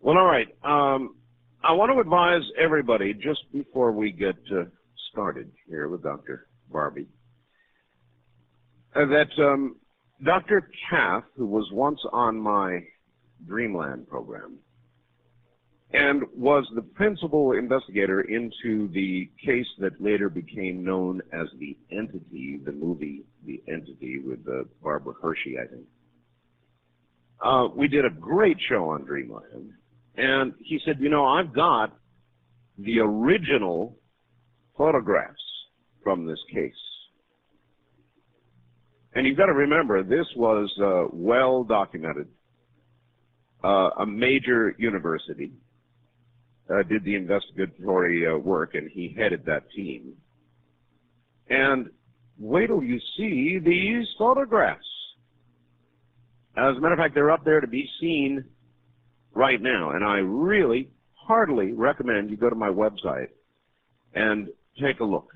Well, all right. I want to advise everybody, just before we get started here with Dr. Barbie, that Dr. Cath, who was once on my Dreamland program, and was the principal investigator into the case that later became known as The Entity, the movie The Entity with Barbara Hershey, I think. We did a great show on Dreamland, and he said, you know, I've got the original photographs from this case. And you've got to remember, this was well documented. A major university did the investigatory work, and he headed that team. And wait till you see these photographs. As a matter of fact, they're up there to be seen right now, and I really heartily recommend you go to my website and take a look.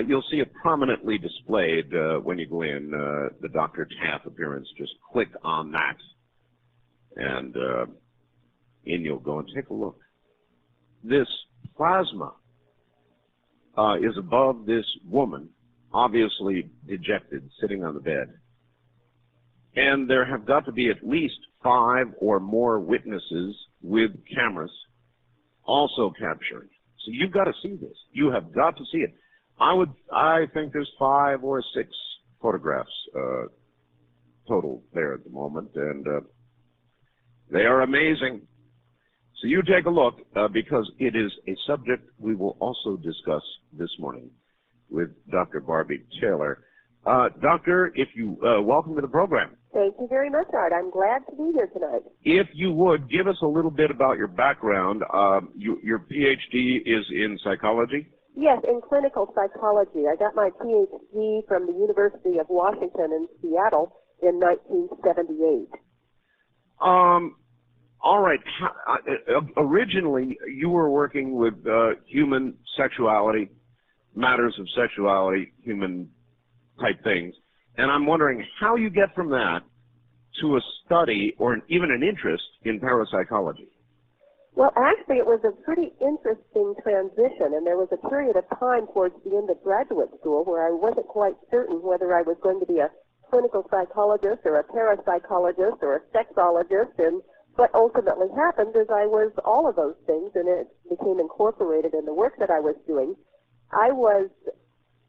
You'll see it prominently displayed when you go in, the Dr. Taff appearance. Just click on that, and in you'll go and take a look. This plasma is above this woman, obviously dejected, sitting on the bed. And there have got to be at least 5 or more witnesses with cameras also capturing. So you've got to see this. You have got to see it. I think there's 5 or 6 photographs total there at the moment, and they are amazing. So you take a look, because it is a subject we will also discuss this morning with Dr. Barbie Taylor. Doctor, if you welcome to the program. Thank you very much, Art. I'm glad to be here tonight. If you would, give us a little bit about your background. Your PhD is in psychology? Yes, in clinical psychology. I got my PhD from the University of Washington in Seattle in 1978. All right. Originally, you were working with human sexuality, matters of sexuality, human type things. And I'm wondering how you get from that to a study or even an interest in parapsychology. Well, actually, it was a pretty interesting transition, and there was a period of time towards the end of graduate school where I wasn't quite certain whether I was going to be a clinical psychologist or a parapsychologist or a sexologist, and what ultimately happened is I was all of those things, and it became incorporated in the work that I was doing. I was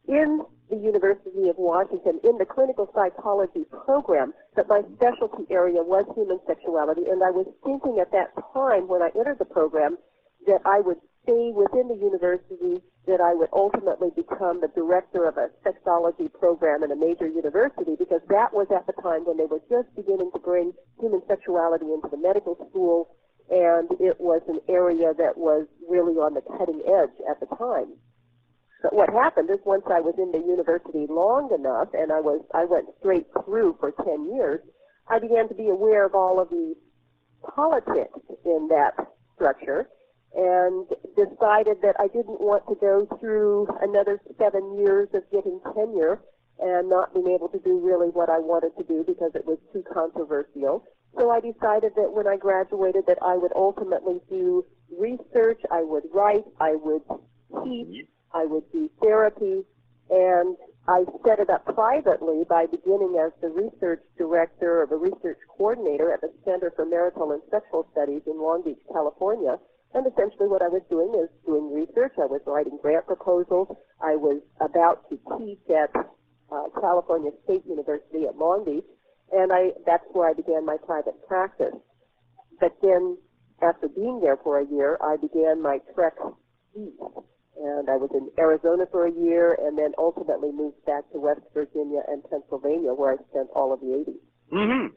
in the University of Washington in the clinical psychology program, but my specialty area was human sexuality, and I was thinking at that time when I entered the program that I would stay within the university, that I would ultimately become the director of a sexology program in a major university, because that was at the time when they were just beginning to bring human sexuality into the medical school, and it was an area that was really on the cutting edge at the time. But what happened is once I was in the university long enough, and I went straight through for 10 years, I began to be aware of all of the politics in that structure and decided that I didn't want to go through another 7 years of getting tenure and not being able to do really what I wanted to do because it was too controversial. So I decided that when I graduated that I would ultimately do research, I would write, I would teach, I would do therapy, and I set it up privately by beginning as the research director or the research coordinator at the Center for Marital and Sexual Studies in Long Beach, California. And essentially what I was doing is doing research. I was writing grant proposals. I was about to teach at California State University at Long Beach, and that's where I began my private practice. But then after being there for a year, I began my trek east. And I was in Arizona for a year and then ultimately moved back to West Virginia and Pennsylvania, where I spent all of the 80s. Mm-hmm.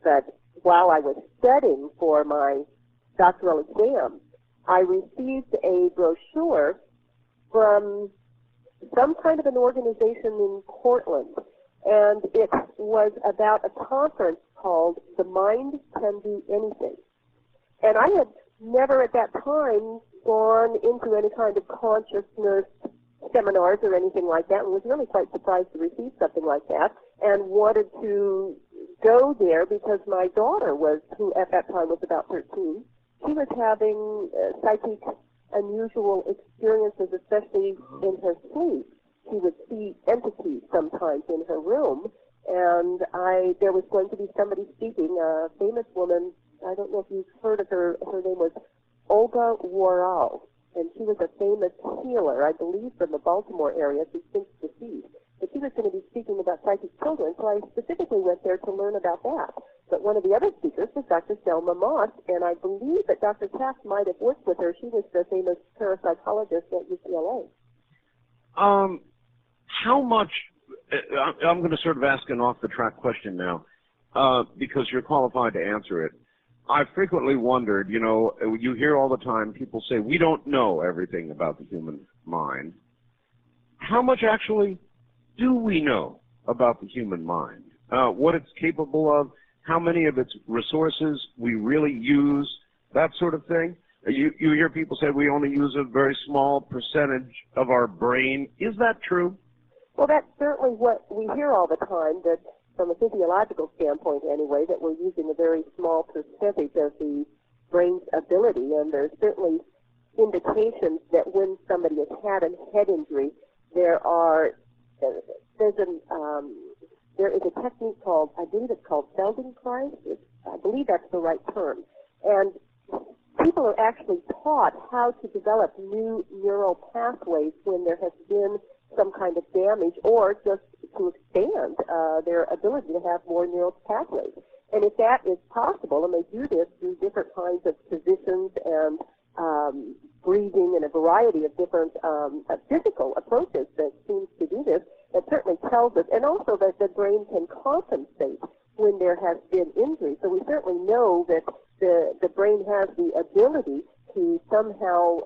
But while I was studying for my doctoral exam, I received a brochure from some kind of an organization in Portland, and it was about a conference called The Mind Can Do Anything. And I had never at that time gone into any kind of consciousness seminars or anything like that, and was really quite surprised to receive something like that, and wanted to go there because my daughter was, who at that time was about 13, she was having psychic unusual experiences, especially in her sleep. She would see entities sometimes in her room, and there was going to be somebody speaking, a famous woman. I don't know if you've heard of her. Her name was Olga Warral, and she was a famous healer, I believe, from the Baltimore area. She's since deceased. But she was going to be speaking about psychic children, so I specifically went there to learn about that. But one of the other speakers was Dr. Selma Moss, and I believe that Dr. Taft might have worked with her. She was the famous parapsychologist at UCLA. How much, I'm going to sort of ask an off-the-track question now, because you're qualified to answer it. I frequently wondered, you know, you hear all the time people say, we don't know everything about the human mind. How much actually do we know about the human mind? What it's capable of, how many of its resources we really use, that sort of thing? You hear people say we only use a very small percentage of our brain. Is that true? Well, that's certainly what we hear all the time, that from a physiological standpoint anyway, that we're using a very small percentage of the brain's ability, and there's certainly indications that when somebody has had a head injury, there is a technique called, I believe it's called Feldenkrais. I believe that's the right term. And people are actually taught how to develop new neural pathways when there has been some kind of damage, or just to expand their ability to have more neural pathways. And if that is possible, and they do this through different kinds of positions and breathing and a variety of different physical approaches that seems to do this, that certainly tells us, and also that the brain can compensate when there has been injury. So we certainly know that the brain has the ability to somehow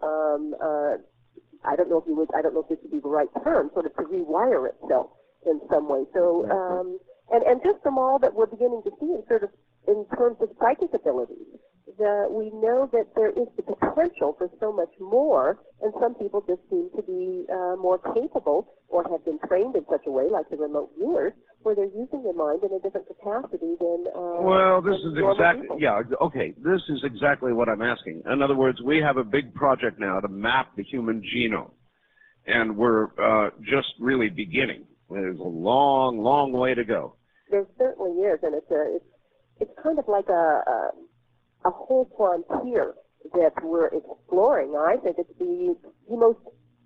I don't know if this would be the right term, sort of to rewire itself in some way. So, and just from all that we're beginning to see in terms of psychic abilities, we know that there is the potential for so much more, and some people just seem to be more capable or have been trained in such a way, like the remote viewers, where they're using their mind in a different capacity than this is exactly people. Yeah, okay, this is exactly what I'm asking. In other words, we have a big project now to map the human genome, and we're just really beginning. There's a long, long way to go. There certainly is, and it's kind of like a whole frontier that we're exploring. I think it's the most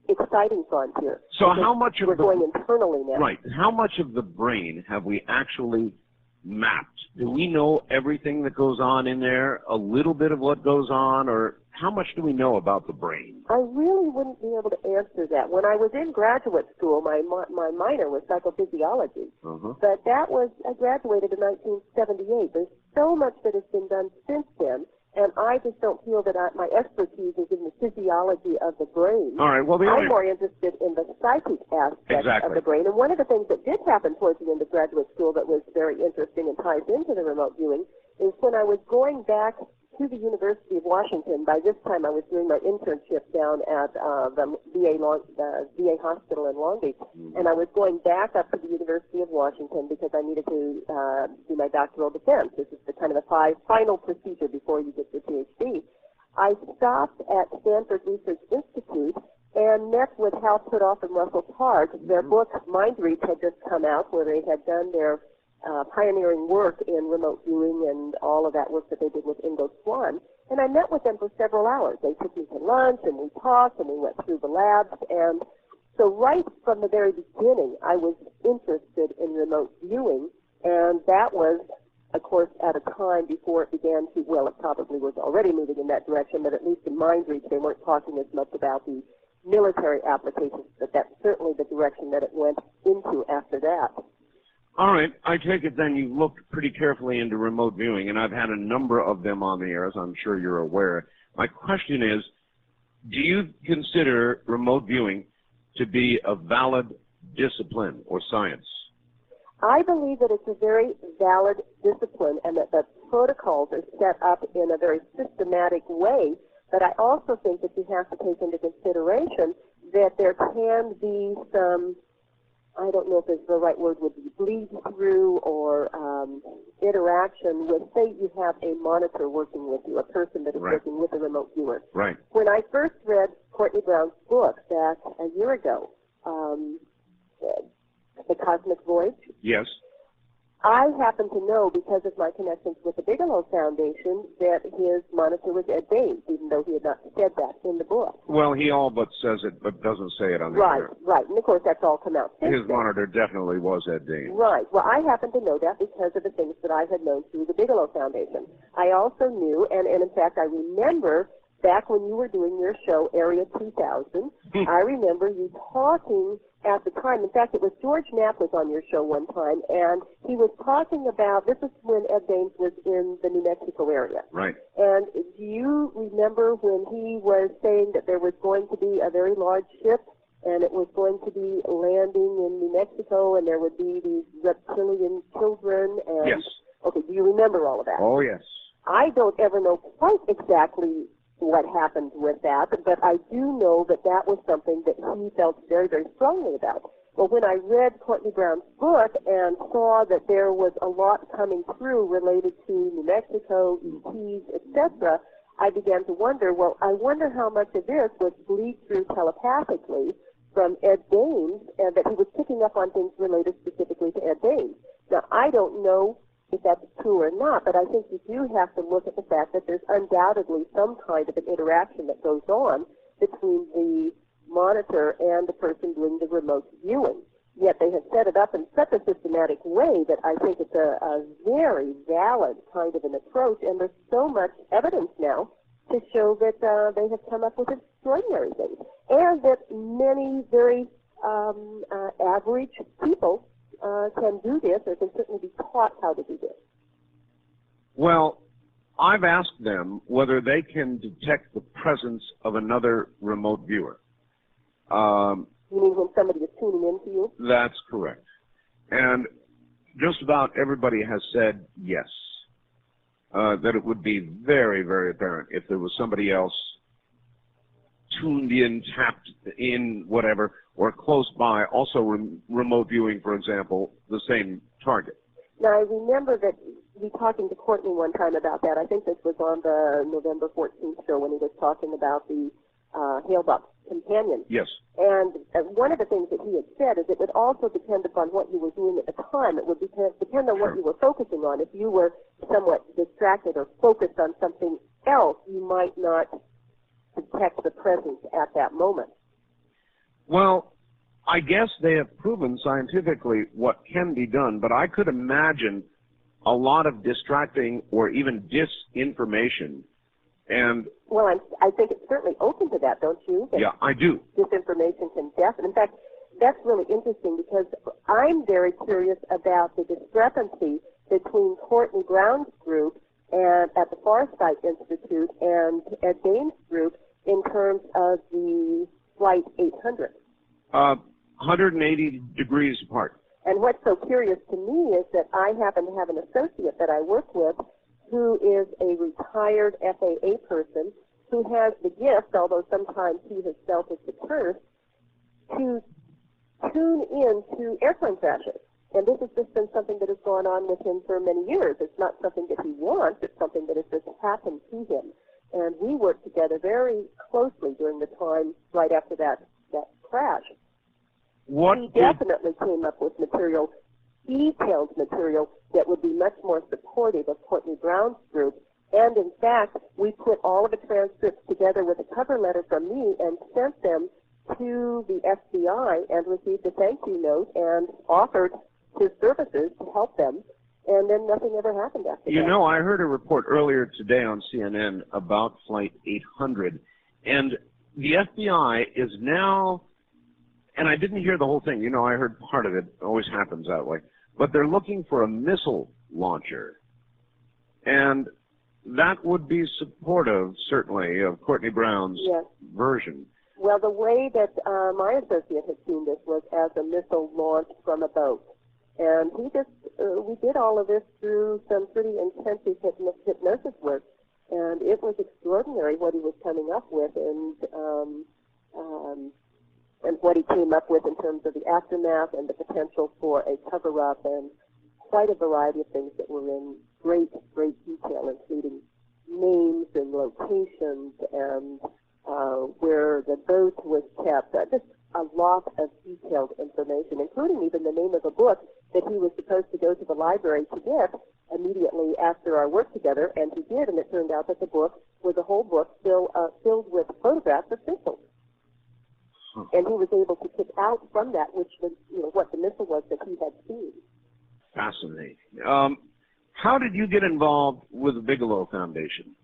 exciting frontier. So how much of we're going internally now? Right. How much of the brain have we actually mapped? Do we know everything that goes on in there? A little bit of what goes on, or how much do we know about the brain? I really wouldn't be able to answer that. When I was in graduate school, my minor was psychophysiology, but I graduated in 1978. There's so much that has been done since then, and I just don't feel that my expertise is in the physiology of the brain. All right, well, I'm more interested in the psychic aspect of the brain. And one of the things that did happen towards the end of graduate school that was very interesting and ties into the remote viewing is when I was going back to the University of Washington. By this time, I was doing my internship down at the VA hospital in Long Beach, and I was going back up to the University of Washington because I needed to do my doctoral defense. This is the kind of a final procedure before you get your PhD. I stopped at Stanford Research Institute and met with Hal Puthoff and Russell Targ. Their book, Mind Reach, had just come out, where they had done their pioneering work in remote viewing and all of that work that they did with Ingo Swann. And I met with them for several hours. They took me to lunch, and we talked, and we went through the labs. And so right from the very beginning, I was interested in remote viewing, and that was, of course, at a time before it began to, well, it probably was already moving in that direction, but at least in Mind Reach, they weren't talking as much about the military applications, but that's certainly the direction that it went into after that. All right, I take it then you've looked pretty carefully into remote viewing, and I've had a number of them on the air, as I'm sure you're aware. My question is, do you consider remote viewing to be a valid discipline or science? I believe that it's a very valid discipline and that the protocols are set up in a very systematic way, but I also think that you have to take into consideration that there can be some I don't know if the right word would be bleed through or interaction with, say you have a monitor working with you, a person that is working with a remote viewer. Right. When I first read Courtney Brown's book back a year ago, The Cosmic Voyage, yes, I happen to know, because of my connections with the Bigelow Foundation, that his monitor was Ed Baines, even though he had not said that in the book. Well, he all but says it, but doesn't say it on the Right, air. right. And, of course, that's all come out since His monitor definitely was Ed Baines. Right. Well, I happen to know that because of the things that I had known through the Bigelow Foundation. I also knew, and in fact, I remember back when you were doing your show, Area 2000, I remember you talking at the time. In fact, it was George Knapp was on your show one time, and he was talking about, this is when Ed Baines was in the New Mexico area. Right. And do you remember when he was saying that there was going to be a very large ship, and it was going to be landing in New Mexico, and there would be these reptilian children? And, yes. Okay, do you remember all of that? Oh, yes. I don't ever know quite exactly what happened with that, but I do know that that was something that he felt very, very strongly about. Well, when I read Courtney Brown's book and saw that there was a lot coming through related to New Mexico, ETs, etc., I began to wonder, well, I wonder how much of this was bleed through telepathically from Ed Baines, and that he was picking up on things related specifically to Ed Baines. Now, I don't know if that's true or not, but I think you do have to look at the fact that there's undoubtedly some kind of an interaction that goes on between the monitor and the person doing the remote viewing. Yet they have set it up in such a systematic way that I think it's a very valid kind of an approach, and there's so much evidence now to show that they have come up with extraordinary things, and that many very average people can do this, or can certainly be taught how to do this. Well, I've asked them whether they can detect the presence of another remote viewer. You mean when somebody is tuning in to you? That's correct. And just about everybody has said yes, that it would be very, very apparent if there was somebody else tuned in, tapped in, whatever, or close by, also remote viewing, for example, the same target. Now, I remember that we talking to Courtney one time about that. I think this was on the November 14th show when he was talking about the Hale-Bopp companion. Yes. And one of the things that he had said is it would also depend upon what you were doing at the time. It would depend on what you were focusing on. If you were somewhat distracted or focused on something else, you might not detect the presence at that moment. Well, I guess they have proven scientifically what can be done, but I could imagine a lot of distracting or even disinformation. And well, I think it's certainly open to that, don't you? Yeah, I do. Disinformation can definitely. In fact, that's really interesting because I'm very curious about the discrepancy between Courtney Brown's group and at the Farsight Institute and Ed Baines' group in terms of the Flight 800. 180 degrees apart. And what's so curious to me is that I happen to have an associate that I work with who is a retired FAA person who has the gift, although sometimes he has felt it's a curse, to tune in to airplane crashes. And this has just been something that has gone on with him for many years. It's not something that he wants. It's something that has just happened to him. And we worked together very closely during the time right after that crash. He definitely came up with material, detailed material, that would be much more supportive of Courtney Brown's group. And in fact, we put all of the transcripts together with a cover letter from me and sent them to the FBI and received a thank you note and offered his services to help them. And then nothing ever happened after that. You know, I heard a report earlier today on CNN about Flight 800, and the FBI is now, and I didn't hear the whole thing. You know, I heard part of it. It always happens that way. But they're looking for a missile launcher. And that would be supportive, certainly, of Courtney Brown's version. Well, the way that my associate had seen this was as a missile launched from a boat. And he just, we did all of this through some pretty intensive hypnosis work. And it was extraordinary what he was coming up with. And and what he came up with in terms of the aftermath and the potential for a cover-up, and quite a variety of things that were in great, great detail, including names and locations and where the boat was kept. Just a lot of detailed information, including even the name of a book that he was supposed to go to the library to get immediately after our work together, and he did, and it turned out that the book was a whole book filled with photographs of missiles. And he was able to pick out from that which was, what the missile was that he had seen. Fascinating. How did you get involved with the Bigelow Foundation?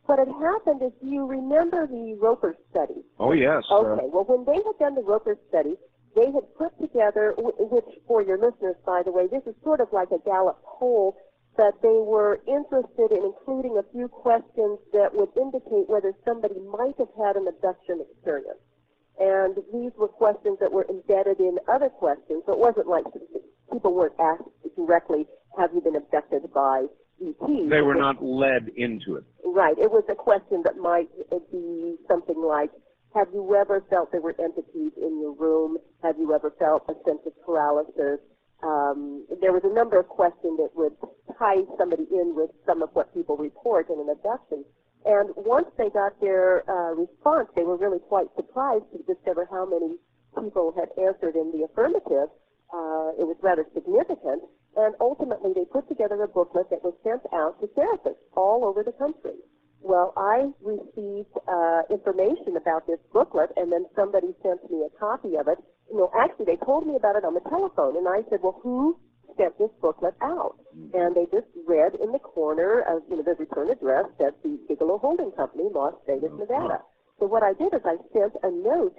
What had happened is, do you remember the Roper study? Oh, yes. Okay. Well, when they had done the Roper study, they had put together, which for your listeners, by the way, this is sort of like a Gallup poll, that they were interested in including a few questions that would indicate whether somebody might have had an abduction experience. And these were questions that were embedded in other questions. So it wasn't like people weren't asked directly, have you been abducted by ET? They were not led into it. Right. It was a question that might be something like, have you ever felt there were entities in your room? Have you ever felt a sense of paralysis? There was a number of questions that would tie somebody in with some of what people report in an abduction. And once they got their response, they were really quite surprised to discover how many people had answered in the affirmative. It was rather significant. And ultimately, they put together a booklet that was sent out to therapists all over the country. Well, I received information about this booklet, and then somebody sent me a copy of it. Actually, they told me about it on the telephone, and I said, well, who sent this booklet out? And they just read in the corner of the return address that the Bigelow Holding Company, Las Vegas, Nevada. So what I did is I sent a note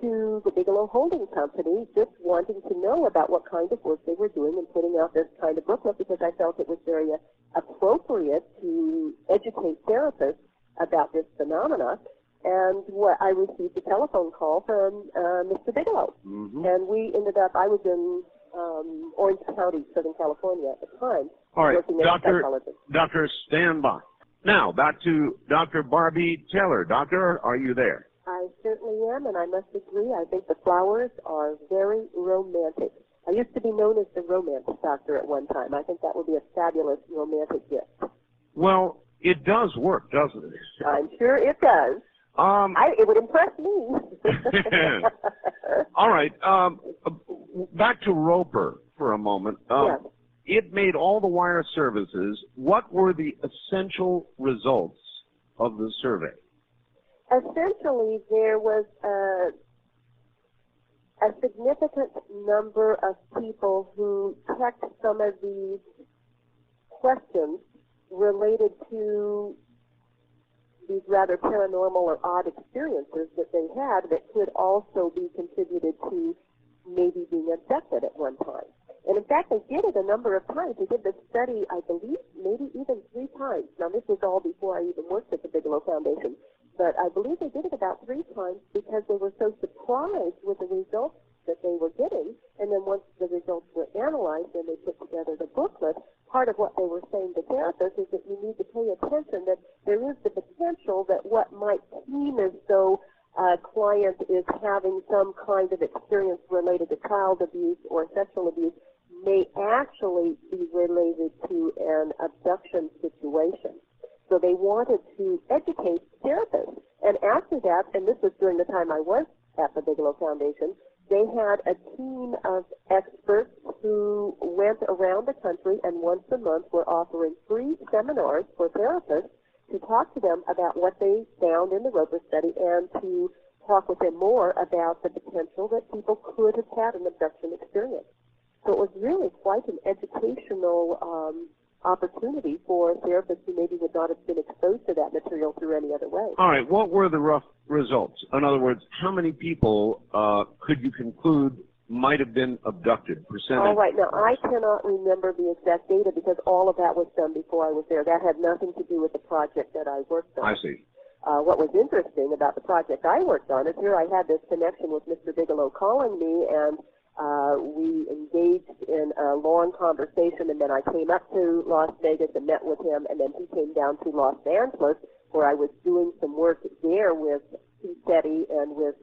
to the Bigelow Holding Company just wanting to know about what kind of work they were doing in putting out this kind of booklet, because I felt it was very appropriate to educate therapists about this phenomena. And I received a telephone call from Mr. Bigelow. And we ended up, I was in Orange County, Southern California at the time. All right, working as a psychologist. Doctor, stand by. Now, back to Dr. Barbie Taylor. Doctor, are you there? I certainly am, and I must agree. I think the flowers are very romantic. I used to be known as the romance doctor at one time. I think that would be a fabulous romantic gift. Well, it does work, doesn't it? I'm sure it does. It would impress me. All right. Back to Roper for a moment. Yes. It made all the wire services. What were the essential results of the survey? Essentially, there was a significant number of people who checked some of these questions related to these rather paranormal or odd experiences that they had that could also be contributed to maybe being abducted at one time. And in fact, they did it a number of times. They did this study, I believe, maybe even 3 times. Now, this was all before I even worked at the Bigelow Foundation. But I believe they did it about 3 times because they were so surprised with the results that they were getting. And then once the results were analyzed and they put together the booklet, part of what they were saying to therapists is that you need to pay attention that there is the potential that what might seem as though a client is having some kind of experience related to child abuse or sexual abuse may actually be related to an abduction situation. So they wanted to educate therapists. And after that, and this was during the time I was at the Bigelow Foundation, they had a team of experts who went around the country and once a month were offering free seminars for therapists to talk to them about what they found in the Roper study and to talk with them more about the potential that people could have had an abduction experience. So it was really quite an educational opportunity for therapists who maybe would not have been exposed to that material through any other way. All right, what were the rough results? In other words, how many people could you conclude might have been abducted, percentage? All right, now I cannot remember the exact data because all of that was done before I was there. That had nothing to do with the project that I worked on. I see. What was interesting about the project I worked on is here I had this connection with Mr. Bigelow calling me, and we engaged in a long conversation, and then I came up to Las Vegas and met with him, and then he came down to Los Angeles where I was doing some work there with SETI and with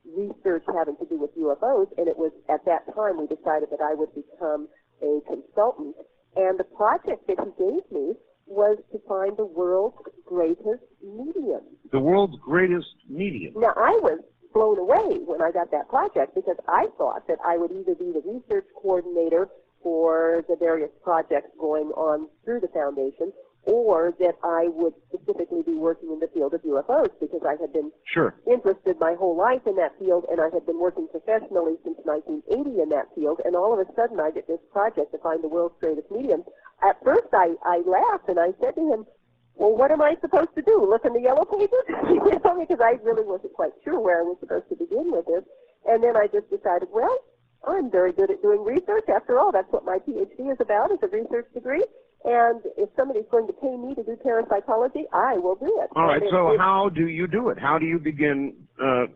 research having to do with UFOs, and it was at that time we decided that I would become a consultant. And the project that he gave me was to find the world's greatest medium. The world's greatest medium? Now, I was blown away when I got that project because I thought that I would either be the research coordinator for the various projects going on through the foundation, or that I would specifically be working in the field of UFOs because I had been interested my whole life in that field, and I had been working professionally since 1980 in that field, and all of a sudden I get this project to find the world's greatest medium. At first I laughed and I said to him, well, what am I supposed to do, look in the yellow pages? You know, because I really wasn't quite sure where I was supposed to begin with this. And then I just decided, well, I'm very good at doing research. After all, that's what my PhD is about, is a research degree. And if somebody's going to pay me to do parapsychology, I will do it. All right, so how do you do it? How do you begin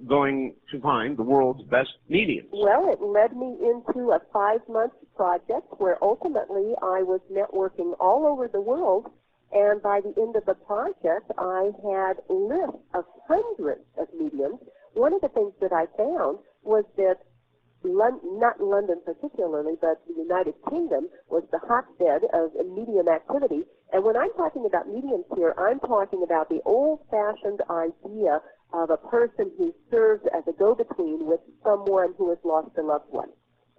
going to find the world's best mediums? Well, it led me into a 5-month project where ultimately I was networking all over the world. And by the end of the project, I had lists of hundreds of mediums. One of the things that I found was that not London particularly, but the United Kingdom was the hotbed of medium activity. And when I'm talking about mediums here, I'm talking about the old-fashioned idea of a person who serves as a go-between with someone who has lost a loved one.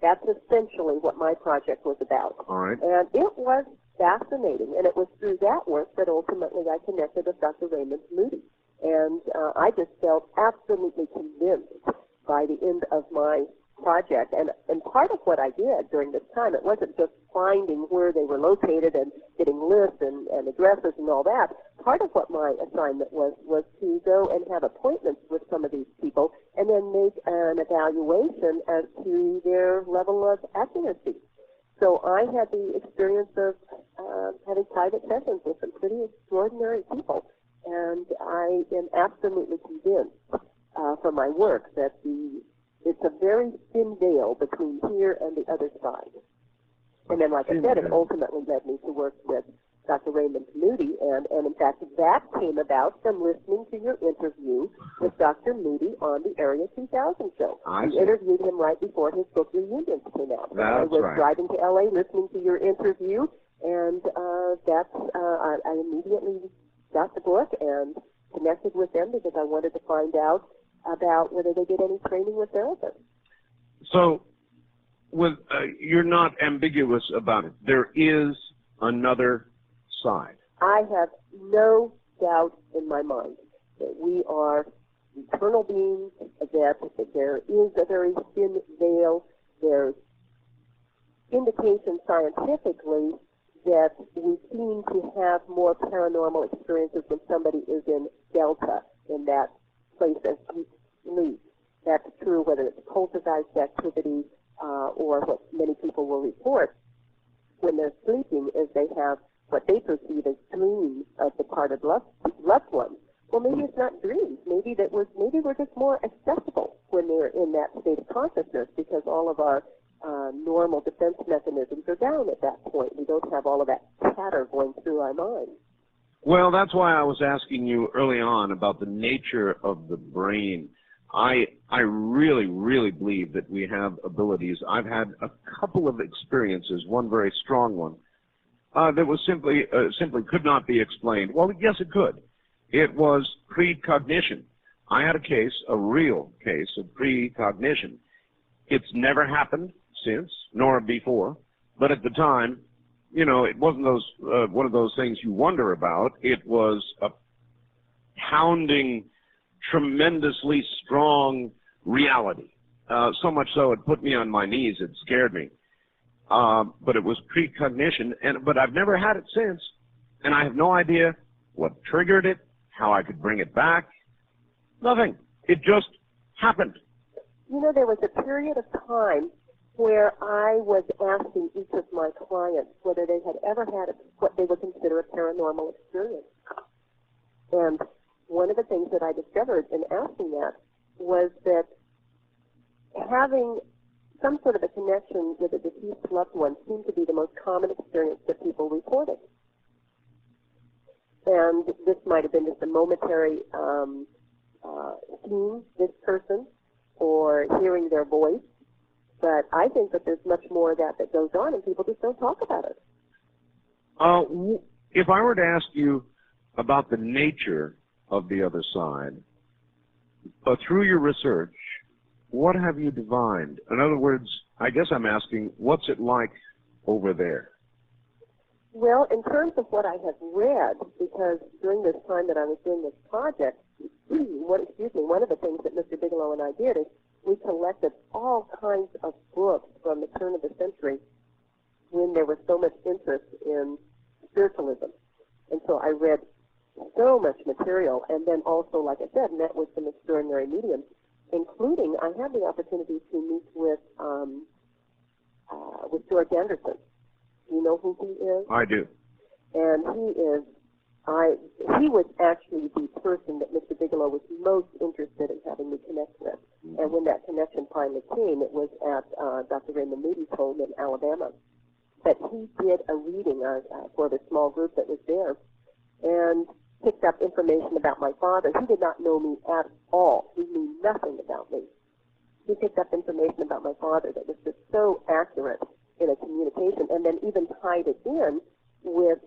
That's essentially what my project was about. All right. And it was fascinating, and it was through that work that ultimately I connected with Dr. Raymond Moody. And I just felt absolutely convinced by the end of my project. And part of what I did during this time, it wasn't just finding where they were located and getting lists and addresses and all that. Part of what my assignment was to go and have appointments with some of these people and then make an evaluation as to their level of accuracy. So I had the experience of having private sessions with some pretty extraordinary people. And I am absolutely convinced from my work that it's a very thin veil between here and the other side. And then, like I said, it ultimately led me to work with Dr. Raymond Moody, and in fact, that came about from listening to your interview with Dr. Moody on the Area 2000 show. You interviewed him right before his book Reunions came out. I was driving to L.A. listening to your interview, and I immediately got the book and connected with them because I wanted to find out about whether they did any training with therapists. So, you're not ambiguous about it. There is another side. I have no doubt in my mind that we are eternal beings, that there is a very thin veil. There's indication scientifically that we seem to have more paranormal experiences when somebody is in Delta, in that place as deep sleep. That's true whether it's poltergeist activity or what many people will report when they're sleeping is they have what they perceive as dreams of departed loved ones. Well, maybe it's not dreams. Maybe we're just more accessible when we're in that state of consciousness because all of our normal defense mechanisms are down at that point. We don't have all of that chatter going through our mind. Well, that's why I was asking you early on about the nature of the brain. I really, really believe that we have abilities. I've had a couple of experiences, one very strong one, that was simply could not be explained. Well, yes, it could. It was precognition. I had a real case of precognition. It's never happened since, nor before, but at the time, you know, it wasn't one of those things you wonder about. It was a pounding, tremendously strong reality. So much so it put me on my knees. It scared me. But it was precognition, but I've never had it since, and I have no idea what triggered it, how I could bring it back. Nothing. It just happened. You know, there was a period of time where I was asking each of my clients whether they had ever had what they would consider a paranormal experience. And one of the things that I discovered in asking that was that having some sort of a connection with a deceased loved one seemed to be the most common experience that people reported. And this might have been just a momentary seeing this person, or hearing their voice. But I think that there's much more of that goes on, and people just don't talk about it. If I were to ask you about the nature of the other side, through your research, what have you divined? In other words, I guess I'm asking, what's it like over there? Well, in terms of what I have read, because during this time that I was doing this project, one of the things that Mr. Bigelow and I did is we collected all kinds of books from the turn of the century when there was so much interest in spiritualism. And so I read so much material, and then also, like I said, met with some extraordinary mediums, including I had the opportunity to meet with George Anderson. Do you know who he is? I do. And he was actually the person that Mr. Bigelow was most interested in having me connect with. Mm-hmm. And when that connection finally came, it was at Dr. Raymond Moody's home in Alabama. But he did a reading for the small group that was there and picked up information about my father. He did not know me at all. He knew nothing about me. He picked up information about my father that was just so accurate in a communication, and then even tied it in with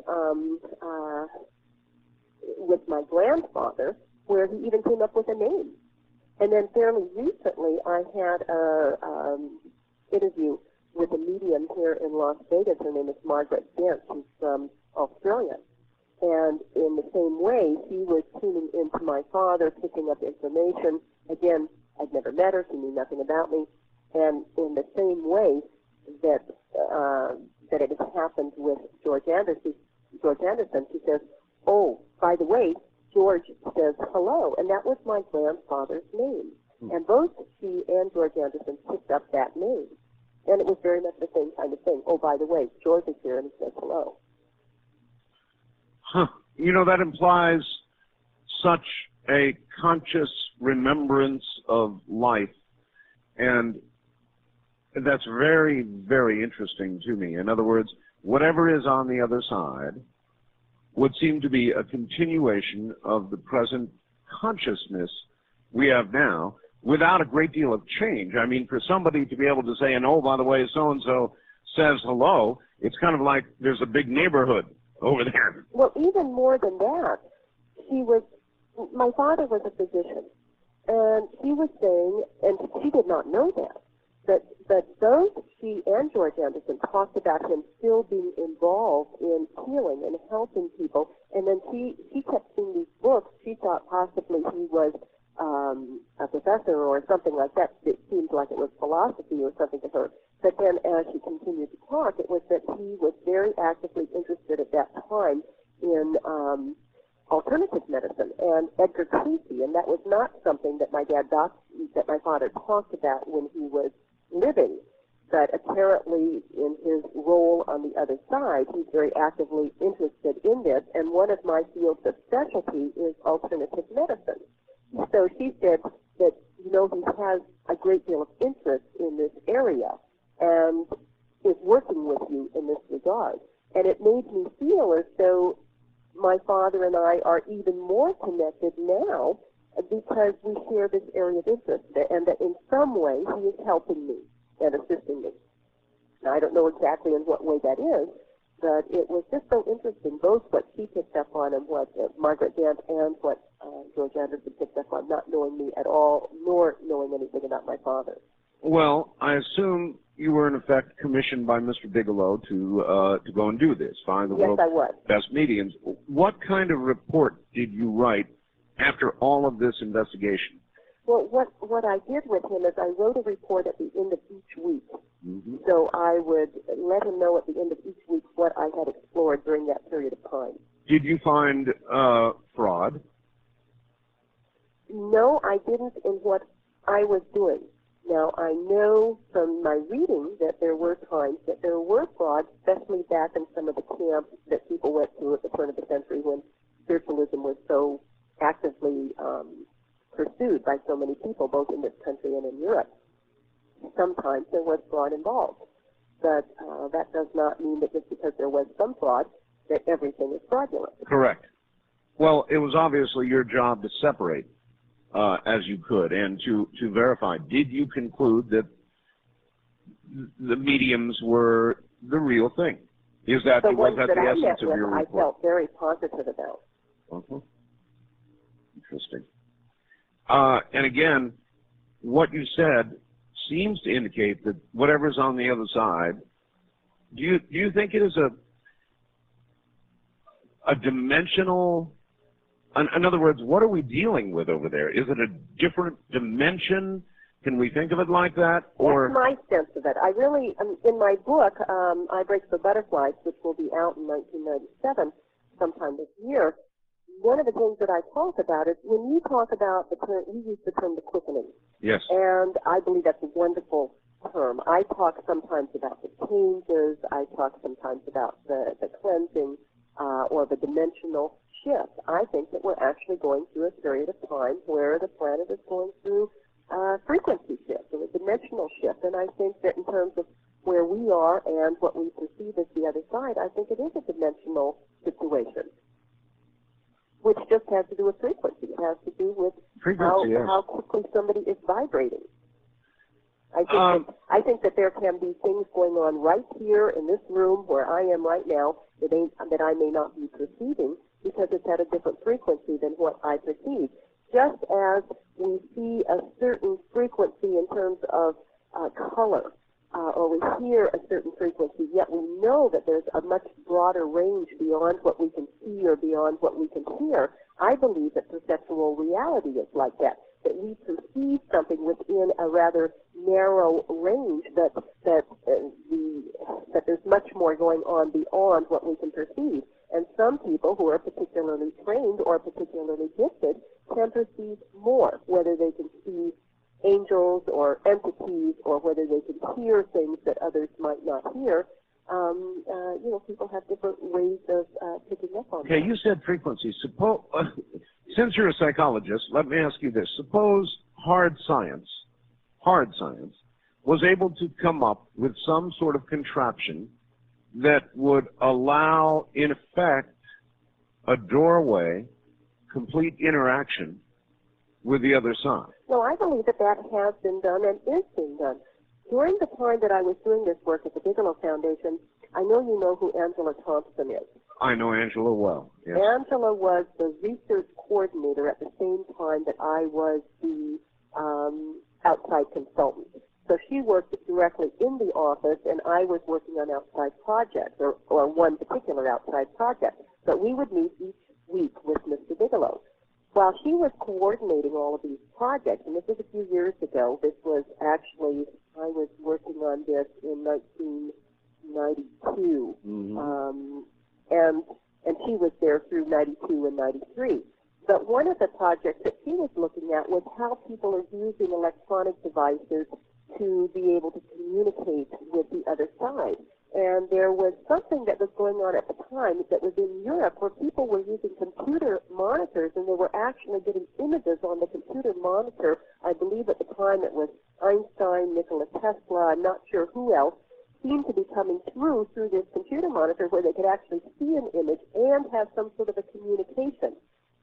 my grandfather, where he even came up with a name. And then fairly recently, I had an interview with a medium here in Las Vegas. Her name is Margaret Dent. She's from Australia. And in the same way, she was tuning into my father, picking up information. Again, I'd never met her. She knew nothing about me. And in the same way that it has happened with George Anderson, she says, "Oh, by the way, George says hello," and that was my grandfather's name. And both she and George Anderson picked up that name, and it was very much the same kind of thing. "Oh, by the way, George is here and he says hello." Huh. You know, that implies such a conscious remembrance of life, and that's very, very interesting to me. In other words, whatever is on the other side would seem to be a continuation of the present consciousness we have now without a great deal of change. I mean, for somebody to be able to say, and oh, by the way, so-and-so says hello, it's kind of like there's a big neighborhood over there. Well, even more than that, my father was a physician, and he was saying, and she did not know that both she and George Anderson talked about him still being involved in healing and helping people, and then she kept seeing these books. She thought possibly he was a professor or something like that. It seemed like it was philosophy or something to her. But then as she continued to talk, it was that he was very actively interested at that time in alternative medicine and Edgar Cayce, and that was not something that my father talked about when he was living. But apparently in his role on the other side, he's very actively interested in this, and one of my fields of specialty is alternative medicine. So she said that, he has a great deal of interest in this area and is working with you in this regard. And it made me feel as though my father and I are even more connected now because we share this area of interest, and that in some way he is helping me and assisting me. Now, I don't know exactly in what way that is, but it was just so interesting, both what she picked up on and what Margaret Dent and what George Anderson picked up on, not knowing me at all, nor knowing anything about my father. Well, I assume you were in effect commissioned by Mr. Bigelow to go and do this, find the world's best mediums. What kind of report did you write after all of this investigation? Well, what I did with him is I wrote a report at the end of each week. Mm-hmm. So I would let him know at the end of each week what I had explored during that period of time. Did you find fraud? No, I didn't in what I was doing. Now, I know from my reading that there were times that there were frauds, especially back in some of the camps that people went through at the turn of the century when spiritualism was so actively pursued by so many people, both in this country and in Europe. Sometimes there was fraud involved. But that does not mean that just because there was some fraud, that everything is fraudulent. Correct. Well, it was obviously your job to separate as you could, and to verify. Did you conclude that the mediums were the real thing? Was that the essence of your report? I felt very positive about. Interesting. And again, what you said seems to indicate that whatever's on the other side, do you think it is a dimensional, in other words, what are we dealing with over there? Is it a different dimension? Can we think of it like that? Or that's my sense of it. I really, in my book, I Break the Butterflies, which will be out in 1997, sometime this year, one of the things that I talk about is when you talk about the term, you use the term the quickening. Yes. And I believe that's a wonderful term. I talk sometimes about the changes. I talk sometimes about the cleansing or the dimensional shift. I think that we're actually going through a period of time where the planet is going through frequency shift and a dimensional shift. And I think that in terms of where we are and what we perceive as the other side, I think it is a dimensional situation, which just has to do with frequency. It has to do with how quickly somebody is vibrating. I think that there can be things going on right here in this room where I am right now that I may not be perceiving because it's at a different frequency than what I perceive. Just as we see a certain frequency in terms of color, or we hear a certain frequency, yet we know that there's a much broader range beyond what we can see or beyond what we can hear. I believe that perceptual reality is like that we perceive something within a rather narrow range, that there's much more going on beyond what we can perceive. And some people who are particularly trained or particularly gifted can perceive more, whether they can see angels or entities or whether they can hear things that others might not hear. People have different ways of picking up on that. Okay, you said frequency. Since you're a psychologist, let me ask you this. Suppose hard science was able to come up with some sort of contraption that would allow, in effect, a doorway, complete interaction with the other side. Well, I believe that has been done and is being done. During the time that I was doing this work at the Bigelow Foundation, I know you know who Angela Thompson is. I know Angela well, yes. Angela was the research coordinator at the same time that I was the outside consultant. So she worked directly in the office, and I was working on outside projects, or one particular outside project. But we would meet each week with Mr. Bigelow. While she was coordinating all of these projects, and this was a few years ago, this was actually, I was working on this in 1992, and she was there through 92 and 93. But one of the projects that she was looking at was how people are using electronic devices to be able to communicate with the other side. And there was something that was going on at the time that was in Europe where people were using computer monitors, and they were actually getting images on the computer monitor. I believe at the time it was Einstein, Nikola Tesla, I'm not sure who else, seemed to be coming through this computer monitor where they could actually see an image and have some sort of a communication.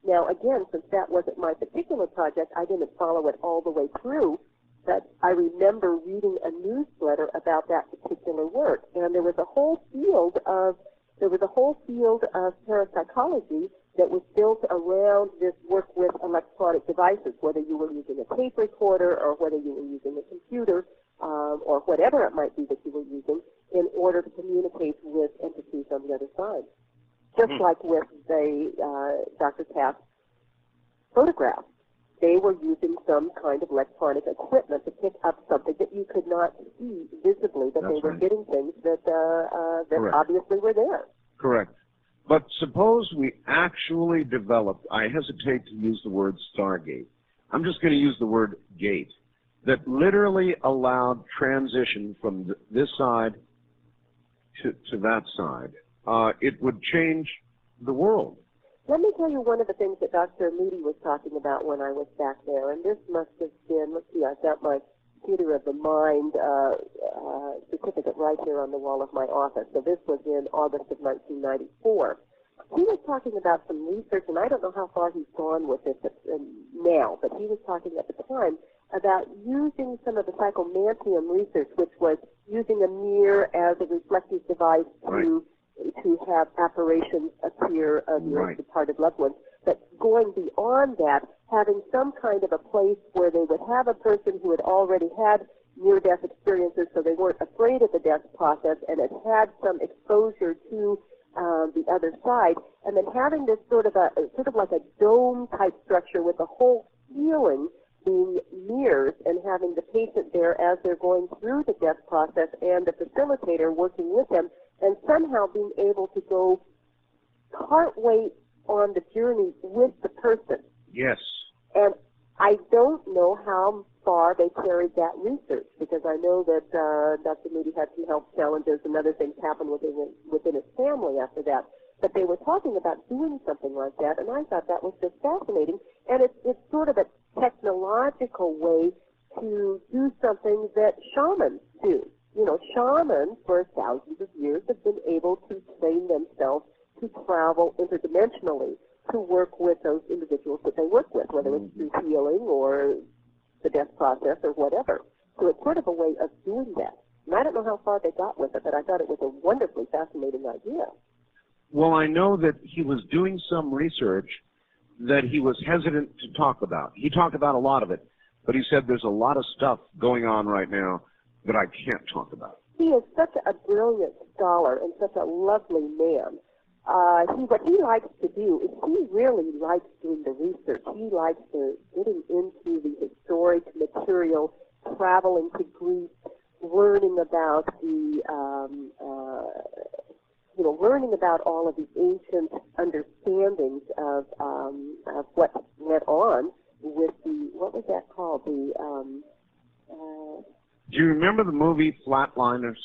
Now, again, since that wasn't my particular project, I didn't follow it all the way through. But I remember reading a newsletter about that particular work, and there was a whole field of parapsychology that was built around this work with electronic devices, whether you were using a tape recorder or whether you were using a computer or whatever it might be that you were using in order to communicate with entities on the other side. Just like with the Dr. Taft's photographs. They were using some kind of electronic equipment to pick up something that you could not see visibly, but they were getting things that obviously were there. Correct. But suppose we actually developed, I hesitate to use the word Stargate, I'm just going to use the word gate, that literally allowed transition from this side to that side. It would change the world. Let me tell you one of the things that Dr. Moody was talking about when I was back there, and this must have been, let's see, I've got my Theater of the Mind certificate right here on the wall of my office. So this was in August of 1994. he was talking about some research, and I don't know how far he's gone with this now, but he was talking at the time about using some of the psychomantium research, which was using a mirror as a reflective device to have apparitions appear of your departed loved ones. But going beyond that, having some kind of a place where they would have a person who had already had near-death experiences, so they weren't afraid of the death process and had some exposure to the other side, and then having this sort of like a dome-type structure with the whole ceiling being mirrors, and having the patient there as they're going through the death process and the facilitator working with them, and somehow being able to go partway on the journey with the person. Yes. And I don't know how far they carried that research, because I know that Dr. Moody had some health challenges and other things happened within his family after that. But they were talking about doing something like that, and I thought that was just fascinating. And it's sort of a technological way to do something that shamans do. You know, shamans for thousands of years have been able to train themselves to travel interdimensionally to work with those individuals that they work with, whether it's through healing or the death process or whatever. So it's sort of a way of doing that. And I don't know how far they got with it, but I thought it was a wonderfully fascinating idea. Well, I know that he was doing some research that he was hesitant to talk about. He talked about a lot of it, but he said there's a lot of stuff going on right now that I can't talk about. He is such a brilliant scholar and such a lovely man. What he likes to do is he really likes doing the research. He likes getting into the historic material, traveling to Greece, learning about learning about all of the ancient understandings of what went on with what was that called? Do you remember the movie Flatliners?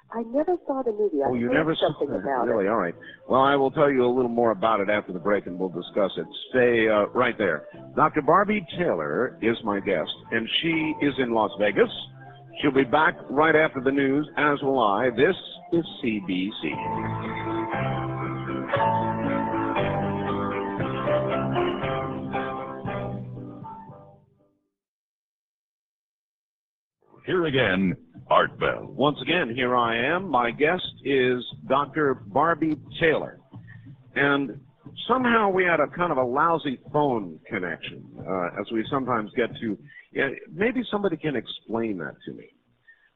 I never saw the movie. Oh, you never saw it? Really? All right. Well, I will tell you a little more about it after the break, and we'll discuss it. Stay right there. Dr. Barbie Taylor is my guest, and she is in Las Vegas. She'll be back right after the news, as will I. This is CBC. Here again, Art Bell. Once again, here I am. My guest is Dr. Barbie Taylor. And somehow we had a kind of a lousy phone connection, as we sometimes get to. Yeah, maybe somebody can explain that to me.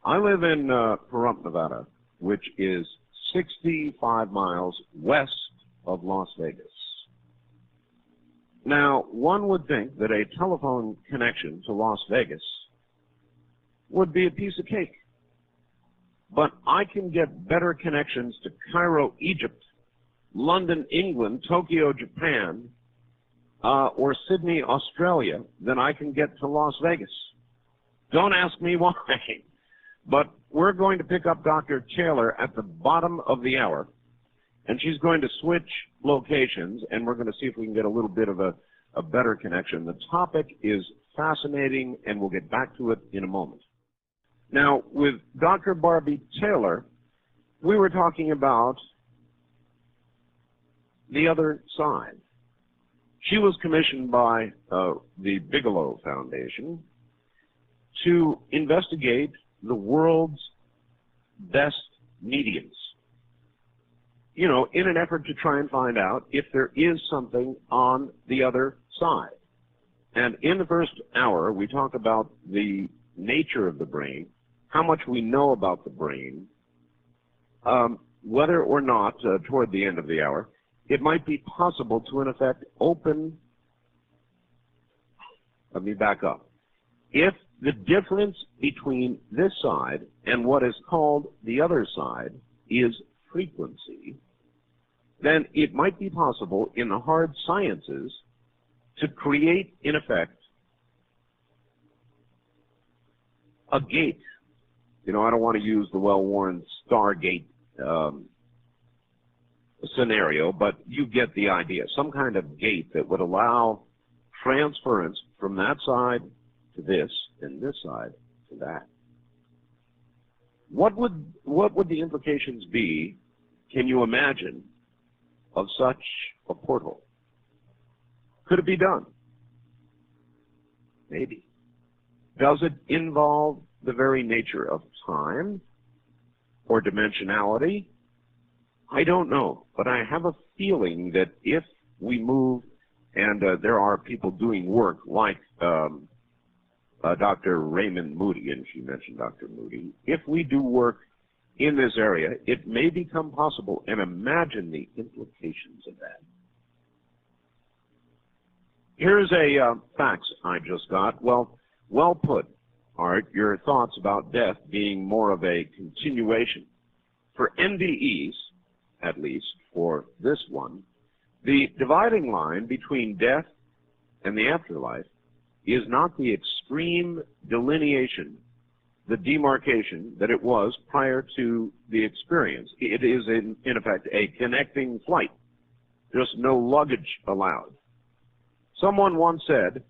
I live in Pahrump, Nevada, which is 65 miles west of Las Vegas. Now, one would think that a telephone connection to Las Vegas would be a piece of cake. But I can get better connections to Cairo, Egypt, London, England, Tokyo, Japan, or Sydney, Australia, than I can get to Las Vegas. Don't ask me why. But we're going to pick up Dr. Taylor at the bottom of the hour, and she's going to switch locations, and we're going to see if we can get a little bit of a better connection. The topic is fascinating, and we'll get back to it in a moment. Now, with Dr. Barbie Taylor, we were talking about the other side. She was commissioned by the Bigelow Foundation to investigate the world's best mediums, you know, in an effort to try and find out if there is something on the other side. And in the first hour, we talk about the nature of the brain, how much we know about the brain, whether or not, toward the end of the hour, it might be possible to, in effect, let me back up. If the difference between this side and what is called the other side is frequency, then it might be possible in the hard sciences to create, in effect, a gate. You know, I don't want to use the well-worn Stargate scenario, but you get the idea. Some kind of gate that would allow transference from that side to this and this side to that. What would the implications be, can you imagine, of such a portal? Could it be done? Maybe. Does it involve the very nature of time or dimensionality? I don't know, but I have a feeling that if we move, and there are people doing work like Dr. Raymond Moody, and she mentioned Dr. Moody, if we do work in this area, it may become possible, and imagine the implications of that. Here's a fax I just got. Well put, Art, your thoughts about death being more of a continuation. For NDEs, at least for this one, the dividing line between death and the afterlife is not the extreme delineation, the demarcation that it was prior to the experience. It is, in effect, a connecting flight, just no luggage allowed. Someone once said,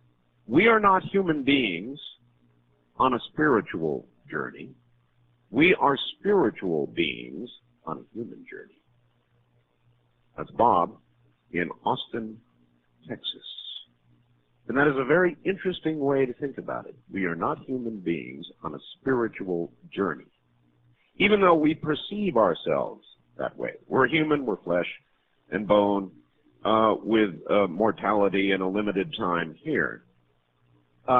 we are not human beings on a spiritual journey. We are spiritual beings on a human journey. That's Bob in Austin, Texas. And that is a very interesting way to think about it. We are not human beings on a spiritual journey, even though we perceive ourselves that way. We're human, we're flesh and bone, with mortality and a limited time here.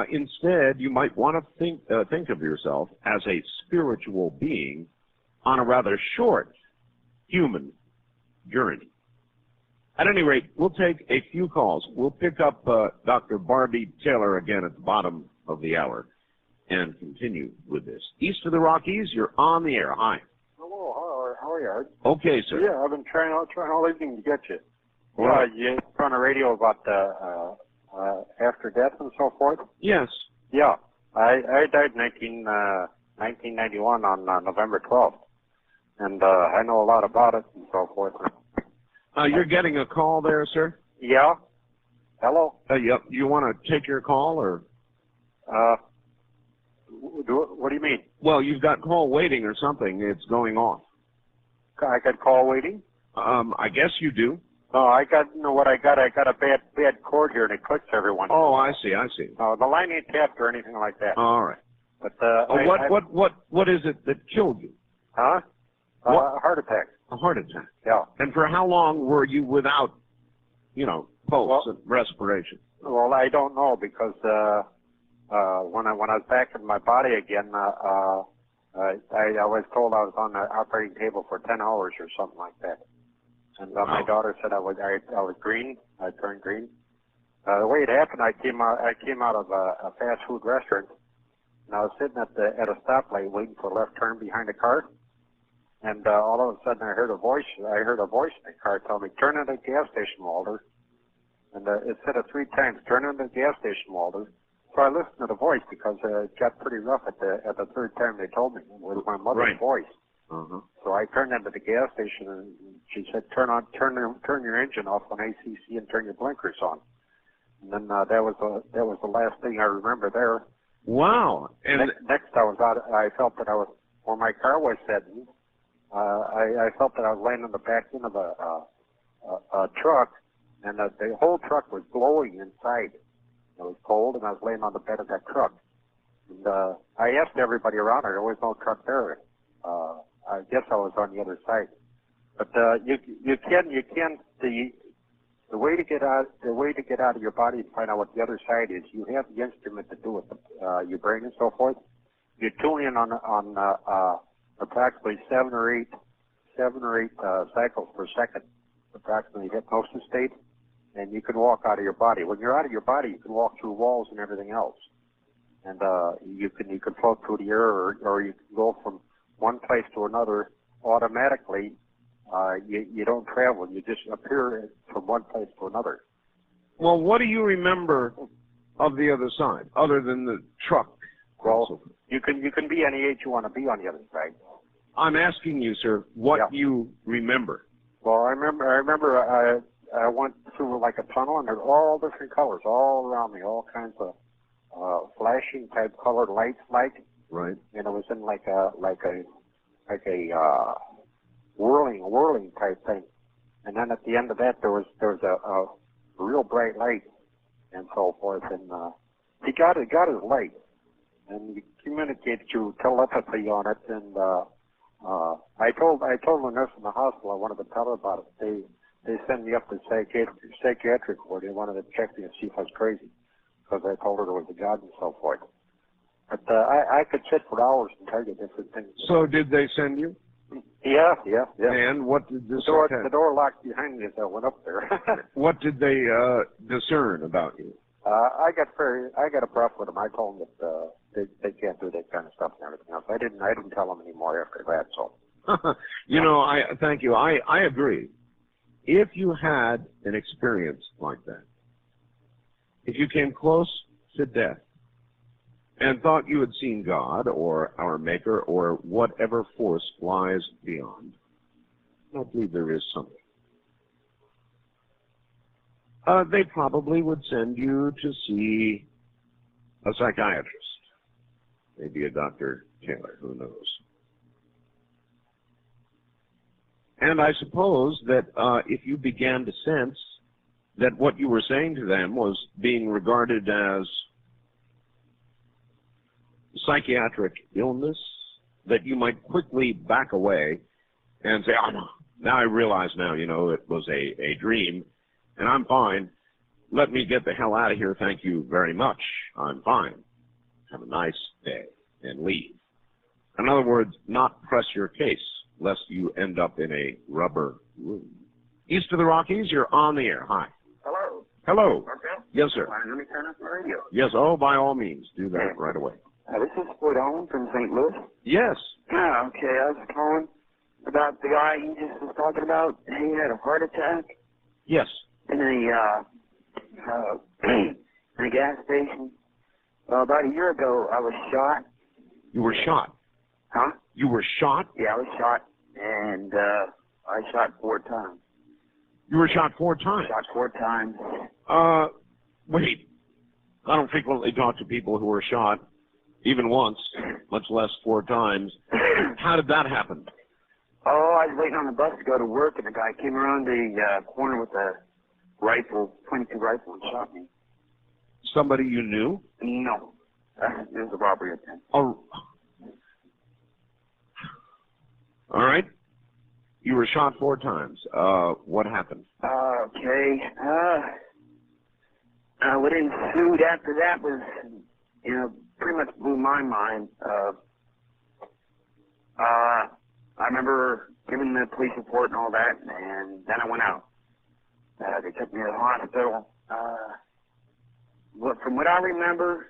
Instead, you might want to think of yourself as a spiritual being on a rather short human journey. At any rate, we'll take a few calls. We'll pick up Dr. Barbie Taylor again at the bottom of the hour and continue with this. East of the Rockies, you're on the air. Hi. Hello, how are you, Art? Okay, sir. Yeah, I've been trying all evening to get you. Well, you on the radio about after death and so forth? Yes. Yeah. I died in 1991 on November 12th, and I know a lot about it and so forth. You're getting a call there, sir? Yeah. Hello? Yep. You want to take your call, or? What do you mean? Well, you've got call waiting or something. It's going off. I got call waiting? I guess you do. No, I got a bad cord here, and it clicks every once in a while. Oh, I see. The line ain't tapped or anything like that. All right. But what is it that killed you? Huh? A heart attack. A heart attack. Yeah. And for how long were you without, pulse and respiration? Well, I don't know, because when I was back in my body again, I was told I was on the operating table for 10 hours or something like that. And my daughter said I was green. I turned green. The way it happened, I came out of a fast food restaurant, and I was sitting at a stoplight waiting for a left turn behind a car. And all of a sudden, I heard a voice in the car tell me, "Turn into the gas station, Walter." And it said it 3 times, "Turn into the gas station, Walter." So I listened to the voice, because it got pretty rough at the third time they told me, with my mother's voice. Uh-huh. So I turned into the gas station, and she said, turn your engine off on ACC and turn your blinkers on." And then that was the last thing I remember there. Wow. And next, I felt that I was where my car was sitting. I felt that I was laying on the back end of a truck, and the whole truck was glowing inside. It was cold, and I was laying on the bed of that truck. And I asked everybody around there. There was no truck there. I guess I was on the other side. But the way to get out of your body and find out what the other side is, you have the instrument to do it, your brain and so forth. You tune in on approximately 7 or 8 cycles per second, approximately hypnosis state, and you can walk out of your body. When you're out of your body, you can walk through walls and everything else, and you can float through the air, or you can go from one place to another automatically. You don't travel; you just appear from one place to another. Well, what do you remember of the other side, other than the truck? Well, you can be any age you want to be on the other side. I'm asking you, sir, what you remember. Well, I remember I went through like a tunnel, and there's all different colors all around me, all kinds of flashing type colored lights, right? And it was in like a whirling type thing. And then at the end of that, there was a real bright light and so forth. And he got his light, and he communicated through telepathy on it. And I told the nurse in the hospital I wanted to tell her about it. They sent me up to psychiatric ward. They wanted to check me and see if I was crazy, because I told her there was a God and so forth. But I could sit for hours and tell you different things. So did they send you? Yeah. And what did this the door locked behind me as I went up there. What did they discern about you? I got a problem with them. I told them that they can't do that kind of stuff and everything else. I didn't tell them anymore after that. So, Thank you. I agree. If you had an experience like that, if you came close to death and thought you had seen God or our Maker or whatever force lies beyond, I believe there is something. They probably would send you to see a psychiatrist, maybe a Dr. Taylor, who knows. And I suppose that if you began to sense that what you were saying to them was being regarded as psychiatric illness, that you might quickly back away and say, oh, no, now I realize now, it was a dream, and I'm fine. Let me get the hell out of here. Thank you very much. I'm fine. Have a nice day, and leave. In other words, not press your case, lest you end up in a rubber room. East of the Rockies, you're on the air. Hi. Hello. Hello. Okay. Yes, sir. Let me turn up the radio. Yes, by all means. Do that right away. This is Floyd Owen from St. Louis. Yes. Okay. I was calling about the guy you just was talking about. He had a heart attack. Yes. In a in a gas station. Well, about a year ago, I was shot. You were shot? Huh? You were shot? Yeah, I was shot, and I shot 4 times. You were shot 4 times? Shot 4 times. Wait. I don't frequently talk to people who were shot even once, much less 4 times. How did that happen? Oh, I was waiting on the bus to go to work, and a guy came around the corner with a rifle, .22 rifle, and shot me. Somebody you knew? No. It was a robbery attempt. Oh. All right. You were shot 4 times. What happened? Okay. What ensued after that was, pretty much blew my mind. I remember giving the police report and all that, and then I went out. They took me to the hospital. From what I remember,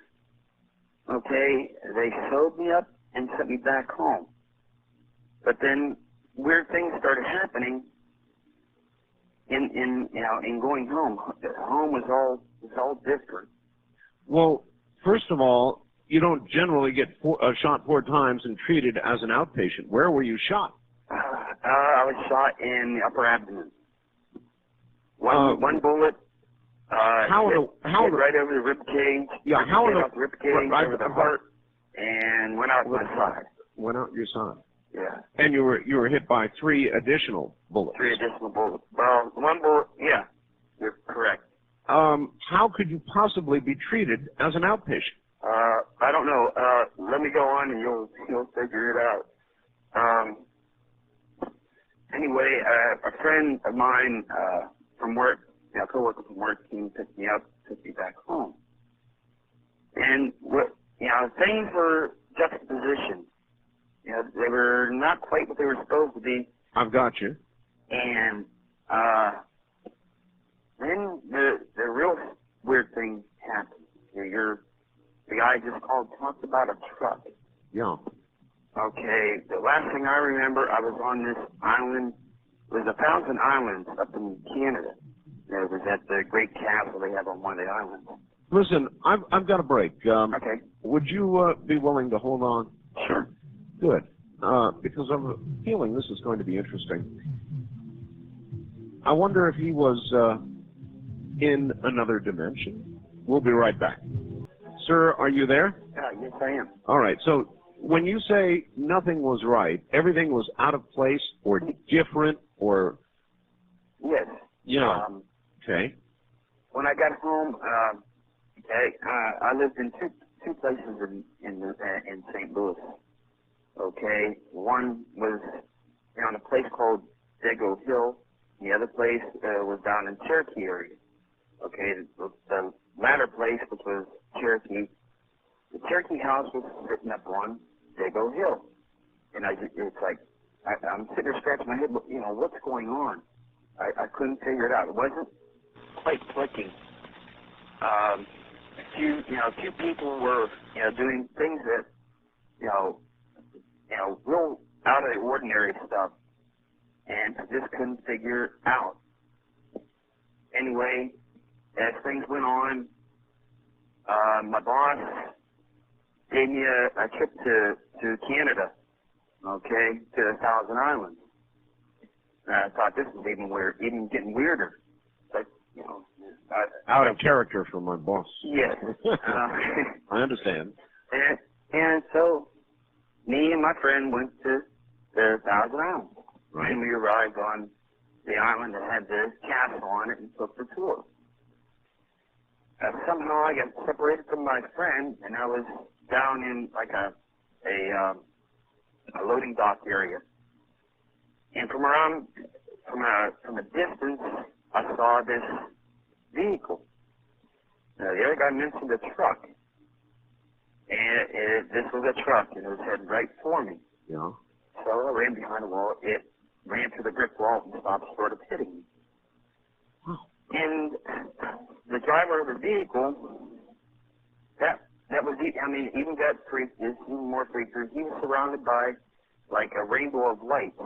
okay, they sewed me up and sent me back home. But then weird things started happening in going home. Home was all different. Well, first of all, you don't generally get shot 4 times and treated as an outpatient. Where were you shot? I was shot in the upper abdomen. One bullet. Right over the rib cage. Yeah, how in the rib cage, over the heart, and went out my side. Went out your side. Yeah. And you were hit by 3 additional bullets. 3 additional bullets. Well, 1 bullet. Yeah, you're correct. How could you possibly be treated as an outpatient? I don't know. Let me go on, and you'll figure it out. Anyway, a friend of mine from work, a coworker from work, came and picked me up, took me back home. And things were juxtaposition. They were not quite what they were supposed to be. I've got you. And then the real weird thing happened. The guy just called, talked about a truck. Yeah. Okay, the last thing I remember, I was on this island. It was 1,000 islands up in Canada. It was at the great castle they have on one of the islands. Listen, I've got a break. Okay. Would you be willing to hold on? Sure. Good. Because I'm feeling this is going to be interesting. I wonder if he was in another dimension. We'll be right back. Sir, are you there? Yes, I am. All right. So when you say nothing was right, everything was out of place or different or Yes. Yeah. Okay. When I got home, I lived in two places in St. Louis. Okay, one was on a place called Dago Hill. The other place was down in Cherokee area. Okay, the latter place, which was Cherokee, the Cherokee house was sitting up on Dago Hill, and it's like I'm sitting there scratching my head. What's going on? I couldn't figure it out. It wasn't quite clicking. A few people were doing things that real out of the ordinary stuff, and I just couldn't figure out. Anyway, as things went on, my boss gave me a trip to Canada, okay, to the Thousand Islands. And I thought this was even getting weirder. But, out of character for my boss. Yes. I understand. And so, me and my friend went to the Thousand Islands. Right. And we arrived on the island that had the castle on it and took the tour. Somehow I got separated from my friend, and I was down in like a loading dock area. And from a distance, I saw this vehicle. The other guy mentioned a truck. And this was a truck, and it was heading right for me. Yeah. So I ran behind the wall. It ran through the brick wall and stopped short of hitting me. Wow. And the driver of the vehicle, that was, even that freak is even more freakier. He was surrounded by like a rainbow of lights.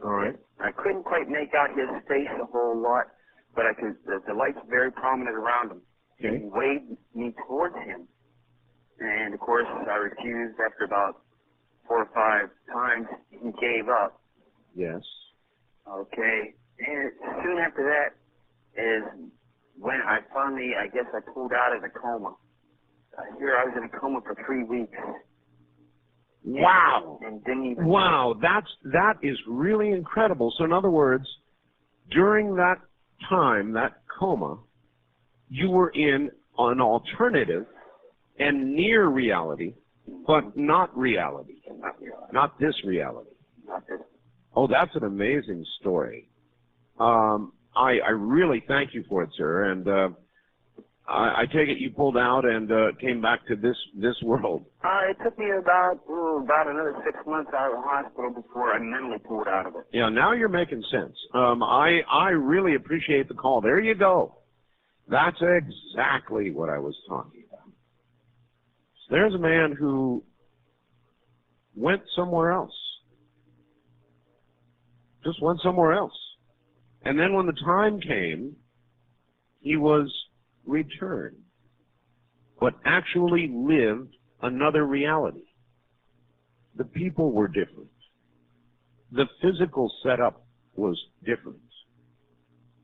All right. I couldn't quite make out his face a whole lot, but the lights were very prominent around him. Okay. He waved me towards him. And of course, I refused after about 4 or 5 times. He gave up. Yes. Okay. And soon after that is when I finally, I guess I pulled out of the coma. Here I was in a coma for 3 weeks. Wow. And didn't even. Wow. That is really incredible. So in other words, during that time, that coma, you were in an alternative and near reality, but not reality. Not this reality. Not this. Oh, that's an amazing story. I really thank you for it, sir. And I take it you pulled out and came back to this world. It took me about another 6 months out of the hospital before I mentally pulled out of it. Yeah, now you're making sense. I really appreciate the call. There you go. That's exactly what I was talking about. So there's a man who went somewhere else. Just went somewhere else. And then when the time came, he was returned, but actually lived another reality. The people were different. The physical setup was different.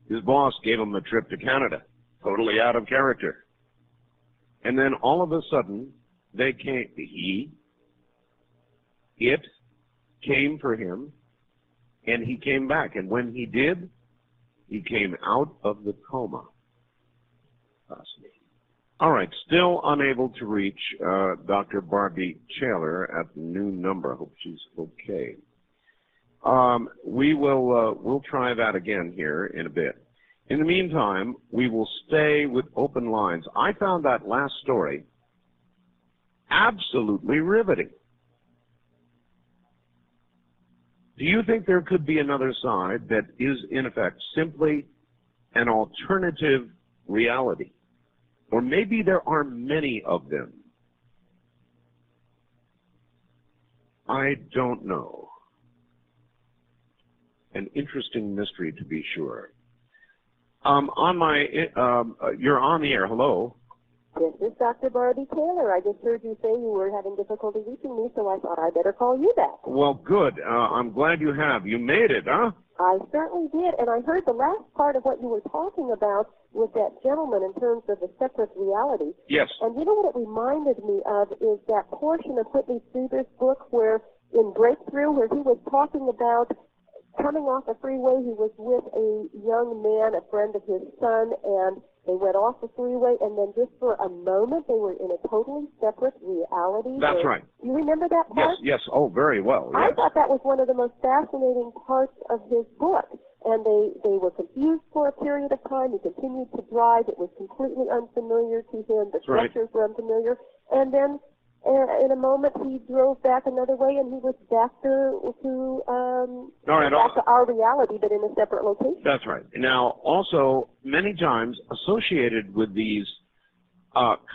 His boss gave him a trip to Canada, totally out of character. And then all of a sudden, it came for him, and he came back. And when he did, he came out of the coma. Fascinating. All right, still unable to reach Dr. Barbie Taylor at the new number. I hope she's okay. We'll try that again here in a bit. In the meantime, we will stay with open lines. I found that last story absolutely riveting. Do you think there could be another side that is, in effect, simply an alternative reality? Or maybe there are many of them. I don't know. An interesting mystery, to be sure. You're on the air. Hello. This is Dr. Barbie Taylor. I just heard you say you were having difficulty reaching me, so I thought I'd better call you back. Well, good. I'm glad you have. You made it, huh? I certainly did, and I heard the last part of what you were talking about with that gentleman in terms of the separate reality. Yes. And you know what it reminded me of is that portion of Whitley Strieber's book where in Breakthrough, where he was talking about coming off the freeway. He was with a young man, a friend of his son, and they went off the freeway, and then just for a moment, they were in a totally separate reality. That's right. Do you remember that part? Yes, oh, very well, yes. I thought that was one of the most fascinating parts of his book. And they were confused for a period of time. He continued to drive. It was completely unfamiliar to him. The structures were unfamiliar. And then in a moment, he drove back another way, and he was back to our reality, but in a separate location. That's right. Now, also, many times associated with these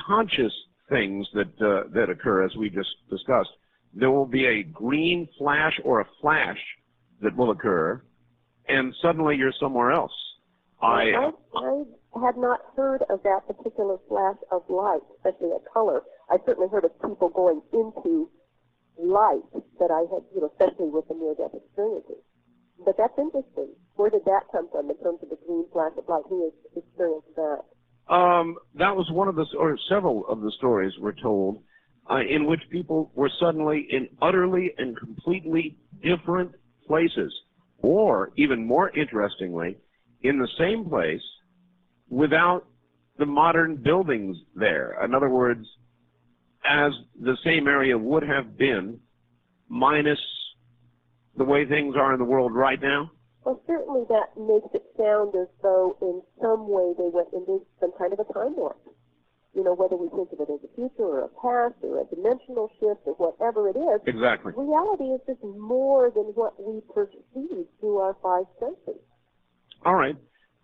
conscious things that occur, as we just discussed, there will be a green flash or a flash that will occur, and suddenly you're somewhere else. I had not heard of that particular flash of light, especially a color. I certainly heard of people going into light that I had, especially with the near-death experiences. But that's interesting. Where did that come from in terms of the green flash of light? Who has experienced that? That was one of the, or several of the stories were told in which people were suddenly in utterly and completely different places, or even more interestingly, in the same place without the modern buildings there. In other words, as the same area would have been, minus the way things are in the world right now? Well, certainly that makes it sound as though in some way they went into some kind of a time warp. Whether we think of it as a future or a past or a dimensional shift or whatever it is. Exactly. Reality is just more than what we perceive through our five senses. All right.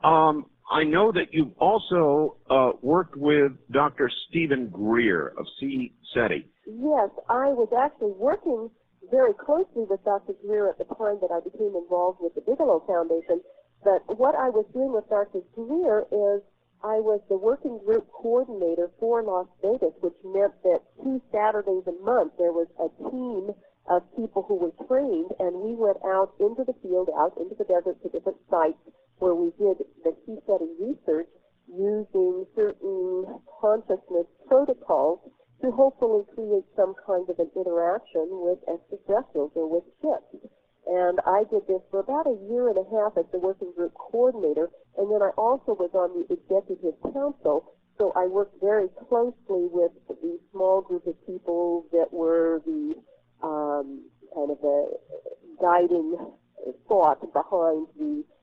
I know that you've also worked with Dr. Stephen Greer of CSETI. Yes, I was actually working very closely with Dr. Greer at the time that I became involved with the Bigelow Foundation. But what I was doing with Dr. Greer is I was the working group coordinator for Las Vegas, which meant that 2 Saturdays a month there was a team of people who were trained, and we went out into the field, out into the desert to different sites where we did the CSETI research using certain consciousness protocols to hopefully create some kind of an interaction with extraterrestrials or with ships. And I did this for about a year and a half as the working group coordinator, and then I also was on the executive council, so I worked very closely with the small group of people that were the kind of the guiding thought behind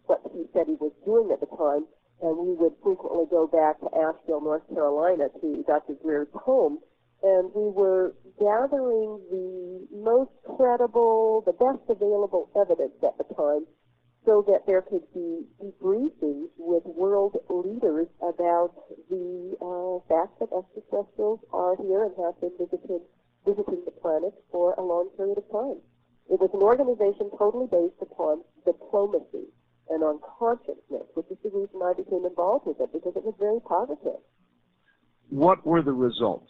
what he said he was doing at the time, and we would frequently go back to Asheville, North Carolina, to Dr. Greer's home, and we were gathering the most credible, the best available evidence at the time so that there could be debriefings with world leaders about the fact that extraterrestrials are here and have been visiting the planet for a long period of time. It was an organization totally based upon diplomacy and on consciousness, which is the reason I became involved with it, because it was very positive. What were the results?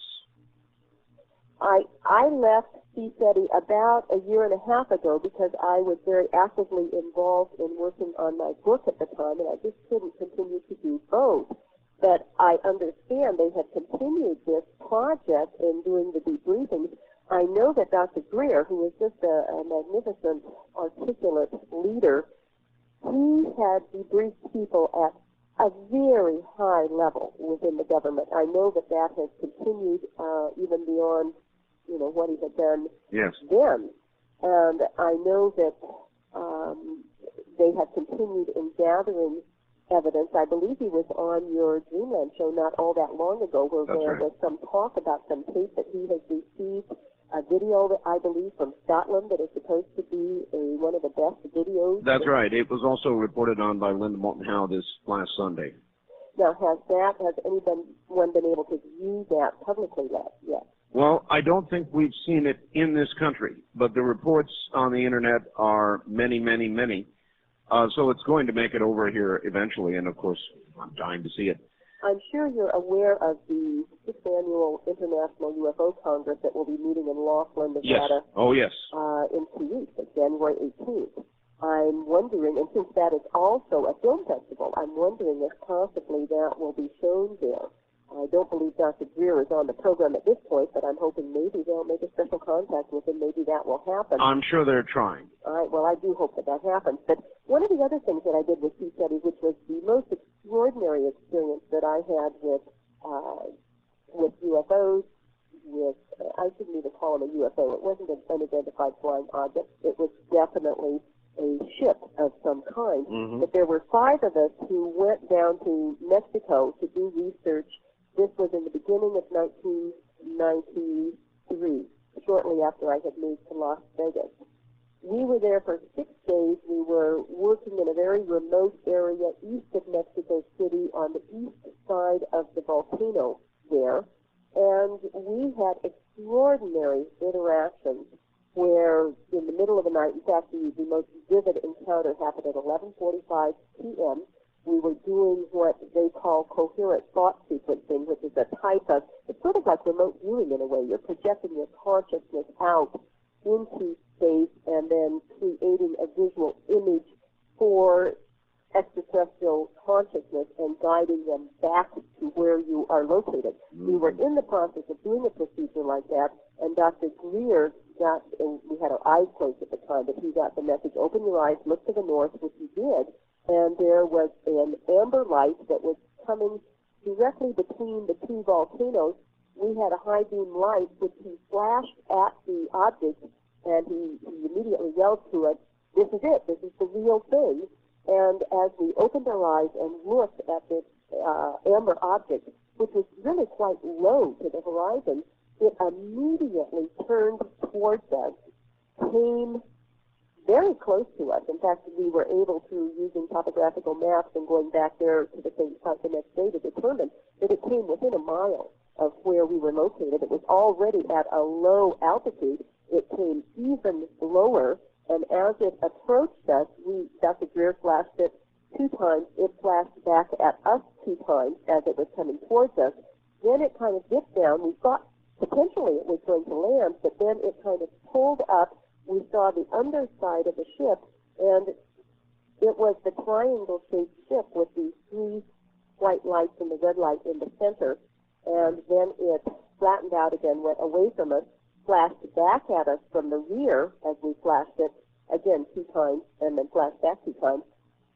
I left CSETI about a year and a half ago because I was very actively involved in working on my book at the time, and I just couldn't continue to do both. But I understand they had continued this project in doing the debriefings. I know that Dr. Greer, who is just a magnificent, articulate leader, he had debriefed people at a very high level within the government. I know that that has continued even beyond, what he had done then. And I know that they have continued in gathering evidence. I believe he was on your Dreamland show not all that long ago where there was some talk about some tape that he has received, a video that I believe from Scotland that is supposed to be one of the best videos. That's right. It was also reported on by Linda Moulton Howe this last Sunday. Now, has anyone been able to view that publicly yet? Well, I don't think we've seen it in this country, but the reports on the Internet are many, many, many. So it's going to make it over here eventually, and of course, I'm dying to see it. I'm sure you're aware of the 6th Annual International UFO Congress that will be meeting in Laughlin, Nevada. Yes. Oh, yes. In 2 weeks, January 18th. I'm wondering, and since that is also a film festival, I'm wondering if possibly that will be shown there. I don't believe Dr. Greer is on the program at this point, but I'm hoping maybe they'll make a special contact with him. Maybe that will happen. I'm sure they're trying. All right, well, I do hope that that happens. But one of the other things that I did with sea studies, which was the most extraordinary experience that I had with UFOs, I shouldn't even call them a UFO. It wasn't an unidentified flying object. It was definitely a ship of some kind. Mm-hmm. But there were 5 of us who went down to Mexico to do research. This was in the beginning of 1993, shortly after I had moved to Las Vegas. We were there for 6 days. We were working in a very remote area east of Mexico City on the east side of the volcano there. And we had extraordinary interactions where in the middle of the night, in fact, the most vivid encounter happened at 11:45 p.m. We were doing what they call coherent thought sequencing, which is a type of, it's sort of like remote viewing in a way. You're projecting your consciousness out into space and then creating a visual image for extraterrestrial consciousness and guiding them back to where you are located. We were in the process of doing a procedure like that, and Dr. Greer got, and we had our eyes closed at the time, but he got the message, open your eyes, look to the north, which he did, and there was an amber light that was coming directly between the 2 volcanoes. We had a high beam light, which he flashed at the object, and he immediately yelled to us, this is it, this is the real thing. And as we opened our eyes and looked at this amber object, which was really quite low to the horizon, it immediately turned towards us, came very close to us. In fact, we were able to, using topographical maps and going back there to the same site the next day, to determine that it came within a mile of where we were located. It was already at a low altitude. It came even lower. And as it approached us, Dr. Greer flashed it 2 times. It flashed back at us 2 times as it was coming towards us. Then it kind of dipped down. We thought potentially it was going to land, but then it kind of pulled up. We saw the underside of the ship, and it was the triangle-shaped ship with the 3 white lights and the red light in the center. And then it flattened out again, went away from us, flashed back at us from the rear as we flashed it, again 2 times, and then flashed back 2 times.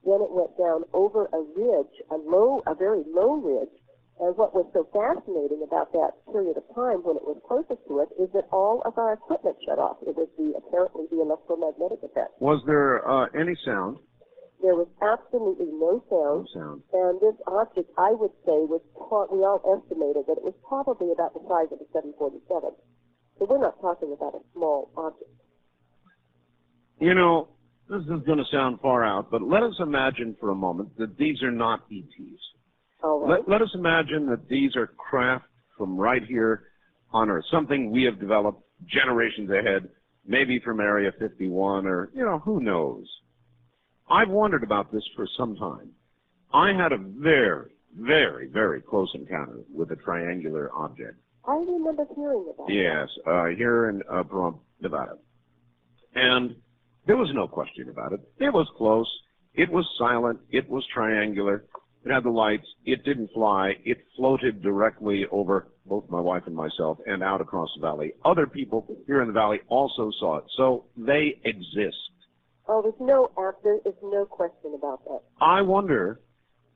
Then it went down over a ridge, a very low ridge. And what was so fascinating about that period of time when it was closest to us is that all of our equipment shut off. It was apparently the electromagnetic effect. Was there any sound? There was absolutely no sound. No sound. And this object, I would say, we all estimated that it was probably about the size of a 747. So we're not talking about a small object. You know, this is going to sound far out, but let us imagine for a moment that these are not ETs. All right. Let us imagine that these are craft from right here on Earth, something we have developed generations ahead, maybe from Area 51 or, who knows. I've wondered about this for some time. I had a very, very, very close encounter with a triangular object. I remember hearing about Yes, here in Pahrump, Nevada. And there was no question about it. It was close. It was silent. It was triangular. It had the lights. It didn't fly. It floated directly over both my wife and myself and out across the valley. Other people here in the valley also saw it. So they exist. Oh, there is no question about that. I wonder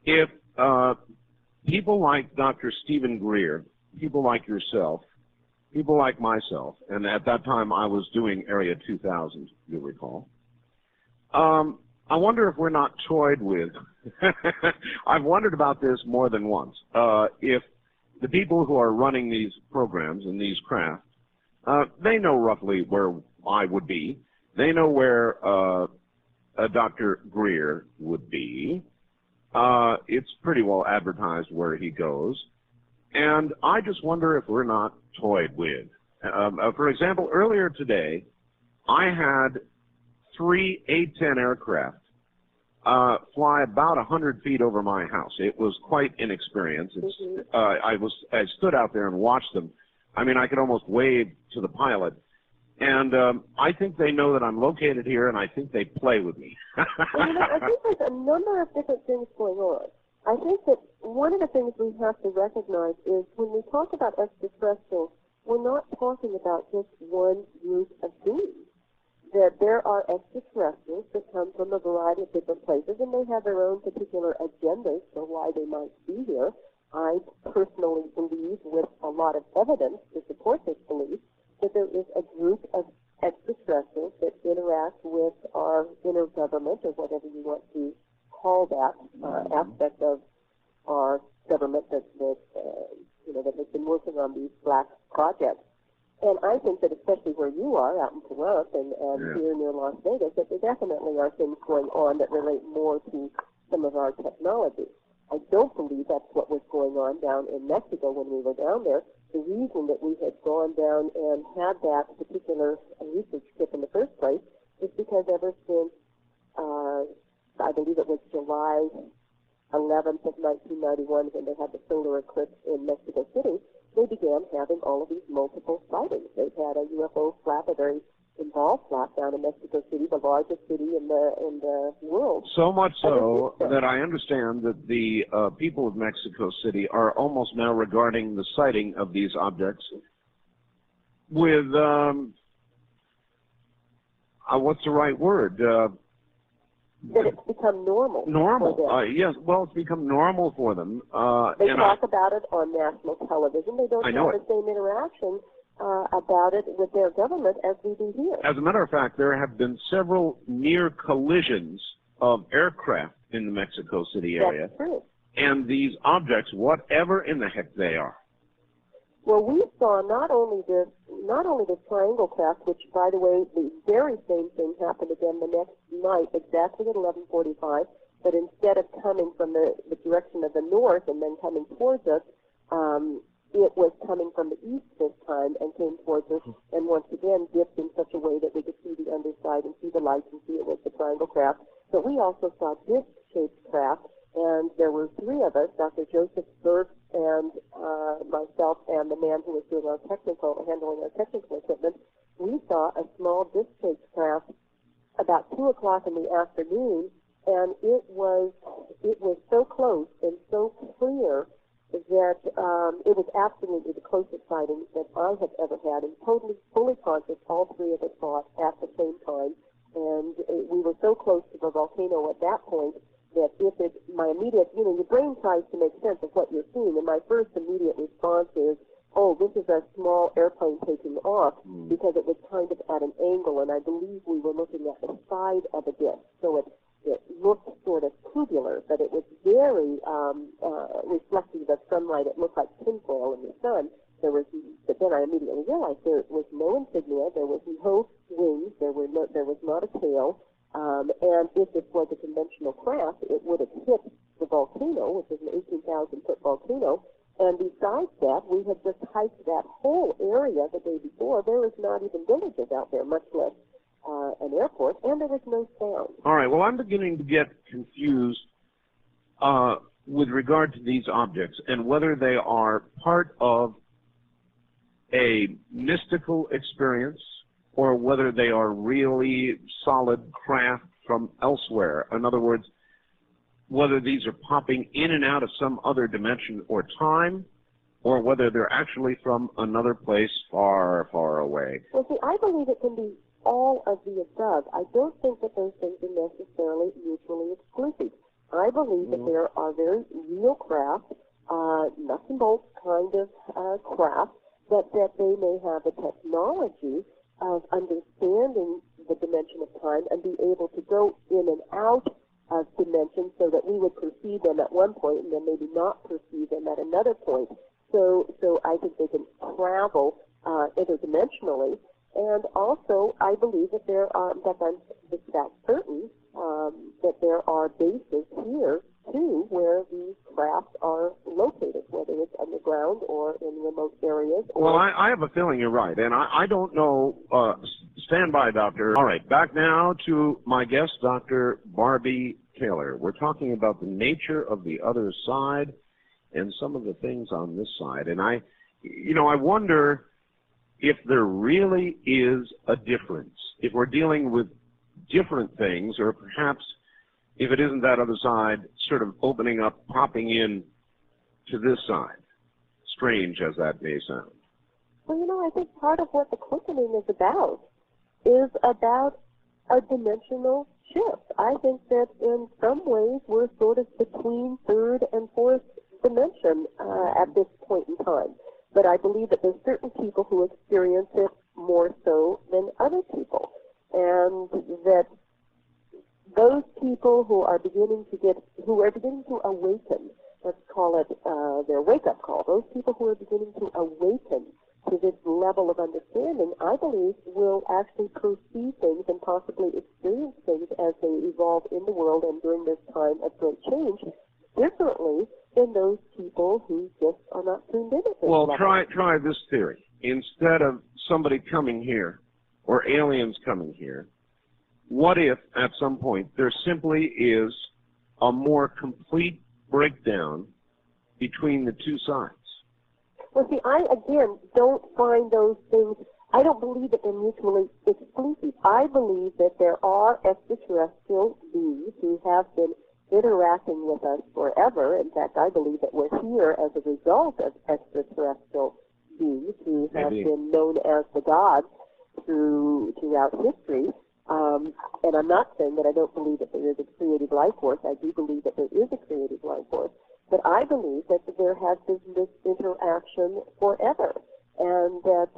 if people like Dr. Stephen Greer, people like yourself, people like myself, and at that time I was doing Area 2000, you'll recall. I wonder if we're not toyed with. I've wondered about this more than once. If the people who are running these programs and these craft, they know roughly where I would be. They know where Dr. Greer would be. It's pretty well advertised where he goes. And I just wonder if we're not toyed with. For example, earlier today, I had 3 A-10 aircraft fly about 100 feet over my house. It was quite inexperienced. I stood out there and watched them. I mean, I could almost wave to the pilot. And I think they know that I'm located here, and I think they play with me. Well, I think there's a number of different things going on. I think that one of the things we have to recognize is when we talk about extraterrestrials, we're not talking about just one group of beings. That there are extraterrestrials that come from a variety of different places, and they have their own particular agendas for why they might be here. I personally believe, with a lot of evidence to support this belief, that there is a group of extraterrestrials that interact with our inner government, or whatever you want to call that aspect of our government that has been working on these black projects. And I think that especially where you are, out in Toronto and here near Las Vegas, that there definitely are things going on that relate more to some of our technology. I don't believe that's what was going on down in Mexico when we were down there. The reason that we had gone down and had that particular research trip in the first place is because ever since, I believe it was July 11th of 1991, when they had the solar eclipse in Mexico City, they began having all of these multiple sightings. They've had a UFO flap, a very involved flap down in Mexico City, the largest city in the world. So much so that I understand that the people of Mexico City are almost now regarding the sighting of these objects with, what's the right word? That it's become normal. Normal, yes. Well, it's become normal for them. They talk about it on national television. They don't have the same interaction about it with their government as we do here. As a matter of fact, there have been several near collisions of aircraft in the Mexico City area. That's true. And these objects, whatever in the heck they are. Well, we saw not only this triangle craft, which, by the way, the very same thing happened again the next night, exactly at 11:45. But instead of coming from the direction of the north and then coming towards us, it was coming from the east this time and came towards us, and once again dipped in such a way that we could see the underside and see the lights and see it was the triangle craft. But we also saw disc-shaped craft, and there were three of us, Dr. Joseph Berg and myself and the man who was doing handling our technical equipment. We saw a small disc-shaped craft about 2 o'clock in the afternoon, and it was so close and so clear that it was absolutely the closest sighting that I have ever had, and totally, fully conscious. All three of us saw it at the same time, and we were so close to the volcano at that point that my immediate, your brain tries to make sense of what you're seeing, and my first immediate response is, oh, this is a small airplane taking off, because it was kind of at an angle, and I believe we were looking at the side of a disc, so it looked sort of tubular, but it was very reflective of sunlight. It looked like tinfoil in the sun. But then I immediately realized there was no insignia, there was no wings, there was not a tail, and if this was a conventional craft, it would have hit the volcano, which is an 18,000-foot volcano. And besides that, we had just hiked that whole area the day before. There was not even villages out there, much less an airport, and there was no sound. All right. Well, I'm beginning to get confused with regard to these objects and whether they are part of a mystical experience or whether they are really solid craft from elsewhere. In other words, whether these are popping in and out of some other dimension or time, or whether they're actually from another place far, far away. Well, see, I believe it can be all of the above. I don't think that those things are necessarily mutually exclusive. I believe that there are very real craft, nuts and bolts kind of craft, that they may have the technology of understanding the dimension of time and be able to go in and out of dimensions so that we would perceive them at one point and then maybe not perceive them at another point. So I think they can travel interdimensionally. And also, I believe that there are, in fact, I'm just about certain that there are bases here, too, where these crafts are located, whether it's underground or in remote areas. Well, I have a feeling you're right, and I don't know. Stand by, Doctor. All right, back now to my guest, Dr. Barbie Taylor. We're talking about the nature of the other side and some of the things on this side. And I wonder if there really is a difference, if we're dealing with different things, or perhaps if it isn't that other side sort of opening up, popping in to this side, strange as that may sound? Well, I think part of what the quickening is about a dimensional shift. I think that in some ways we're sort of between third and fourth dimension at this point in time. But I believe that there's certain people who experience it more so than other people. And that those people who are beginning to awaken, let's call it their wake-up call, those people who are beginning to awaken to this level of understanding, I believe, will actually perceive things and possibly experience things as they evolve in the world and during this time of great change differently than those people who just are not tuned in at this level. Try this theory. Instead of somebody coming here or aliens coming here, what if at some point there simply is a more complete breakdown between the two sides? Well, see, I, again, don't find those things, I don't believe that they're mutually exclusive. I believe that there are extraterrestrial beings who have been interacting with us forever. In fact, I believe that we're here as a result of extraterrestrial beings who have been known as the gods throughout history. And I'm not saying that I don't believe that there is a creative life force. I do believe that there is a creative life force. But I believe that there has been this interaction forever. And that,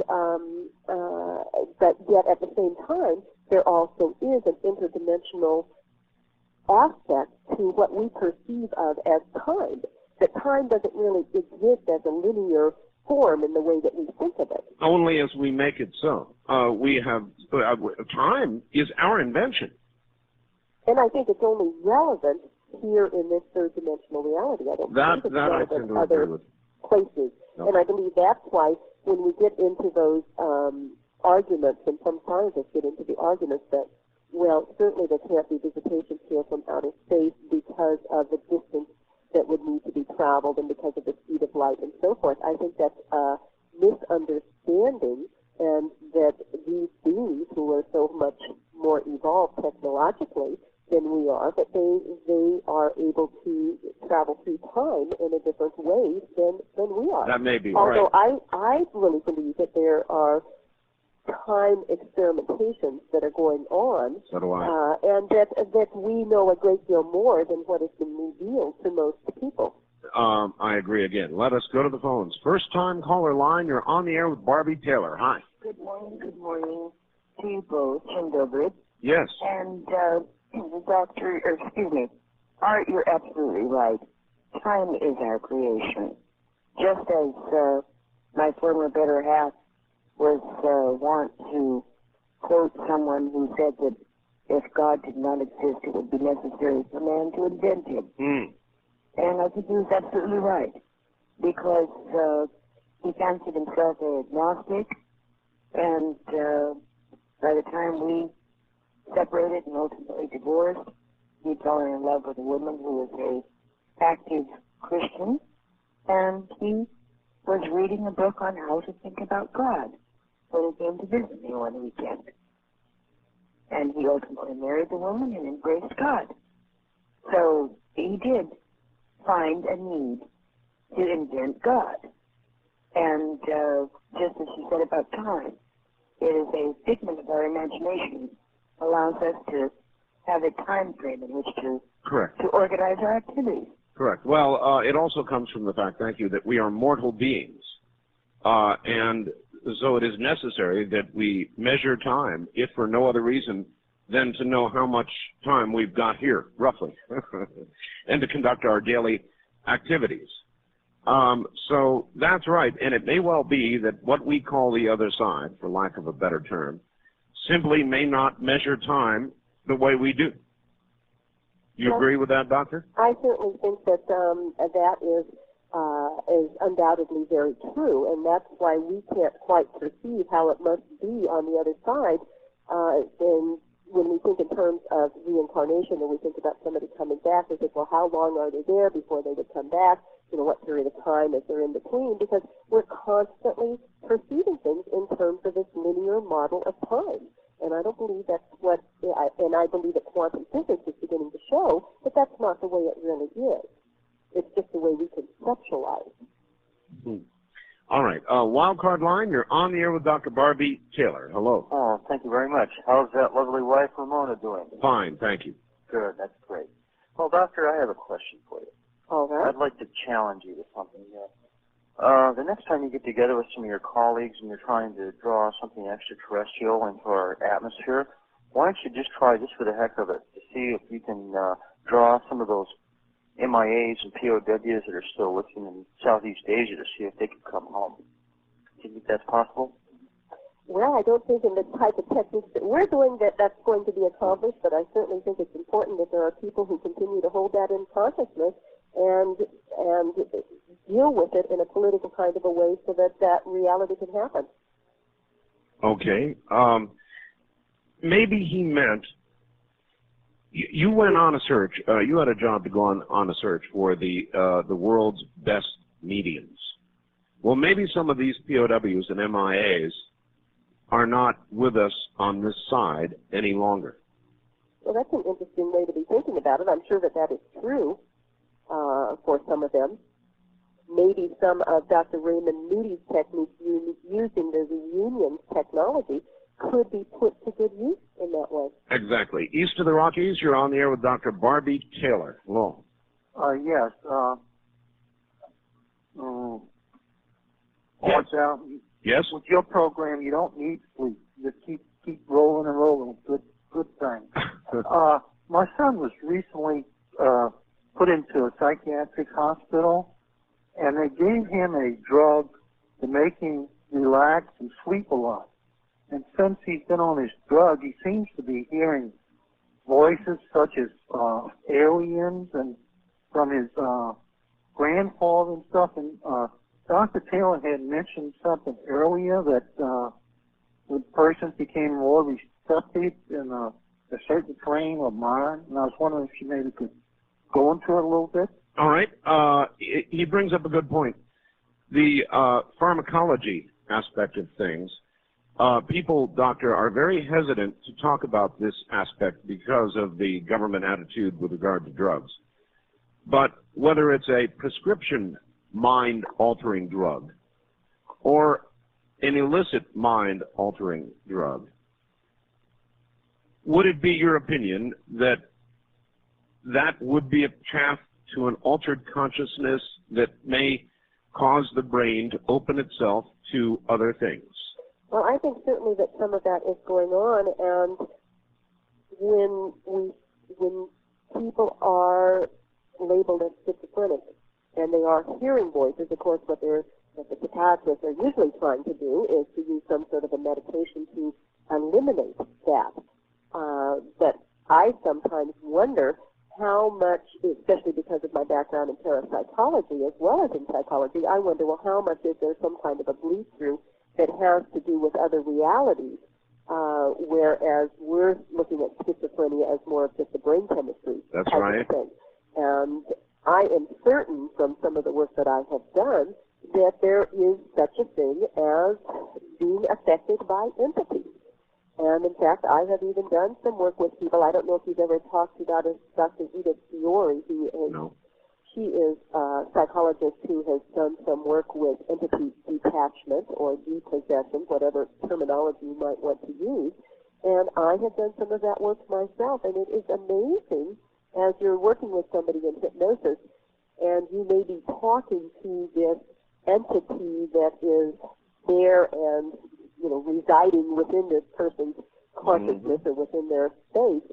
but yet at the same time, there also is an interdimensional aspect to what we perceive of as time. That time doesn't really exist as a linear form in the way that we think of it. Only as we make it so. We have time is our invention. And I think it's only relevant here in this third dimensional reality. I don't think it's relevant in other places. No. And I believe that's why when we get into those arguments, and some scientists get into the arguments that, well, certainly there can't be visitations here from outer space because of the distance that would need to be traveled and because of the speed of light and so forth. I think that's a misunderstanding, and that these beings who are so much more evolved technologically than we are, that they are able to travel through time in a different way than we are. That may be. Although right. I really believe that there are time experimentations that are going on, so do I. and that we know a great deal more than what has been revealed to most people. I agree again. Let us go to the phones. First time caller line, you're on the air with Barbie Taylor. Hi. Good morning to you both, Jim Dobrit. Yes. And Art, you're absolutely right. Time is our creation. Just as my former better half was wont to quote someone who said that if God did not exist, it would be necessary for man to invent him. Mm. And I think he was absolutely right, because he fancied himself an agnostic, and by the time we separated and ultimately divorced, he fell in love with a woman who was a active Christian, and he was reading a book on how to think about God when he came to visit me one weekend. And he ultimately married the woman and embraced God. So he did find a need to invent God. And just as you said about time, it is a figment of our imagination, allows us to have a time frame in which to organize our activities. Correct. Well, it also comes from the fact, thank you, that we are mortal beings. And so it is necessary that we measure time, if for no other reason than to know how much time we've got here, roughly, and to conduct our daily activities. So that's right, and it may well be that what we call the other side, for lack of a better term, simply may not measure time the way we do. You agree with that, Doctor? I certainly think that that is undoubtedly very true, and that's why we can't quite perceive how it must be on the other side. And when we think in terms of reincarnation, and we think about somebody coming back, we think, well, how long are they there before they would come back? You know, what period of time is there in between? Because we're constantly perceiving things in terms of this linear model of time. And I don't believe that's what, and I believe that quantum physics is beginning to show not the way it really is. It's just the way we conceptualize. All right. Wild card line, you're on the air with Dr. Barbie Taylor. Hello. Oh, thank you very much. How's that lovely wife, Ramona, doing? Fine, thank you. Good, that's great. Well, Doctor, I have a question for you. All right. I'd like to challenge you to something here. The next time you get together with some of your colleagues and you're trying to draw something extraterrestrial into our atmosphere, why don't you just try, just for the heck of it, to see if you can draw some of those MIAs and POWs that are still living in Southeast Asia to see if they can come home. Do you think that's possible? Well, I don't think in the type of techniques that we're doing that that's going to be accomplished, but I certainly think it's important that there are people who continue to hold that in consciousness and deal with it in a political kind of a way so that that reality can happen. Okay. Maybe he meant you went on a search. You had a job to go on a search for the world's best mediums. Well, maybe some of these POWs and MIAs are not with us on this side any longer. Well, that's an interesting way to be thinking about it. I'm sure that that is true for some of them. Maybe some of Dr. Raymond Moody's techniques using the reunion technology could be put to good use in that way. Exactly. East of the Rockies, you're on the air with Dr. Barbie Taylor. Hello. Yes. Watch out. Yes? With your program, you don't need sleep. Just keep rolling and rolling. Good thing. My son was recently put into a psychiatric hospital, and they gave him a drug to make him relax and sleep a lot. And since he's been on his drug, he seems to be hearing voices such as aliens and from his grandfather and stuff. And Dr. Taylor had mentioned something earlier that when persons became more receptive in a certain frame of mind. And I was wondering if you maybe could go into it a little bit. All right. He brings up a good point. The pharmacology aspect of things. People, Doctor, are very hesitant to talk about this aspect because of the government attitude with regard to drugs. But whether it's a prescription mind-altering drug or an illicit mind-altering drug, would it be your opinion that that would be a path to an altered consciousness that may cause the brain to open itself to other things? Well, I think certainly that some of that is going on, and when people are labeled as schizophrenic and they are hearing voices, of course, what the psychiatrists are usually trying to do is to use some sort of a medication to eliminate that. But I sometimes wonder how much, especially because of my background in parapsychology as well as in psychology, I wonder, well, how much is there some kind of a bleed-through that has to do with other realities, whereas we're looking at schizophrenia as more of just a brain chemistry That's type right. of thing. And I am certain from some of the work that I have done that there is such a thing as being affected by empathy. And in fact, I have even done some work with people. I don't know if you've ever talked to Dr. Edith Fiore, who is No. She is a psychologist who has done some work with entity detachment or depossession, whatever terminology you might want to use. And I have done some of that work myself, and it is amazing as you're working with somebody in hypnosis, and you may be talking to this entity that is there and, residing within this person's consciousness or within their space.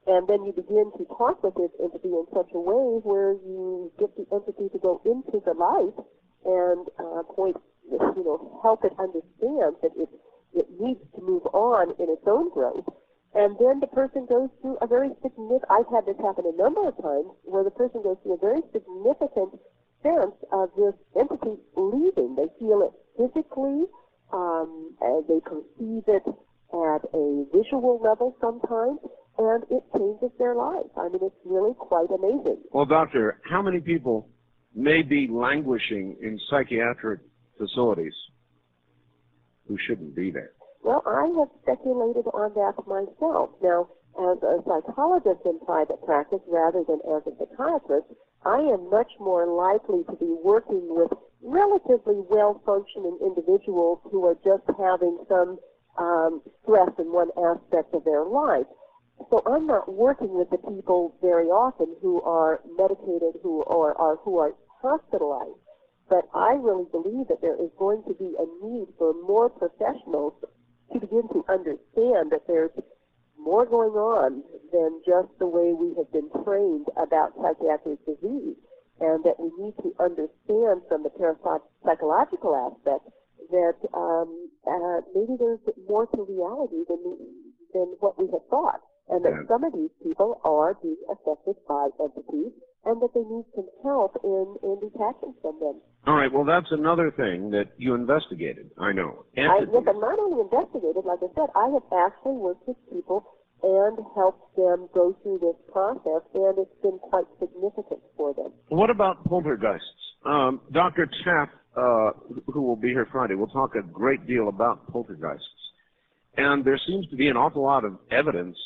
And then you begin to talk with this entity in such a way where you get the entity to go into the light and help it understand that it needs to move on in its own growth. And then the person goes through a very significant, I've had this happen a number of times, where the person goes through a very significant sense of this entity leaving. They feel it physically, they perceive it at a visual level sometimes, and it changes their life. I mean, it's really quite amazing. Well, Doctor, how many people may be languishing in psychiatric facilities who shouldn't be there? Well, I have speculated on that myself. Now, as a psychologist in private practice rather than as a psychiatrist, I am much more likely to be working with relatively well-functioning individuals who are just having some stress in one aspect of their life. So I'm not working with the people very often who are medicated, who are hospitalized. But I really believe that there is going to be a need for more professionals to begin to understand that there's more going on than just the way we have been trained about psychiatric disease, and that we need to understand from the parapsychological aspect that maybe there's more to reality than what we had thought, and that some of these people are being affected by entities, and that they need some help in detaching from them. All right, well, that's another thing that you investigated, I know. Yes, I'm not only investigated, like I said, I have actually worked with people and helped them go through this process, and it's been quite significant for them. What about poltergeists? Dr. Tapp, who will be here Friday, will talk a great deal about poltergeists. And there seems to be an awful lot of evidence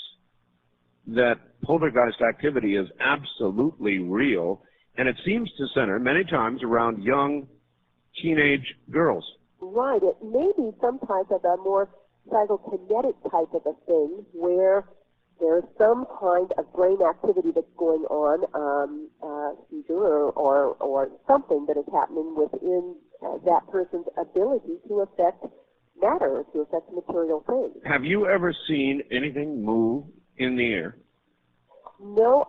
that poltergeist activity is absolutely real, and it seems to center many times around young teenage girls. Right. It may be some type of a more psychokinetic type of a thing where there's some kind of brain activity that's going on, seizure or something that is happening within that person's ability to affect matter, to affect material things. Have you ever seen anything move in the air? No,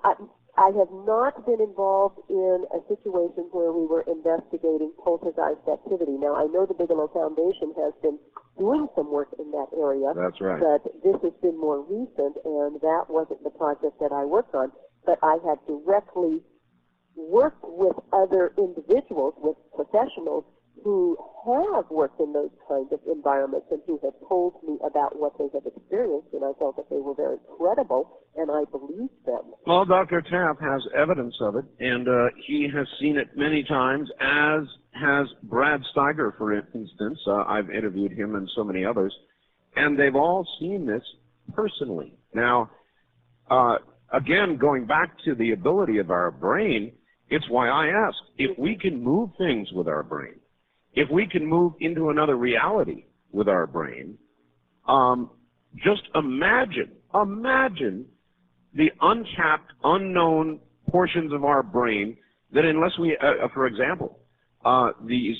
I have not been involved in a situation where we were investigating poltergeist activity. Now, I know the Bigelow Foundation has been doing some work in that area. That's right. But this has been more recent, and that wasn't the project that I worked on. But I have directly worked with other individuals, with professionals, who have worked in those kinds of environments and who have told me about what they have experienced, and I felt that they were very credible, and I believed them. Well, Dr. Tapp has evidence of it, and he has seen it many times, as has Brad Steiger, for instance. I've interviewed him and so many others, and they've all seen this personally. Now, again, going back to the ability of our brain, it's why I asked, if we can move things with our brain, if we can move into another reality with our brain, just imagine the untapped, unknown portions of our brain that unless we, for example, these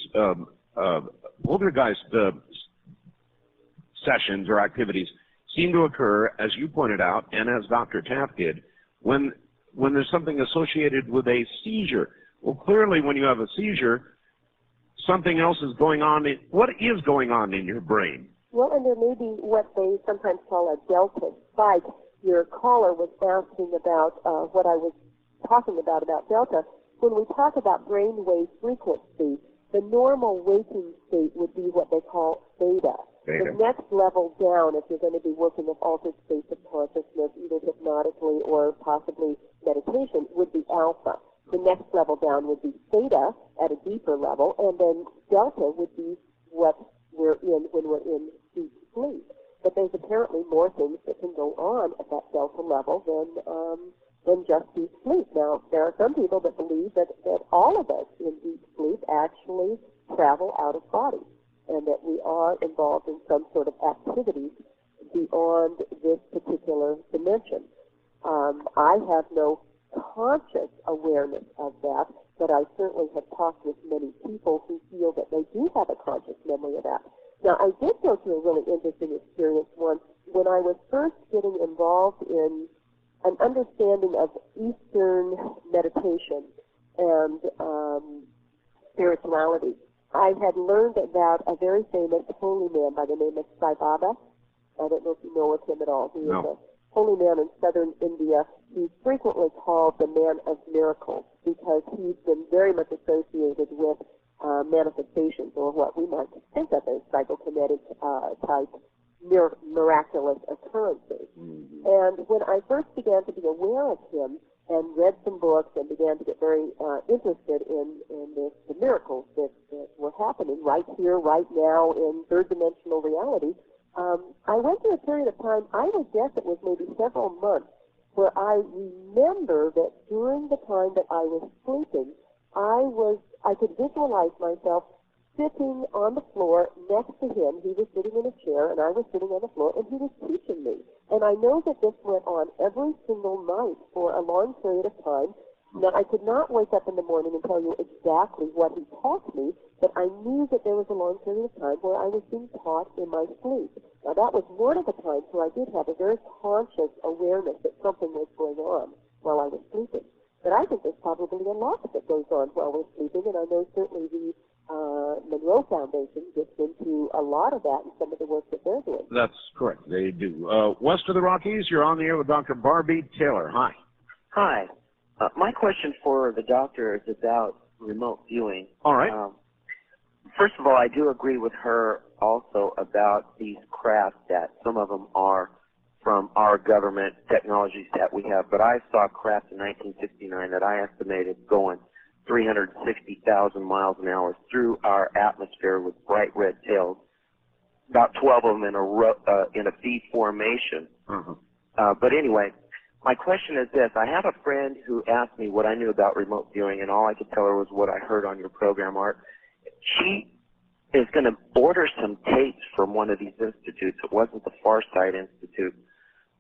poltergeist sessions or activities seem to occur, as you pointed out, and as Dr. Tapp did, when there's something associated with a seizure. Well, clearly when you have a seizure, something else is going on. What is going on in your brain? Well, and there may be what they sometimes call a delta spike. Your caller was asking about what I was talking about delta. When we talk about brainwave frequency, the normal waking state would be what they call theta. The next level down, if you're going to be working with altered states of consciousness, either hypnotically or possibly meditation, would be alpha. The next level down would be theta at a deeper level, and then delta would be what we're in when we're in deep sleep. But there's apparently more things that can go on at that delta level than just deep sleep. Now, there are some people that believe that all of us in deep sleep actually travel out of body, and that we are involved in some sort of activity beyond this particular dimension. I have no conscious awareness of that, but I certainly have talked with many people who feel that they do have a conscious memory of that. Now, I did go through a really interesting experience once when I was first getting involved in an understanding of Eastern meditation and spirituality. I had learned about a very famous holy man by the name of Sai Baba. I don't know if you know of him at all. He is a holy man in southern India. He's frequently called the man of miracles because he's been very much associated with manifestations, or what we might think of as psychokinetic type miraculous occurrences. Mm-hmm. And when I first began to be aware of him and read some books and began to get very interested in the miracles that were happening right here, right now in third-dimensional reality, I went through a period of time, I would guess it was maybe several months, where I remember that during the time that I was sleeping, I could visualize myself sitting on the floor next to him. He was sitting in a chair, and I was sitting on the floor, and he was teaching me. And I know that this went on every single night for a long period of time. Now, I could not wake up in the morning and tell you exactly what he taught me, but I knew that there was a long period of time where I was being taught in my sleep. Now, that was one of the times where I did have a very conscious awareness that something was going on while I was sleeping. But I think there's probably a lot that goes on while we're sleeping, and I know certainly the Monroe Foundation gets into a lot of that in some of the work that they're doing. That's correct. They do. West of the Rockies, you're on the air with Dr. Barbie Taylor. Hi. Hi. My question for the doctor is about remote viewing. All right. First of all, I do agree with her also about these craft that some of them are from our government technologies that we have, but I saw craft in 1969 that I estimated going 360,000 miles an hour through our atmosphere with bright red tails, about 12 of them in a V formation. But anyway, my question is this. I have a friend who asked me what I knew about remote viewing, and all I could tell her was what I heard on your program, Art. She is going to order some tapes from one of these institutes. It wasn't the Farsight Institute.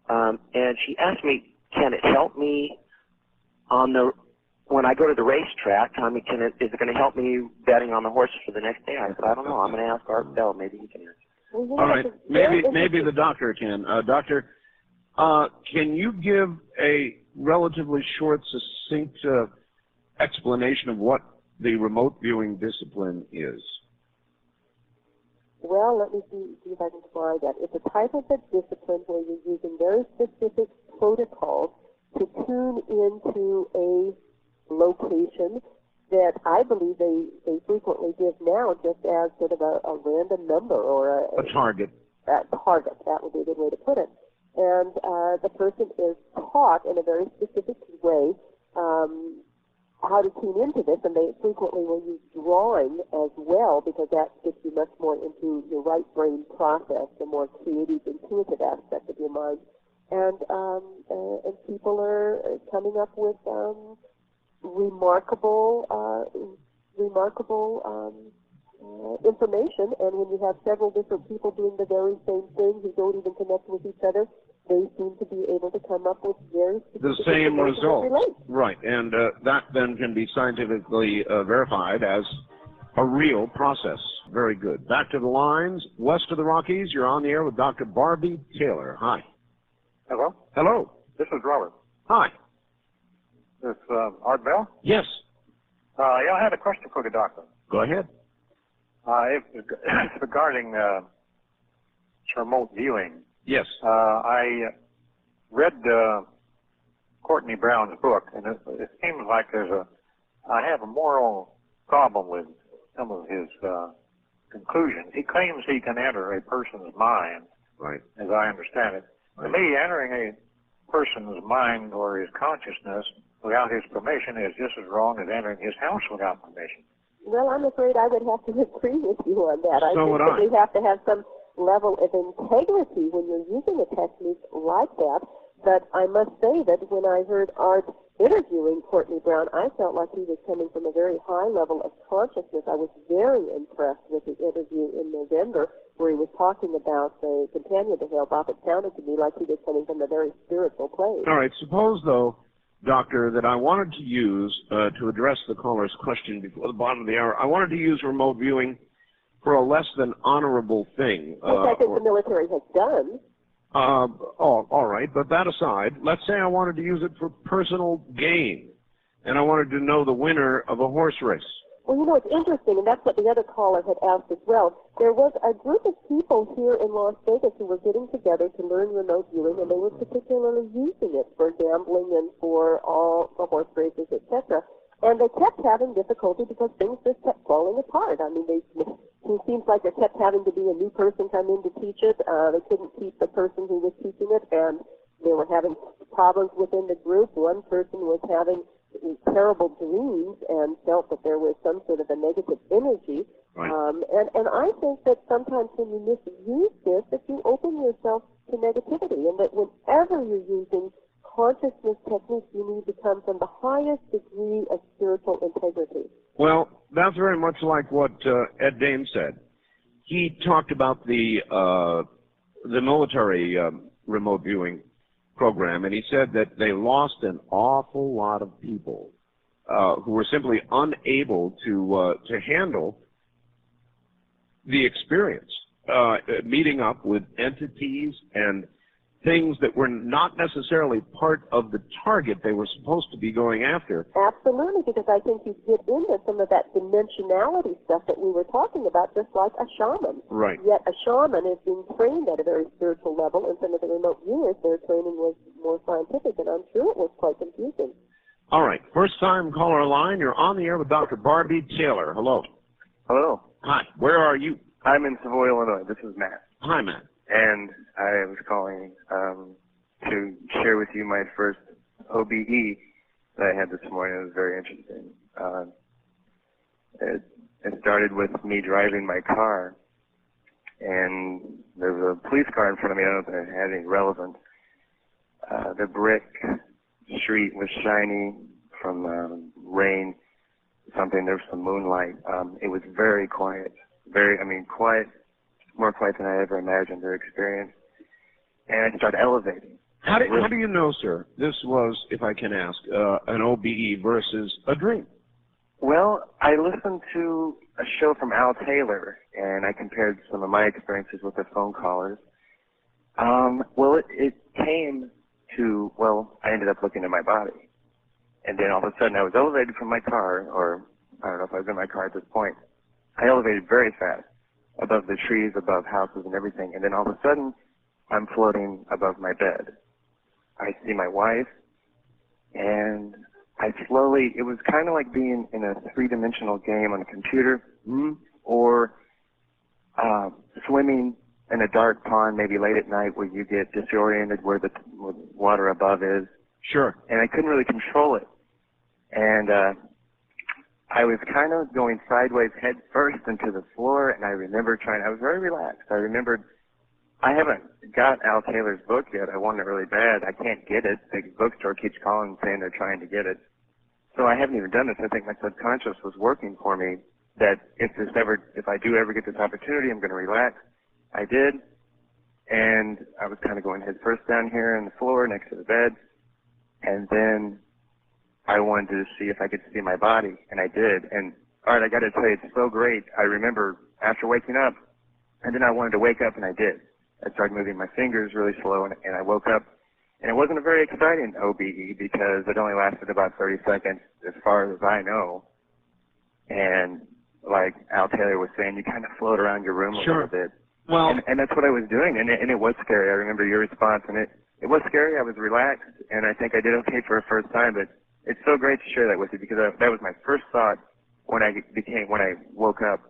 And she asked me, can it help me when I go to the racetrack? I mean, is it going to help me betting on the horses for the next day? I said, I don't know. I'm going to ask Art Bell. Maybe he can answer. All right. Maybe the doctor can. Doctor, can you give a relatively short, succinct explanation of what the remote viewing discipline is? Well, let me see if I can try that. It's a type of a discipline where you're using very specific protocols to tune into a location that I believe they frequently give now just as sort of a random number or a target. A target, that would be a good way to put it. And the person is taught in a very specific way how to tune into this, and they frequently will use drawing as well because that gets you much more into your right brain process, the more creative, intuitive aspect of your mind. And people are coming up with remarkable information, and when you have several different people doing the very same thing who don't even connect with each other, they seem to be able to come up with very the same results. Right, and that then can be scientifically verified as a real process. Very good. Back to the lines. West of the Rockies, you're on the air with Dr. Barbie Taylor. Hi. Hello? Hello. This is Robert. Hi. This Art Bell? Yes. Yeah, I had a question for the doctor. Go ahead. It's regarding remote viewing. Yes. I read Courtney Brown's book, and it seems like I have a moral problem with some of his conclusions. He claims he can enter a person's mind, right, as I understand it. Right. To me, entering a person's mind or his consciousness without his permission is just as wrong as entering his house without permission. Well, I'm afraid I would have to agree with you on that. I So think would that I. we have to have some level of integrity when you're using a technique like that. But I must say that when I heard Art interviewing Courtney Brown, I felt like he was coming from a very high level of consciousness. I was very impressed with the interview in November where he was talking about the companion to Hale Bob. It sounded to me like he was coming from a very spiritual place. All right. Suppose, though, Doctor, that I wanted to use, to address the caller's question before the bottom of the hour, I wanted to use remote viewing for a less than honorable thing. Which I think the military has done. All right, but that aside, let's say I wanted to use it for personal gain, and I wanted to know the winner of a horse race. Well, you know, it's interesting, and that's what the other caller had asked as well. There was a group of people here in Las Vegas who were getting together to learn remote viewing, and they were particularly using it for gambling and for all the horse races, etc. And they kept having difficulty because things just kept falling apart. I mean, it seems like there kept having to be a new person come in to teach it. They couldn't keep the person who was teaching it, and they were having problems within the group. One person was having terrible dreams and felt that there was some sort of a negative energy. Right. And I think that sometimes when you misuse this, that you highest degree of spiritual integrity. Well, that's very much like what Ed Dame said. He talked about the military remote viewing program, and he said that they lost an awful lot of people who were simply unable to handle the experience, meeting up with entities and things that were not necessarily part of the target they were supposed to be going after. Absolutely, because I think you get into some of that dimensionality stuff that we were talking about, just like a shaman. Right. Yet a shaman is being trained at a very spiritual level, and some of the remote viewers, their training was more scientific, and I'm sure it was quite confusing. All right. First time caller line. You're on the air with Dr. Barbie Taylor. Hello. Hello. Hi. Where are you? I'm in Savoy, Illinois. This is Matt. Hi, Matt. And I was calling to share with you my first OBE that I had this morning. It was very interesting. It started with me driving my car, and there was a police car in front of me. I don't know if it had any relevance. The brick street was shiny from rain, something. There was some moonlight. It was very quiet. Quiet. More quiet than I ever imagined or experienced. And I started elevating. How do you know, sir, this was, if I can ask, an OBE versus a dream? Well, I listened to a show from Al Taylor, and I compared some of my experiences with the phone callers. It came to, I ended up looking at my body. And then all of a sudden I was elevated from my car, or I don't know if I was in my car at this point. I elevated very fast, above the trees, above houses and everything, and then all of a sudden, I'm floating above my bed. I see my wife, and it was kind of like being in a three-dimensional game on a computer, or swimming in a dark pond, maybe late at night, where you get disoriented where the water above is. Sure. And I couldn't really control it. And I was kind of going sideways head first into the floor, and I remember I was very relaxed. I remembered, I haven't got Al Taylor's book yet. I want it really bad. I can't get it. The bookstore keeps calling and saying they're trying to get it. So I haven't even done this. I think my subconscious was working for me that if I do ever get this opportunity, I'm going to relax. I did, and I was kind of going head first down here on the floor next to the bed, and then I wanted to see if I could see my body, and I did. And, all right, I got to tell you, it's so great. I remember after waking up, and then I wanted to wake up, and I did. I started moving my fingers really slow, and I woke up. And it wasn't a very exciting OBE because it only lasted about 30 seconds as far as I know. And like Al Taylor was saying, you kind of float around your room a little bit. Well, and that's what I was doing, and it was scary. I remember your response, and it was scary. I was relaxed, and I think I did okay for a first time, but it's so great to share that with you because that was my first thought when I woke up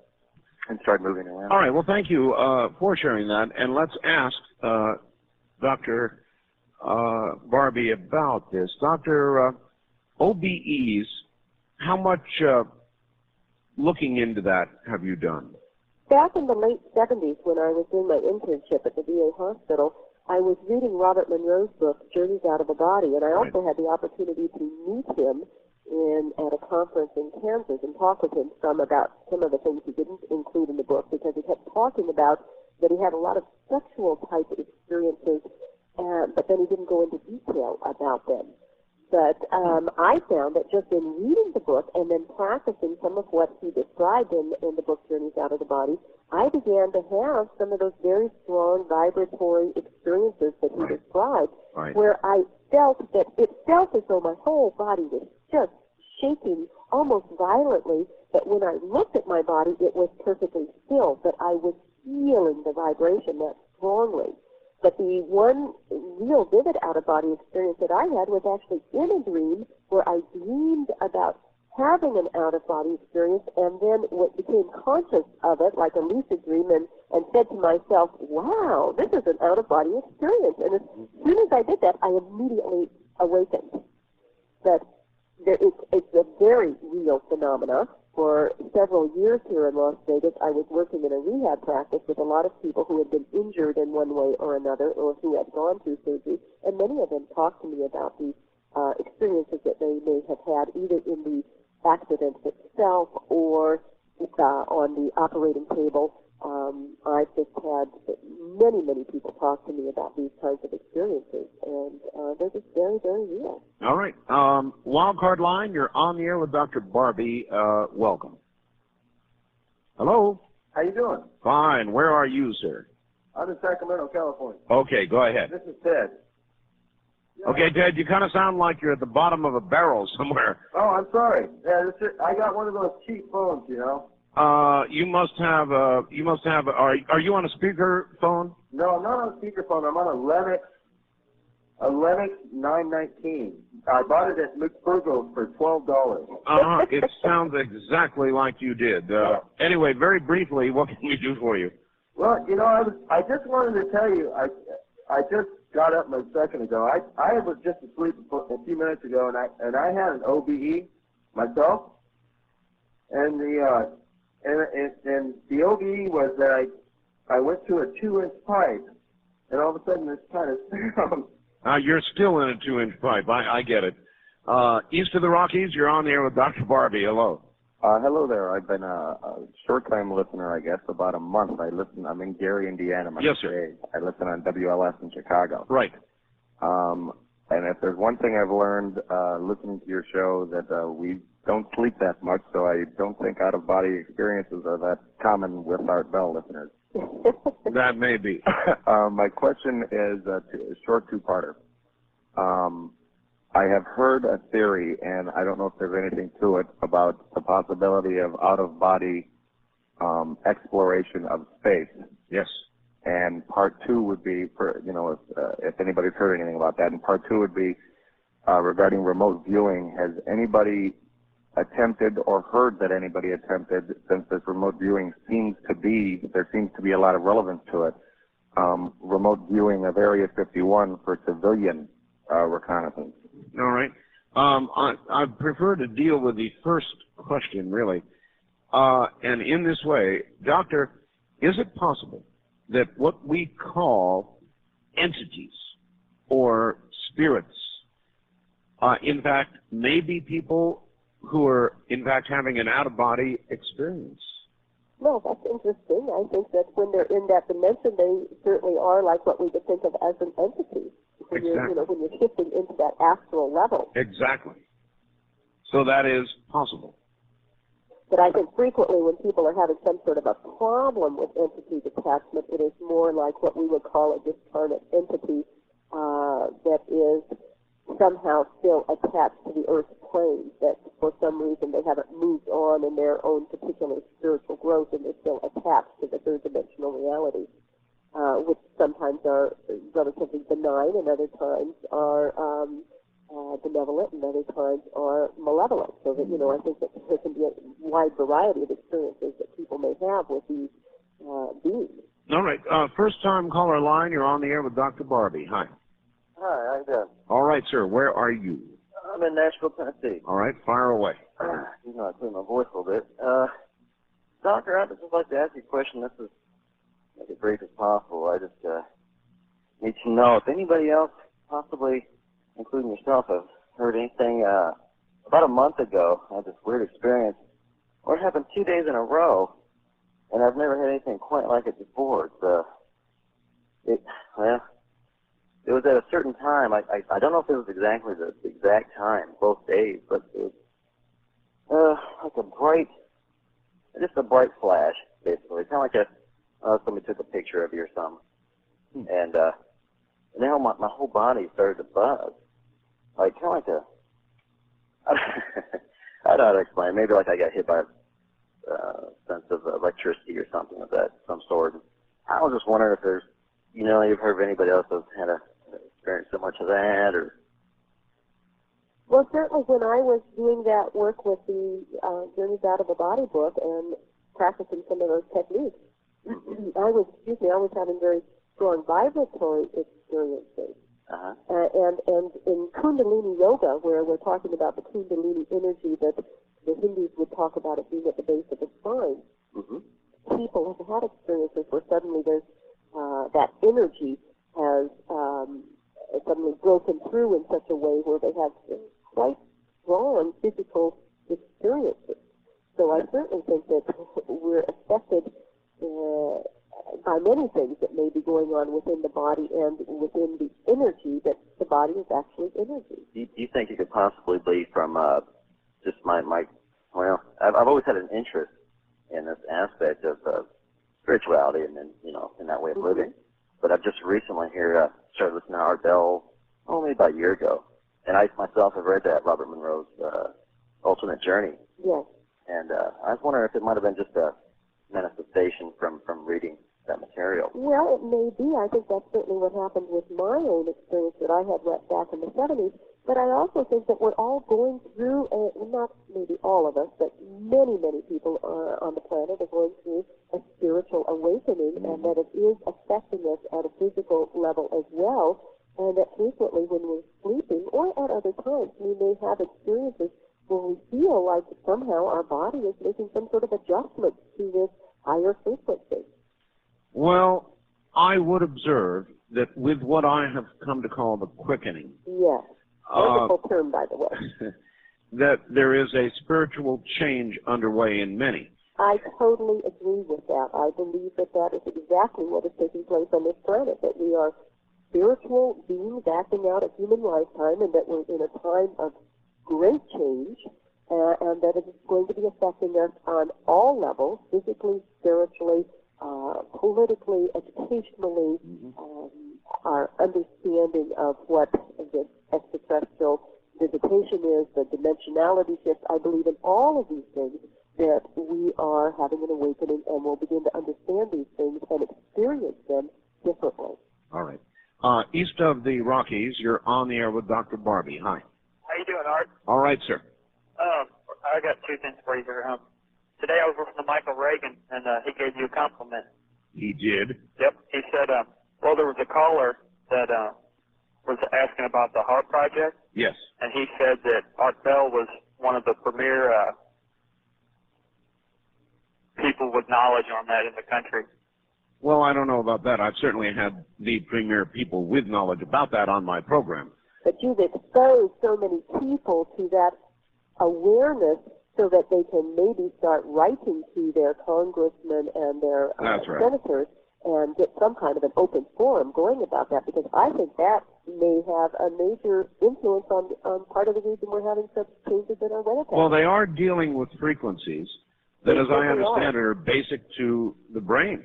and started moving around. All right. Well, thank you for sharing that. And let's ask Dr. Barbie about this. Dr. OBEs, how much looking into that have you done? Back in the late 70s, when I was doing my internship at the VA hospital, I was reading Robert Monroe's book, Journeys Out of the Body, and I also had the opportunity to meet him at a conference in Kansas and talk with him about some of the things he didn't include in the book because he kept talking about that he had a lot of sexual type experiences, but then he didn't go into detail about them. But I found that just in reading the book and then practicing some of what he described in the book Journeys Out of the Body, I began to have some of those very strong vibratory experiences that he described, where I felt that it felt as though my whole body was just shaking almost violently, but when I looked at my body, it was perfectly still, but I was feeling the vibration that strongly. But the one real vivid out-of-body experience that I had was actually in a dream where I dreamed about having an out-of-body experience and then became conscious of it like a lucid dream and said to myself, wow, this is an out-of-body experience. And as soon as I did that, I immediately awakened. But it's a very real phenomena. For several years here in Las Vegas, I was working in a rehab practice with a lot of people who had been injured in one way or another or who had gone through surgery, and many of them talked to me about these experiences that they may have had, either in the accident itself or on the operating table. I've just had many, many people talk to me about these kinds of experiences, and they're just very, very real. All right. Wildcard line, you're on the air with Dr. Barbie. Welcome. Hello? How you doing? Fine. Where are you, sir? I'm in Sacramento, California. Okay, go ahead. This is Ted. Okay, Ted, you kind of sound like you're at the bottom of a barrel somewhere. Oh, I'm sorry. Yeah, I got one of those cheap phones, you know. You must have, are you on a speaker phone? No, I'm not on a speakerphone. I'm on a Lennox 919. I bought it at McBurgo for $12. It sounds exactly like you did. Anyway, very briefly, what can we do for you? Well, you know, I just wanted to tell you, I just got up a second ago. I was just asleep a few minutes ago, and I had an OBE myself, and the OBE was that I went to a 2-inch pipe, and all of a sudden this kind of sound. You're still in a 2-inch pipe. I get it. East of the Rockies, you're on the air with Dr. Barbie. Hello. Hello there. I've been a short-time listener, I guess, about a month. I'm in Gary, Indiana. Yes, sir. I listen on WLS in Chicago. Right. And if there's one thing I've learned listening to your show, that we don't sleep that much, so I don't think out-of-body experiences are that common with Art Bell listeners. That may be. My question is a short two-parter. I have heard a theory, and I don't know if there's anything to it, about the possibility of out-of-body exploration of space. Yes. And part two would be, if anybody's heard anything about that, and part two would be regarding remote viewing. Has anybody attempted or heard that anybody attempted, since this remote viewing there seems to be a lot of relevance to it, remote viewing of Area 51 for civilian reconnaissance? All right. I prefer to deal with the first question, really. And in this way, Doctor, is it possible that what we call entities or spirits, in fact, may be people who are, in fact, having an out-of-body experience? Well, that's interesting. I think that when they're in that dimension, they certainly are like what we would think of as an entity. When Exactly. when you're shifting into that astral level. Exactly. So that is possible. But I think frequently when people are having some sort of a problem with entity detachment, it is more like what we would call a discarnate entity that is somehow still attached to the Earth's plane, that for some reason they haven't moved on in their own particular spiritual growth, and they're still attached to the third-dimensional reality, which sometimes are relatively benign and other times are benevolent and other times are malevolent. So that, I think that there can be a wide variety of experiences that people may have with these beings. All right. First-time caller line, you're on the air with Dr. Barbie. Hi. Hi, how you doing? All right, sir. Where are you? I'm in Nashville, Tennessee. All right. Fire away. I clear my voice a little bit. Doctor, I'd just like to ask you a question. This is make it brief as possible. I just need to know if anybody else, possibly including yourself, have heard anything. About a month ago, I had this weird experience. It happened 2 days in a row, and I've never had anything quite like it before. It was at a certain time. I don't know if it was exactly the exact time, both days, but it was like just a bright flash, basically. Kind of like somebody took a picture of you or something. And now my whole body started to buzz. Like, kind of like I don't know how to explain. Maybe like I got hit by a sense of electricity or something of that, some sort. I was just wondering if there's, you've heard of anybody else that's had experienced so much of that, or... Well, certainly when I was doing that work with the Journeys Out of the Body book and practicing some of those techniques, I was having very strong vibratory experiences. And in Kundalini Yoga, where we're talking about the Kundalini energy that the Hindus would talk about it being at the base of the spine, people have had experiences where suddenly there's that energy has suddenly broken through in such a way where they have quite strong physical experiences. So I certainly think that we're affected by many things that may be going on within the body and within the energy, that the body is actually energy. Do you think it could possibly be from just my well, I've always had an interest in this aspect of spirituality and then, in that way of living. But I've just recently here started listening to Art Bell only about a year ago. And I myself have read that, Robert Monroe's Ultimate Journey. Yes. And I was wondering if it might have been just a manifestation from reading that material. Well, it may be. I think that's certainly what happened with my own experience that I had back in the 70s. But I also think that we're all going through, not maybe all of us, but many, many people on the planet are going through a spiritual awakening, and that it is affecting us at a physical level as well, and that frequently when we're sleeping or at other times we may have experiences where we feel like somehow our body is making some sort of adjustment to this higher frequency. Well, I would observe that with what I have come to call the quickening. Yes. Wonderful term, by the way. That there is a spiritual change underway in many. I totally agree with that. I believe that that is exactly what is taking place on this planet, that we are spiritual beings acting out a human lifetime, and that we're in a time of great change, and that it is going to be affecting us on all levels, physically, spiritually, politically, educationally, our understanding of what this extraterrestrial visitation is, the dimensionality shift. I believe in all of these things, that we are having an awakening and will begin to understand these things and experience them differently. All right. East of the Rockies, you're on the air with Dr. Barbie. Hi. How you doing, Art? All right, sir. I got two things for you here. Today I was listening to Michael Reagan, and he gave you a compliment. He did? Yep. He said, well, there was a caller that was asking about the Heart Project. Yes. And he said that Art Bell was one of the premier people with knowledge on that in the country. Well, I don't know about that. I've certainly had the premier people with knowledge about that on my program. But you've exposed so many people to that awareness so that they can maybe start writing to their congressmen and their senators and get some kind of an open forum going about that, because I think that may have a major influence on part of the reason we're having such changes in our weather patterns. Well, they are dealing with frequencies that, as I understand it, are basic to the brain.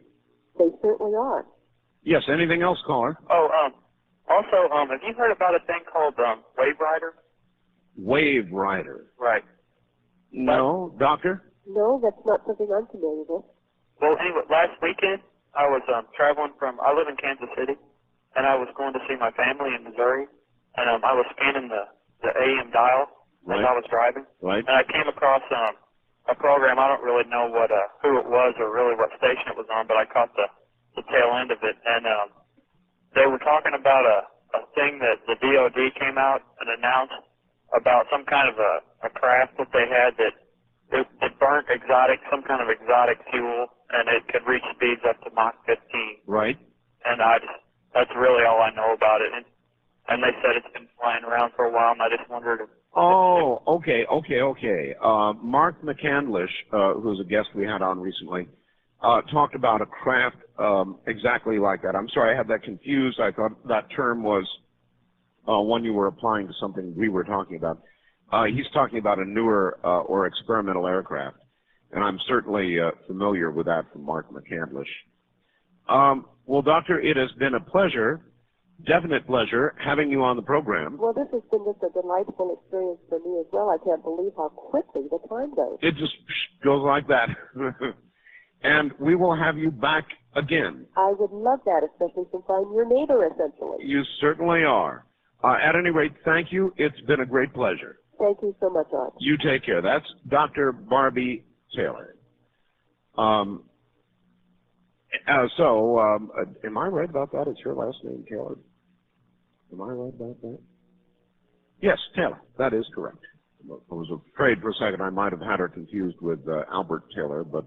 They certainly are. Yes, anything else, caller? Also, have you heard about a thing called Wave Rider? Wave Rider? Right. No, doctor? No, that's not something I'm familiar with. Well, anyway, last weekend I was traveling I live in Kansas City, and I was going to see my family in Missouri, and I was scanning the AM dial as I was driving, and I came across a program. I don't really know who it was or really what station it was on, but I caught the tail end of it, and they were talking about a thing that the DOD came out and announced about some kind of a craft that they had that it burnt some kind of exotic fuel, and it could reach speeds up to Mach 15. Right. And that's really all I know about it. And they said it's been flying around for a while, and I just wondered if... Oh, okay. Mark McCandlish, who's a guest we had on recently, talked about a craft exactly like that. I'm sorry, I had that confused. I thought that term was one you were applying to something we were talking about. He's talking about a newer or experimental aircraft, and I'm certainly familiar with that from Mark McCandlish. Well, Doctor, it has been a pleasure, definite pleasure, having you on the program. Well, this has been just a delightful experience for me as well. I can't believe how quickly the time goes. It just goes like that. And we will have you back again. I would love that, especially since I'm your neighbor, essentially. You certainly are. At any rate, thank you. It's been a great pleasure. Thank you so much, Art. You take care. That's Dr. Barbie Taylor. Am I right about that? It's her last name, Taylor? Am I right about that? Yes, Taylor. That is correct. I was afraid for a second I might have had her confused with Albert Taylor, but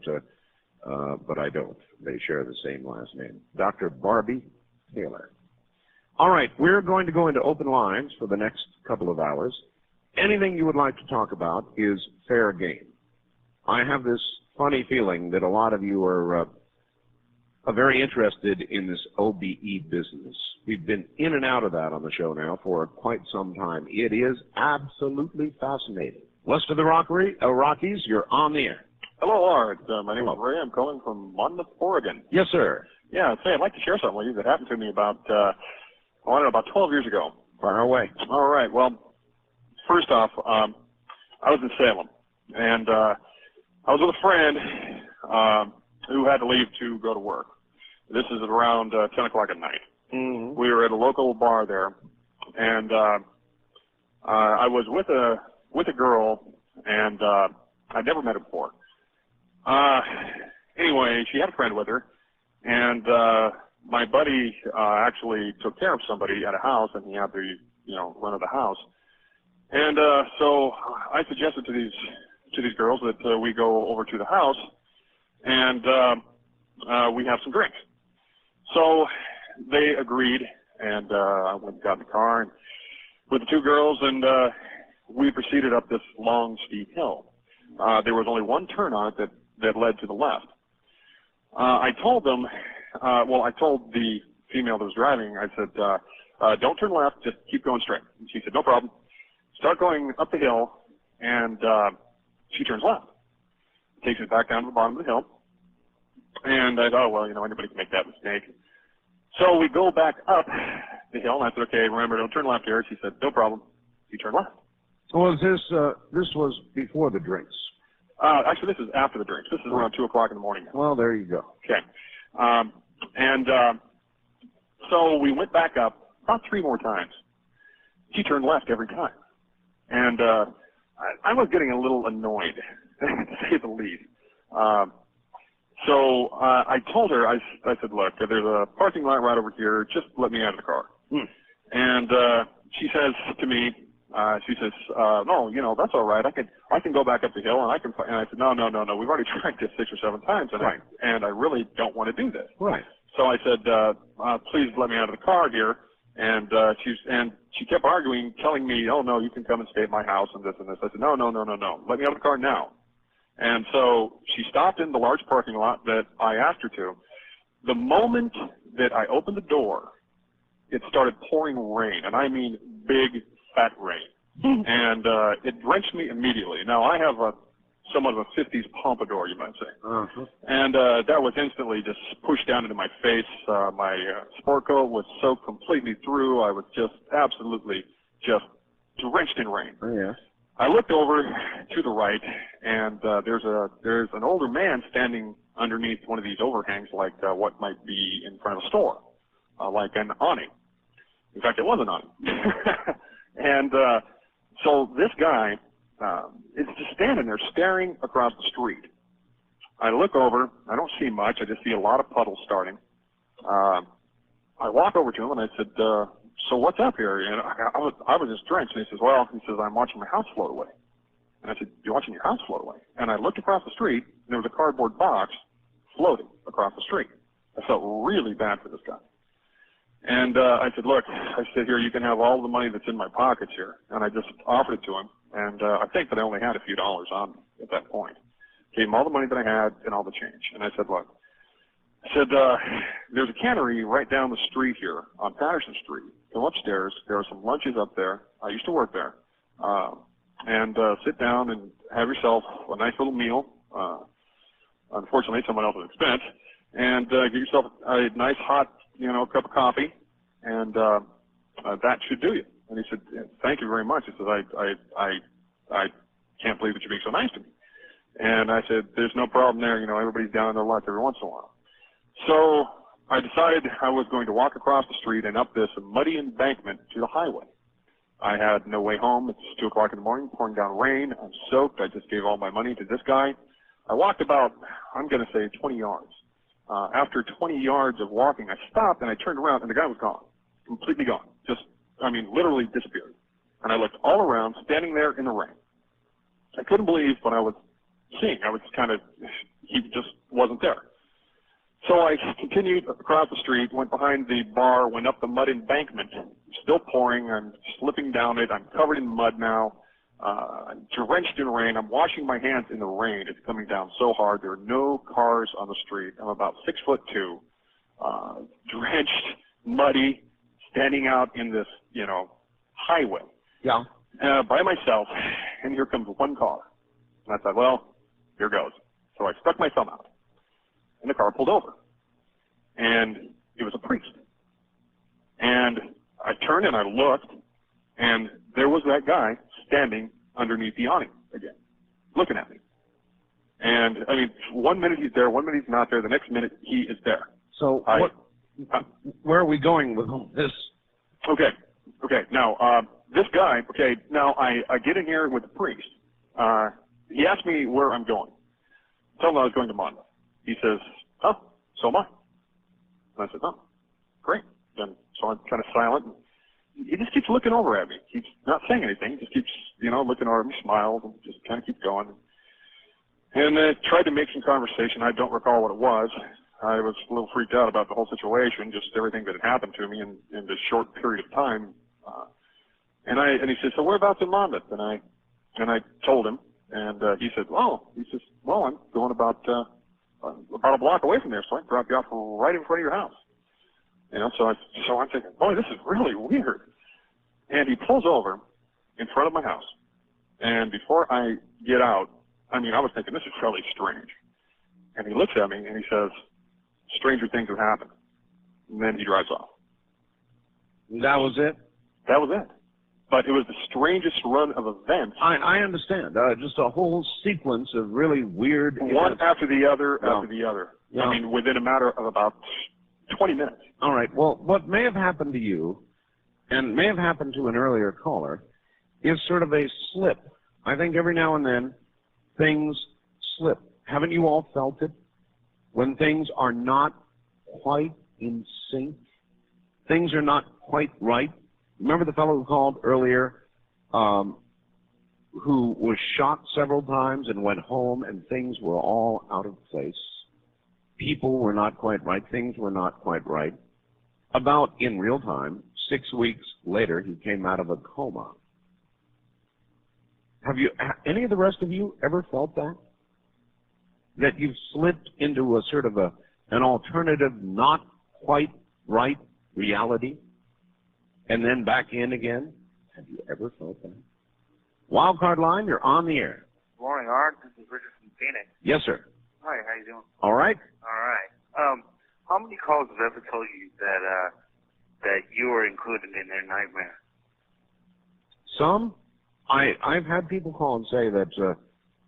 I don't. They share the same last name. Dr. Barbie Taylor. All right, we're going to go into open lines for the next couple of hours. anything you would like to talk about is fair game. I have this funny feeling that a lot of you are very interested in this OBE business. We've been in and out of that on the show now for quite some time. It is absolutely fascinating. West of the Rockies, you're on the air. Hello, Art. My name is Ray. I'm calling from Monmouth, Oregon. Yes, sir. Yeah, I'd like to share something with you that happened to me about 12 years ago. Far away. All right. Well, first off, I was in Salem, and I was with a friend who had to leave to go to work. This is around 10 o'clock at night. Mm-hmm. We were at a local bar there, and I was with a girl, and I'd never met her before. Anyway, she had a friend with her, and my buddy actually took care of somebody at a house, and he had the run of the house. And so I suggested to these girls that we go over to the house and we have some drinks. So they agreed, and I went and got in the car and with the two girls, and we proceeded up this long, steep hill. There was only one turn on it that led to the left. I told them, I told the female that was driving, I said, don't turn left, just keep going straight. And she said, no problem. Start going up the hill, and she turns left. Takes us back down to the bottom of the hill. And I thought, well, anybody can make that mistake. So we go back up the hill, and I said, okay, remember, don't turn left here. She said, no problem. She turned left. Was this was before the drinks? Actually, this is after the drinks. This is around 2 o'clock in the morning now. Well, there you go. Okay. So we went back up about 3 more times. She turned left every time. And I was getting a little annoyed, to say the least. So I told her, I said, look, there's a parking lot right over here. Just let me out of the car. And she says to me, no, that's all right. I can go back up the hill, and I can. And I said, no. We've already tried this 6 or 7 times, and I really don't want to do this. Right. So I said, please let me out of the car here. And she kept arguing, telling me, oh no, you can come and stay at my house and this and this. I said, no. Let me out of the car now. And so she stopped in the large parking lot that I asked her to. The moment that I opened the door, it started pouring rain, and I mean big, fat rain. And it drenched me immediately. Now, I have somewhat of a 50s pompadour, you might say. Uh-huh. And that was instantly just pushed down into my face. My sport coat was soaked completely through. I was just absolutely just drenched in rain. Oh, yeah. I looked over to the right, and there's an older man standing underneath one of these overhangs, like what might be in front of a store, like an awning. In fact, it was an awning. And so this guy is just standing there staring across the street. I look over. I don't see much. I just see a lot of puddles starting. I walk over to him, and I said, so what's up here? And I was just drenched. And he says, I'm watching my house float away. And I said, you're watching your house float away? And I looked across the street, and there was a cardboard box floating across the street. I felt really bad for this guy. And I said, look, here, you can have all the money that's in my pockets here. And I just offered it to him. And I think that I only had a few dollars on me at that point. Gave him all the money that I had and all the change. And I said, look, there's a cannery right down the street here on Patterson Street. Go upstairs. There are some lunches up there. I used to work there. And sit down and have yourself a nice little meal. Unfortunately, at someone else's expense. And get yourself a nice hot, cup of coffee. And that should do you. And he said, thank you very much. He says, I can't believe that you're being so nice to me. And I said, there's no problem there. Everybody's down on their luck every once in a while. So I decided I was going to walk across the street and up this muddy embankment to the highway. I had no way home. It's 2 o'clock in the morning, pouring down rain. I'm soaked. I just gave all my money to this guy. I walked about, I'm going to say, 20 yards. After 20 yards of walking, I stopped and I turned around and the guy was gone. Completely gone. Literally disappeared. And I looked all around, standing there in the rain. I couldn't believe what I was seeing. He just wasn't there. So I continued across the street, went behind the bar, went up the mud embankment, still pouring. I'm slipping down it. I'm covered in mud now. drenched in rain. I'm washing my hands in the rain. It's coming down so hard. There are no cars on the street. I'm about 6'2", drenched, muddy, standing out in this, highway. Yeah. By myself, and here comes one car. And I thought, well, here goes. So I stuck my thumb out, and the car pulled over. And it was a priest. And I turned and I looked, and there was that guy standing underneath the awning again, looking at me. And, I mean, 1 minute he's there, 1 minute he's not there, the next minute he is there. So where are we going with all this? Okay. Now, this guy, now I get in here with the priest. He asked me where I'm going. I told him I was going to Monmouth. He says, oh, so am I. And I said, oh, great. Then, so I'm kind of silent. He just keeps looking over at me. He's not saying anything. He just keeps, looking over at me, smiles, and just kind of keeps going. And tried to make some conversation. I don't recall what it was. I was a little freaked out about the whole situation, just everything that had happened to me in this short period of time. And he said, so whereabouts in Monmouth? And I told him, and he said, well, I'm going about a block away from there, so I can drop you off right in front of your house. So I'm thinking, boy, this is really weird. And he pulls over in front of my house. And before I get out, I was thinking, this is really strange. And he looks at me and he says, stranger things have happened. And then he drives off. That was it? That was it. But it was the strangest run of events. I understand. Just a whole sequence of really weird one events. after the other, after the other. Yeah. Within a matter of about 20 minutes. All right. Well, what may have happened to you, and may have happened to an earlier caller, is sort of a slip. I think every now and then things slip. Haven't you all felt it? When things are not quite in sync, things are not quite right. Remember the fellow who called earlier, who was shot several times and went home and things were all out of place? People were not quite right. Things were not quite right. About in real time, 6 weeks later, he came out of a coma. Have any of the rest of you ever felt that? That you've slipped into a sort of an alternative, not quite right reality, and then back in again? Have you ever felt that? Wildcard line, you're on the air. Good morning, Art. This is Richard from Phoenix. Yes, sir. Hi, how you doing? All right. All right. How many calls have ever told you that you were included in their nightmare? Some. I've had people call and say that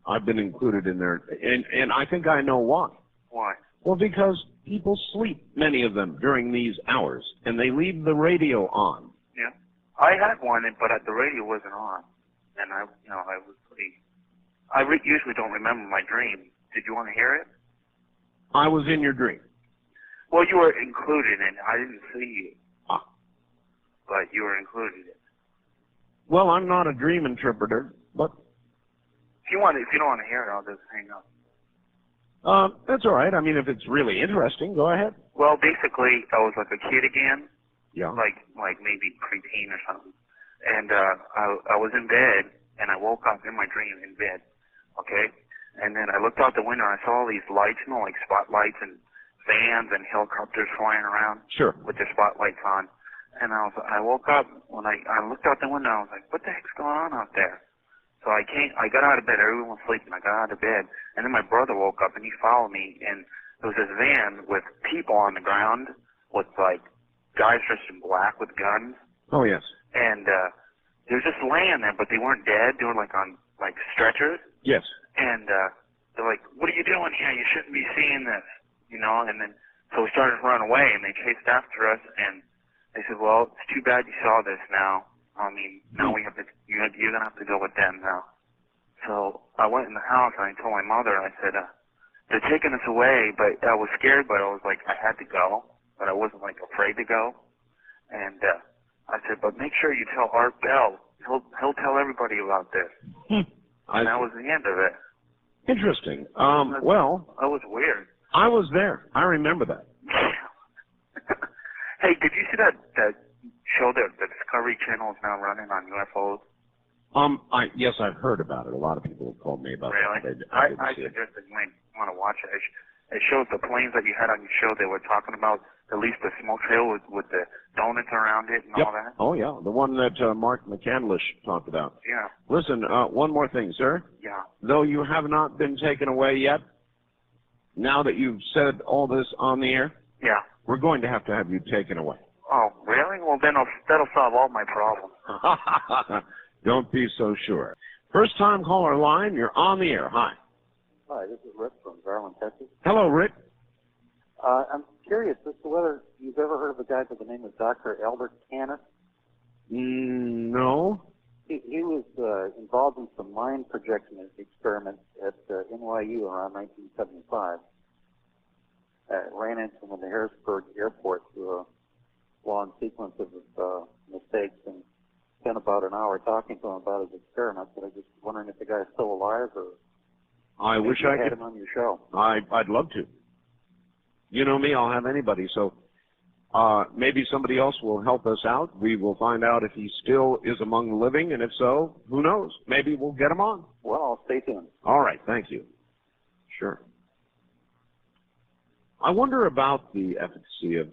I've been included in their, and I think I know why. Why? Well, because people sleep, many of them, during these hours, and they leave the radio on. Yeah. I had one, but the radio wasn't on, and I was pretty. Usually don't remember my dream. Did you want to hear it? I was in your dream. Well, you were included in it. I didn't see you. But you were included in it. Well, I'm not a dream interpreter, but... If you don't want to hear it, I'll just hang up. That's all right. If it's really interesting, go ahead. Well, basically, I was like a kid again. Yeah. Like maybe preteen or something. And I was in bed, and I woke up in my dream in bed. Okay? And then I looked out the window, and I saw all these lights, like spotlights and vans and helicopters flying around. Sure. With their spotlights on. And I woke up, when I looked out the window, I was like, what the heck's going on out there? So I got out of bed, everyone was sleeping, I got out of bed, and then my brother woke up and he followed me, and there was this van with people on the ground with guys dressed in black with guns. Oh, yes. And they were just laying there, but they weren't dead, they were on stretchers. Yes. And they're like, what are you doing here? You shouldn't be seeing this, and then, so we started to run away, and they chased after us, and they said, well, it's too bad you saw this now. Now you're going to have to go with them now. So I went in the house and I told my mother, I said, they're taking us away, but I was scared, but I was I had to go, but I wasn't afraid to go. And I said, but make sure you tell Art Bell. He'll tell everybody about this. And that was the end of it. Interesting. Well. That was weird. I was there. I remember that. Hey, did you see that show that the Discovery Channel is now running on UFOs? Yes, I've heard about it. A lot of people have called me about Really? it. I suggested you might want to watch it. It showed the planes that you had on your show. They were talking about at least the smoke trail with the donuts around it and all that. Oh, yeah, the one that Mark McCandlish talked about. Yeah. Listen, one more thing, sir. Yeah. Though you have not been taken away yet, now that you've said all this on the air, Yeah. we're going to have you taken away. Oh, really? Well, then that'll solve all my problems. Don't be so sure. First time caller line, you're on the air. Hi. Hi, this is Rick from Garland, Texas. Hello, Rick. I'm curious as to whether you've ever heard of a guy by the name of Dr. Albert Canis. No. He was involved in some mind projection experiments at NYU around 1975. Ran into him in the Harrisburg airport through a long sequence of mistakes and spent about an hour talking to him about his experiments. But I was just wondering if the guy's still alive or I wish I had could. him on your show. I'd love to. You know me, I'll have anybody. So maybe somebody else will help us out. We will find out if he still is among the living, and if so, who knows? Maybe we'll get him on. Well, I'll stay tuned. All right, thank you. Sure. I wonder about the efficacy of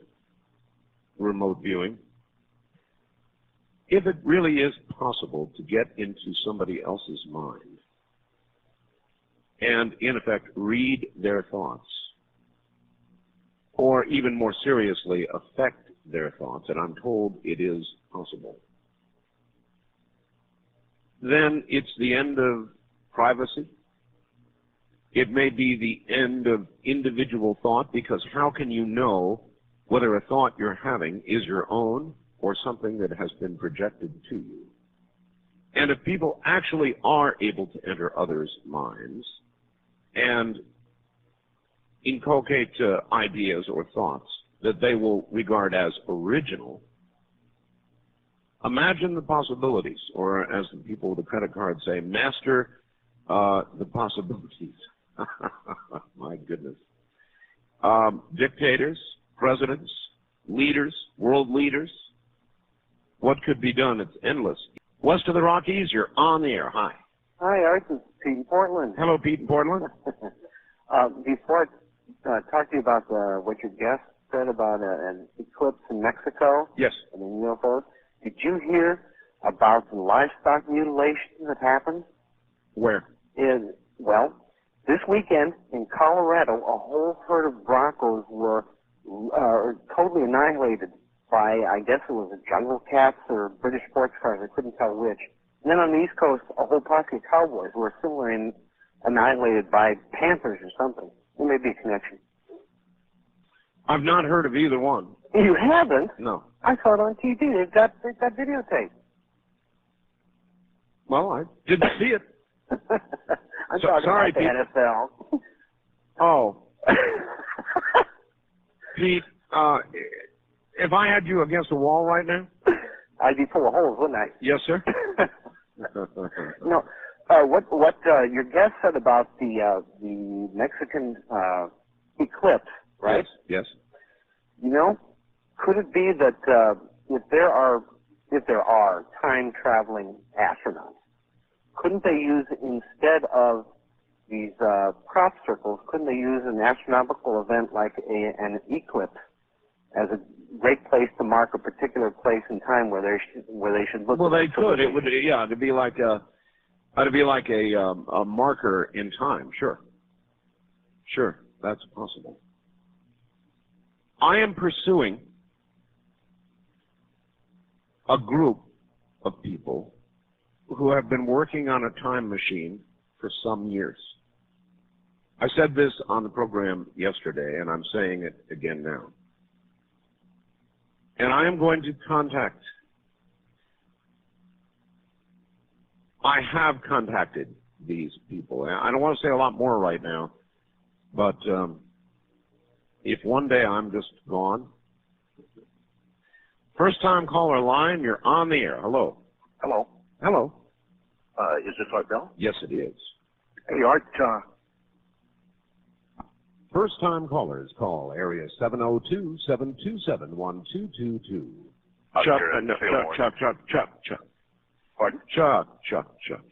remote viewing. If it really is possible to get into somebody else's mind and, in effect, read their thoughts, or even more seriously, affect their thoughts, and I'm told it is possible, then it's the end of privacy. It may be the end of individual thought, because how can you know whether a thought you're having is your own or something that has been projected to you? And if people actually are able to enter others' minds and inculcate ideas or thoughts that they will regard as original, imagine the possibilities, or as the people with the credit card say, master the possibilities. My goodness. Dictators, presidents, leaders, world leaders, what could be done? It's endless. West of the Rockies, you're on the air. Hi. Hi, Art. This is Pete in Portland. Hello, Pete in Portland. Before I talk to you about what your guest said about an eclipse in Mexico. Yes. And the UFOs, did you hear about the livestock mutilation that happened? Where? Well, this weekend in Colorado, a whole herd of broncos were totally annihilated by, I guess it was the jungle cats or British sports cars. I couldn't tell which. And then on the East Coast, a whole posse of cowboys were similarly annihilated by panthers or something. There may be a connection. I've not heard of either one. You haven't? No. I saw it on TV. They've got videotape. Well, I didn't see it. I'm talking sorry, about the Pete. NFL. Oh. Pete, if I had you against a wall right now? I'd be full of holes, wouldn't I? Yes, sir. No. What your guest said about the Mexican eclipse, right? Yes. You know, could it be that if there are time traveling astronauts, couldn't they use, instead of these crop circles, couldn't they use an astronomical event like an eclipse as a great place to mark a particular place in time where they should look? Well, they could. It would, yeah. It'd be like a marker in time. Sure. Sure, that's possible. I am pursuing a group of people who have been working on a time machine for some years. I said this on the program yesterday, and I'm saying it again now. And I am going to I have contacted these people. I don't want to say a lot more right now, but if one day I'm just gone. First time caller line, you're on the air. Hello. Hello. Hello. Is this Art Bell? Yes, it is. Hey, Art. First time callers call area 702-727-1222. Chuck. Pardon? Chuck.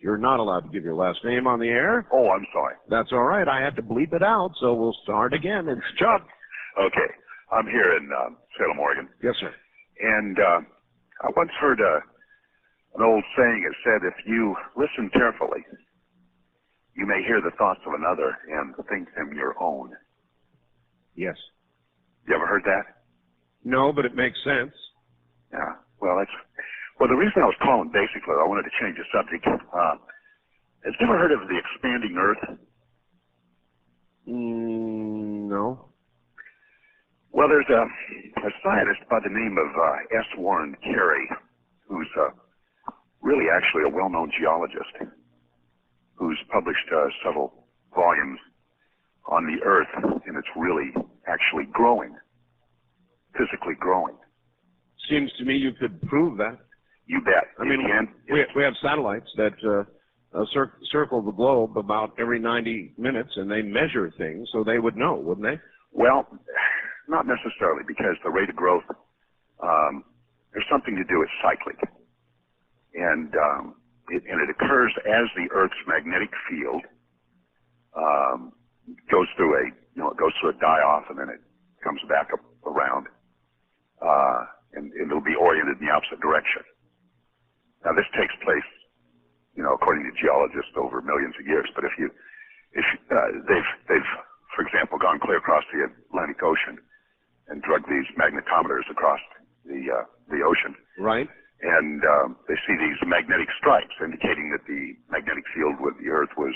You're not allowed to give your last name on the air. Oh, I'm sorry. That's all right. I had to bleep it out, so we'll start again. It's Chuck. Okay. I'm here in Salem, Oregon. Yes, sir. And I once heard an old saying. It said, if you listen carefully, you may hear the thoughts of another and think them your own. Yes. You ever heard that? No, but it makes sense. Yeah. Well, the reason I was calling, basically, I wanted to change the subject. Have you ever heard of the expanding Earth? No. Well, there's a scientist by the name of S. Warren Carey, who's really actually a well-known geologist, who's published several volumes on the Earth, and it's really actually growing, physically growing. Seems to me you could prove that. You bet. I mean, we have satellites that circle the globe about every 90 minutes, and they measure things, so they would know, wouldn't they? Well, not necessarily, because the rate of growth, there's something to do with cyclic. And it occurs as the Earth's magnetic field goes through a die-off, and then it comes back up around, and it'll be oriented in the opposite direction. Now, this takes place, according to geologists, over millions of years. But they've, for example, gone clear across the Atlantic Ocean and drug these magnetometers across the ocean. Right. And they see these magnetic stripes indicating that the magnetic field with the Earth was,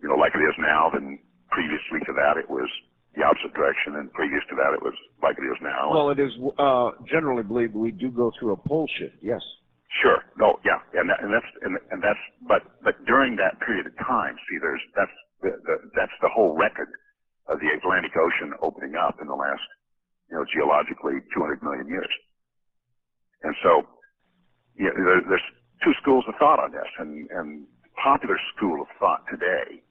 like it is now. Then previously to that, it was the opposite direction, and previous to that, it was like it is now. Well, it is generally believed we do go through a pole shift. Yes. Sure. No. Yeah. But during that period of time, see, that's the whole record of the Atlantic Ocean opening up in the last, geologically 200 million years. And so, there's two schools of thought on this, and popular school of thought today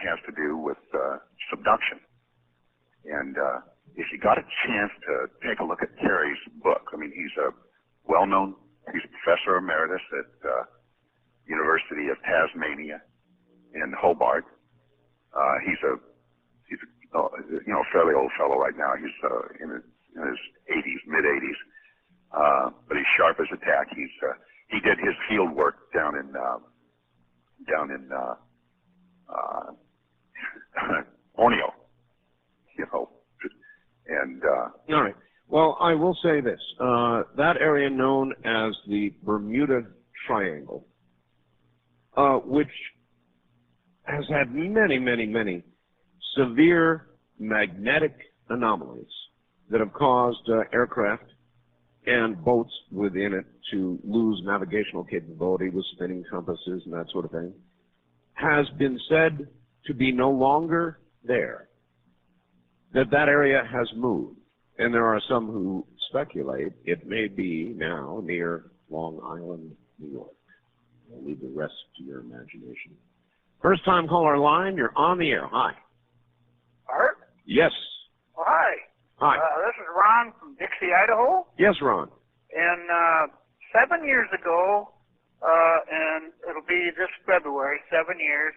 has to do with subduction. And if you got a chance to take a look at Carey's book, I mean, he's a well-known, he's a professor emeritus at University of Tasmania in Hobart. He's a fairly old fellow right now. He's in his 80s, mid-80s. But he's sharp as a tack. He did his field work down in Borneo, and all right. Well, I will say this: that area known as the Bermuda Triangle, which has had many severe magnetic anomalies that have caused aircraft and boats within it to lose navigational capability with spinning compasses and that sort of thing, has been said to be no longer there, that area has moved. And there are some who speculate it may be now near Long Island, New York. I'll leave the rest to your imagination. First time caller line, you're on the air. Hi. Art? Yes. Oh, hi. Hi. This is Ron from Dixie, Idaho. Yes, Ron. And 7 years ago, and it'll be this February, 7 years,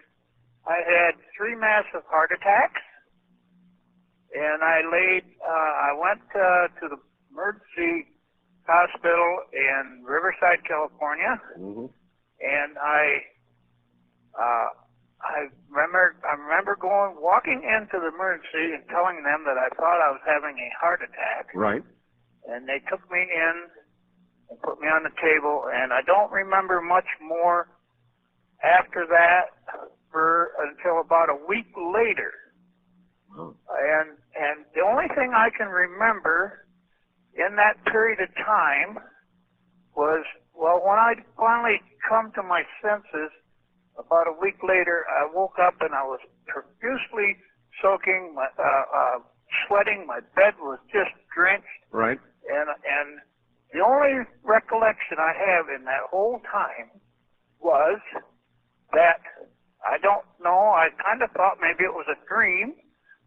I had 3 massive heart attacks. And I went to the emergency hospital in Riverside, California. Mm-hmm. And I remember walking into the emergency and telling them that I thought I was having a heart attack. Right. And they took me in and put me on the table, and I don't remember much more after that until about a week later. Oh. And the only thing I can remember in that period of time was, when I finally come to my senses, about a week later, I woke up and I was profusely soaking, sweating. My bed was just drenched. Right. And the only recollection I have in that whole time was that I don't know. I kind of thought maybe it was a dream,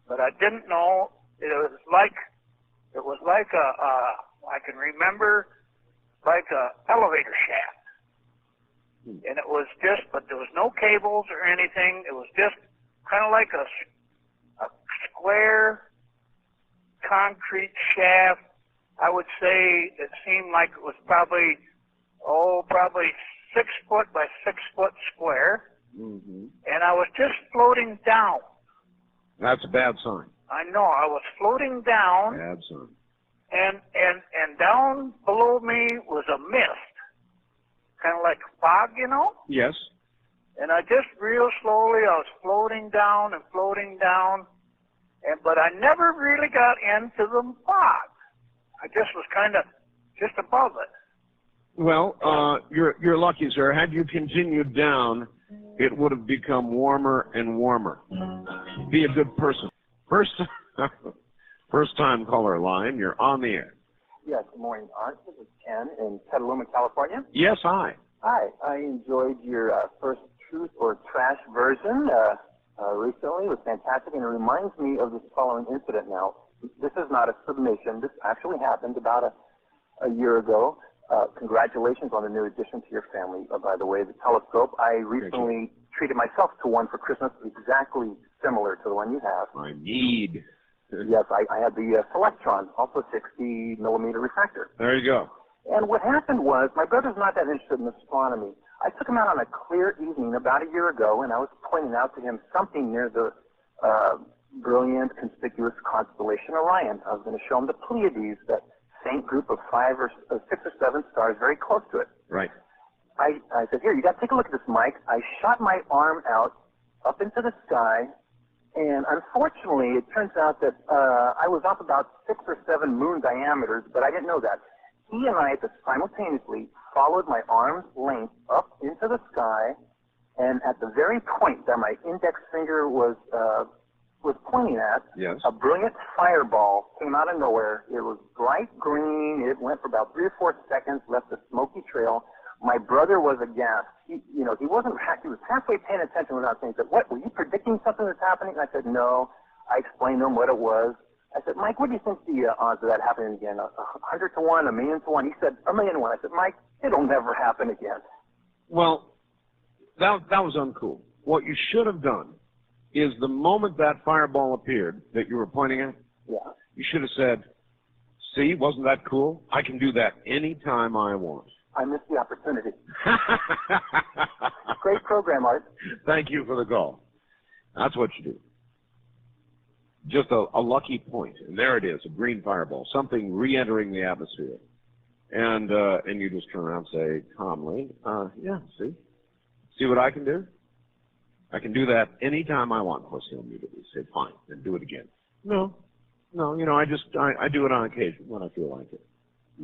but I didn't know. It was like I can remember like a elevator shaft. And it was just, but there was no cables or anything. It was just kind of like a square concrete shaft. I would say it seemed like it was probably 6 foot by 6 foot square. And I was just floating down. That's a bad sign. I know, I was floating down. Bad sign. And down below me was a mist. Kind of like fog, you know? Yes. And I just real slowly, I was floating down and floating down. But I never really got into the fog. I just was kind of just above it. Well, you're lucky, sir. Had you continued down, it would have become warmer and warmer. Be a good person. First time caller line, you're on the air. Yes, good morning, Art. This is Ken in Petaluma, California. Yes, hi. Hi, I enjoyed your first truth or trash version recently. It was fantastic, and it reminds me of this following incident now. This is not a submission. This actually happened about a year ago. Congratulations on the new addition to your family, by the way, the telescope. I recently treated myself to one for Christmas exactly similar to the one you have. I need. Yes, I had the Selectron, also 60 millimeter refractor. There you go. And what happened was, my brother's not that interested in astronomy. I took him out on a clear evening about a year ago, and I was pointing out to him something near the brilliant, conspicuous constellation Orion. I was going to show him the Pleiades, that faint group of 5 or 6 or 7 stars very close to it. Right. I said, here, you got to take a look at this, Mike. I shot my arm out up into the sky, and unfortunately, it turns out that I was up about 6 or 7 moon diameters, but I didn't know that. He and I simultaneously followed my arm's length up into the sky, and at the very point that my index finger was pointing at, yes, a brilliant fireball came out of nowhere. It was bright green. It went for about 3 or 4 seconds, left a smoky trail. My brother was aghast. He was halfway paying attention without saying, he said, what, were you predicting something that's happening? And I said, no. I explained to him what it was. I said, Mike, what do you think the odds of that happening again? 100 to 1, 1,000,000 to 1? He said, 1,000,000 to 1. I said, Mike, it'll never happen again. Well, that was uncool. What you should have done is the moment that fireball appeared that you were pointing at, you should have said, see, wasn't that cool? I can do that anytime I want. I missed the opportunity. Great program, Art. Thank you for the call. That's what you do. Just a lucky point, and there it is, a green fireball, something re-entering the atmosphere. And you just turn around and say calmly, yeah, see what I can do? I can do that anytime I want. Of course, he'll immediately say, fine, then do it again. No, I do it on occasion when I feel like it.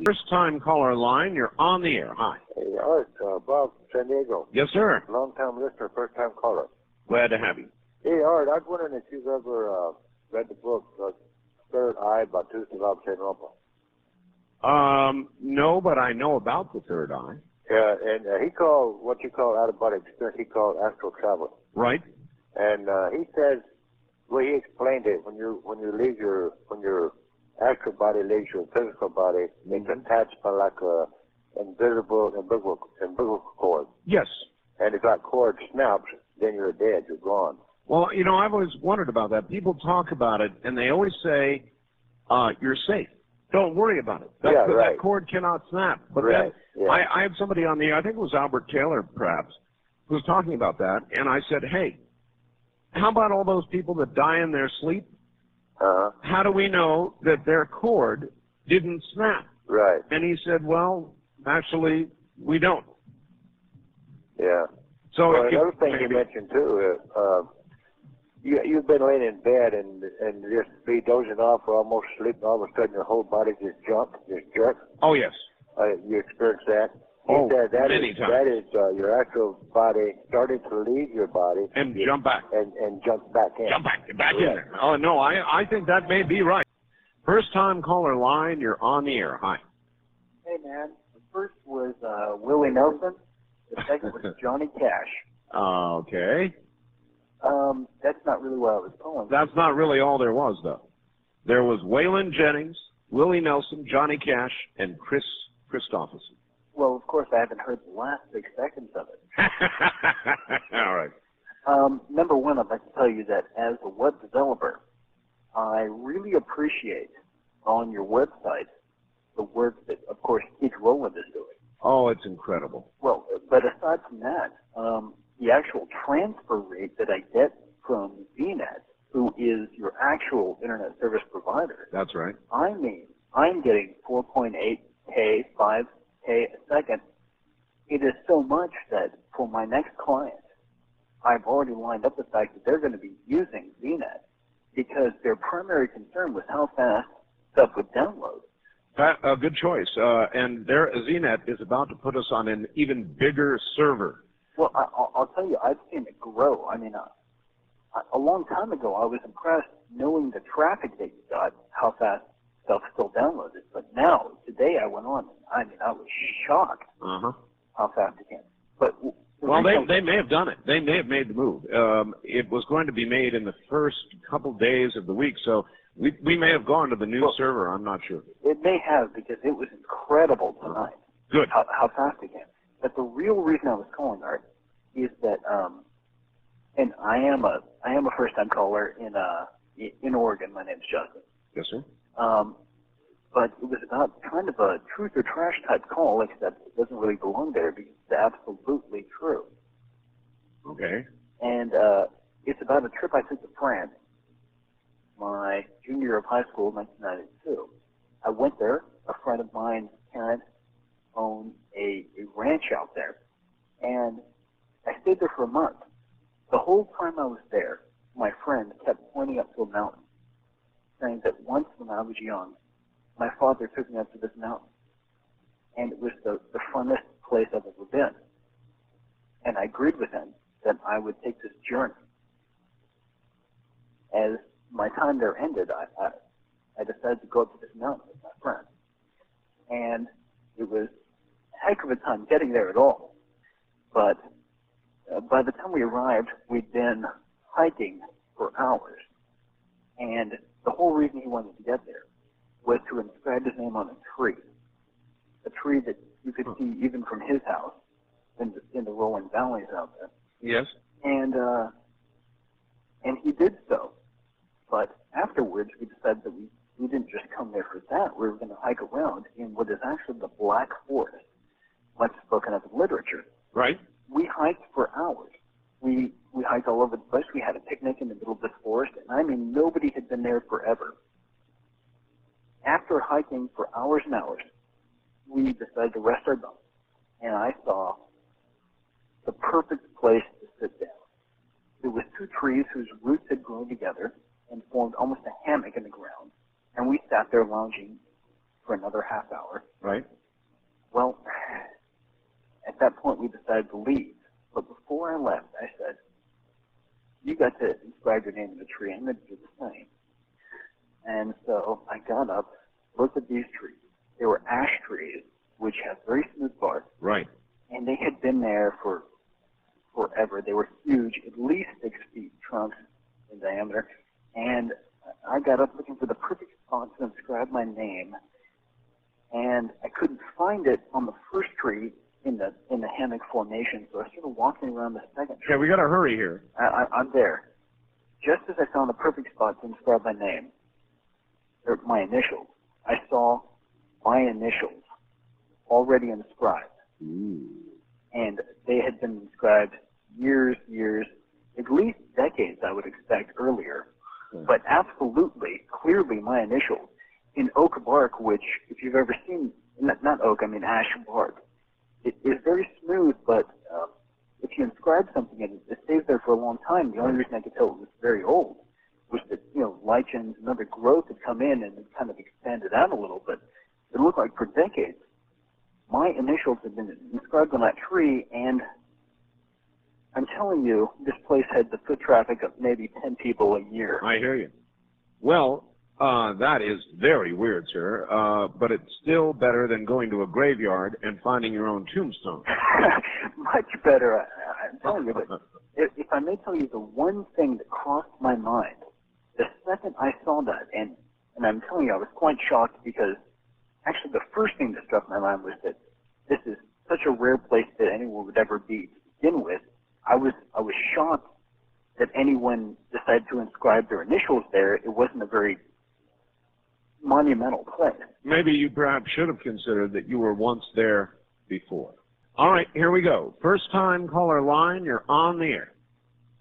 First time caller line, you're on the air. Hi. Hey, Art, Bob from San Diego. Yes, sir. Long-time listener, first-time caller. Glad to have you. Hey, Art, I was wondering if you've ever read the book, Third Eye by Paranormal. No, but I know about the third eye. Yeah, and he called what you call out-of-body experience, he called astral travel. Right. And he says, well, he explained it, when your actual body leaves your physical body, it's attached by like a umbilical cord. Yes. And if that cord snaps, then you're dead, you're gone. Well, I've always wondered about that. People talk about it, and they always say, you're safe. Don't worry about it. That cord cannot snap. But I had somebody on the air, I think it was Barbie Taylor, perhaps, who was talking about that, and I said, hey, how about all those people that die in their sleep? How do we know that their cord didn't snap? Right. And he said, well, actually, we don't. Yeah. So another thing you mentioned, too, you've been laying in bed and just be dozing off or almost sleeping, all of a sudden your whole body just jerks. Oh, yes. You experienced that? Oh, he said many times. That is your actual body starting to leave your body. And jump back. And jump back in. Jump back in there. Oh, no, I think that may be right. First time caller line, you're on the air. Hi. Hey, man. The first was Willie Nelson. The second was Johnny Cash. Okay. That's not really what I was calling. That's not really all there was, though. There was Waylon Jennings, Willie Nelson, Johnny Cash, and Chris Christopherson. Well, of course, I haven't heard the last 6 seconds of it. All right. Number one, I'd like to tell you that as a web developer, I really appreciate on your website the work that, of course, Keith Rowland is doing. Oh, it's incredible. Well, but aside from that, the actual transfer rate that I get from VNet, who is your actual internet service provider. That's right. I mean, I'm getting 4.8K, 5K a second. It is so much that for my next client, I've already lined up the fact that they're going to be using VNet because their primary concern was how fast stuff would download. A good choice. And their ZNet is about to put us on an even bigger server. Well, I'll tell you, I've seen it grow. I mean, a long time ago, I was impressed knowing the traffic that you got, how fast stuff still downloaded. But now, today I went on, and I was shocked how fast it can. But well, they may have done it. They may have made the move. It was going to be made in the first couple days of the week, so we may have gone to the new server. I'm not sure. It may have, because it was incredible tonight. Good. How fast it can. But the real reason I was calling, Art, is that, and I am a first-time caller in Oregon. My name's Justin. Yes, sir. But it was about kind of a truth or trash type call, except it doesn't really belong there because it's absolutely true. Okay. And it's about a trip I took to France, my junior year of high school, 1992. I went there. A friend of mine's parents owned a ranch out there, and I stayed there for a month. The whole time I was there, my friend kept pointing up to a mountain, saying that once when I was young, my father took me up to this mountain, and it was the funnest place I've ever been. And I agreed with him that I would take this journey. As my time there ended, I decided to go up to this mountain with my friend. And it was a heck of a time getting there at all. But by the time we arrived, we'd been hiking for hours. And the whole reason he wanted to get there was to inscribe his name on a tree that you could see even from his house in the rolling valleys out there. Yes. And he did so. But afterwards, we decided that we didn't just come there for that. We were going to hike around in what is actually the Black Forest, much spoken of in literature. Right. We hiked for hours. We hiked all over the place. We had a picnic in the middle of this forest, and I mean, nobody had been there forever. After hiking for hours and hours, we decided to rest our bones, and I saw the perfect place to sit down. There was two trees whose roots had grown together and formed almost a hammock in the ground, and we sat there lounging for another half hour. Right. Well, at that point, we decided to leave. But before I left, I said, you got to inscribe your name in the tree. I'm going to do the same. And so I got up, looked at these trees. They were ash trees, which have very smooth bark. Right. And they had been there for forever. They were huge, at least 6 feet trunks in diameter. And I got up looking for the perfect spot to inscribe my name. And I couldn't find it on the first tree in the hammock formation, so I started walking around the second tree. Okay, we got to hurry here. I'm there. Just as I found the perfect spot to inscribe my name, or my initials, I saw my initials already inscribed. Ooh. And they had been inscribed years, at least decades, I would expect, earlier. But absolutely, clearly my initials in oak bark, which, if you've ever seen, not oak, I mean ash bark, it is very smooth, but if you inscribe something and it stays there for a long time, the only reason I could tell it was very old was that, lichens and other growth had come in and it kind of expanded out a little, but it looked like for decades, my initials had been inscribed on that tree, and I'm telling you, this place had the foot traffic of maybe 10 people a year. I hear you. Well, that is very weird, sir, but it's still better than going to a graveyard and finding your own tombstone. Much better, I'm telling you. But if I may tell you the one thing that crossed my mind, the second I saw that, and I'm telling you, I was quite shocked because actually the first thing that struck my mind was that this is such a rare place that anyone would ever be begin with. I was shocked that anyone decided to inscribe their initials there. It wasn't a very monumental place. Maybe you perhaps should have considered that you were once there before. All right, here we go. First time caller line, you're on the air.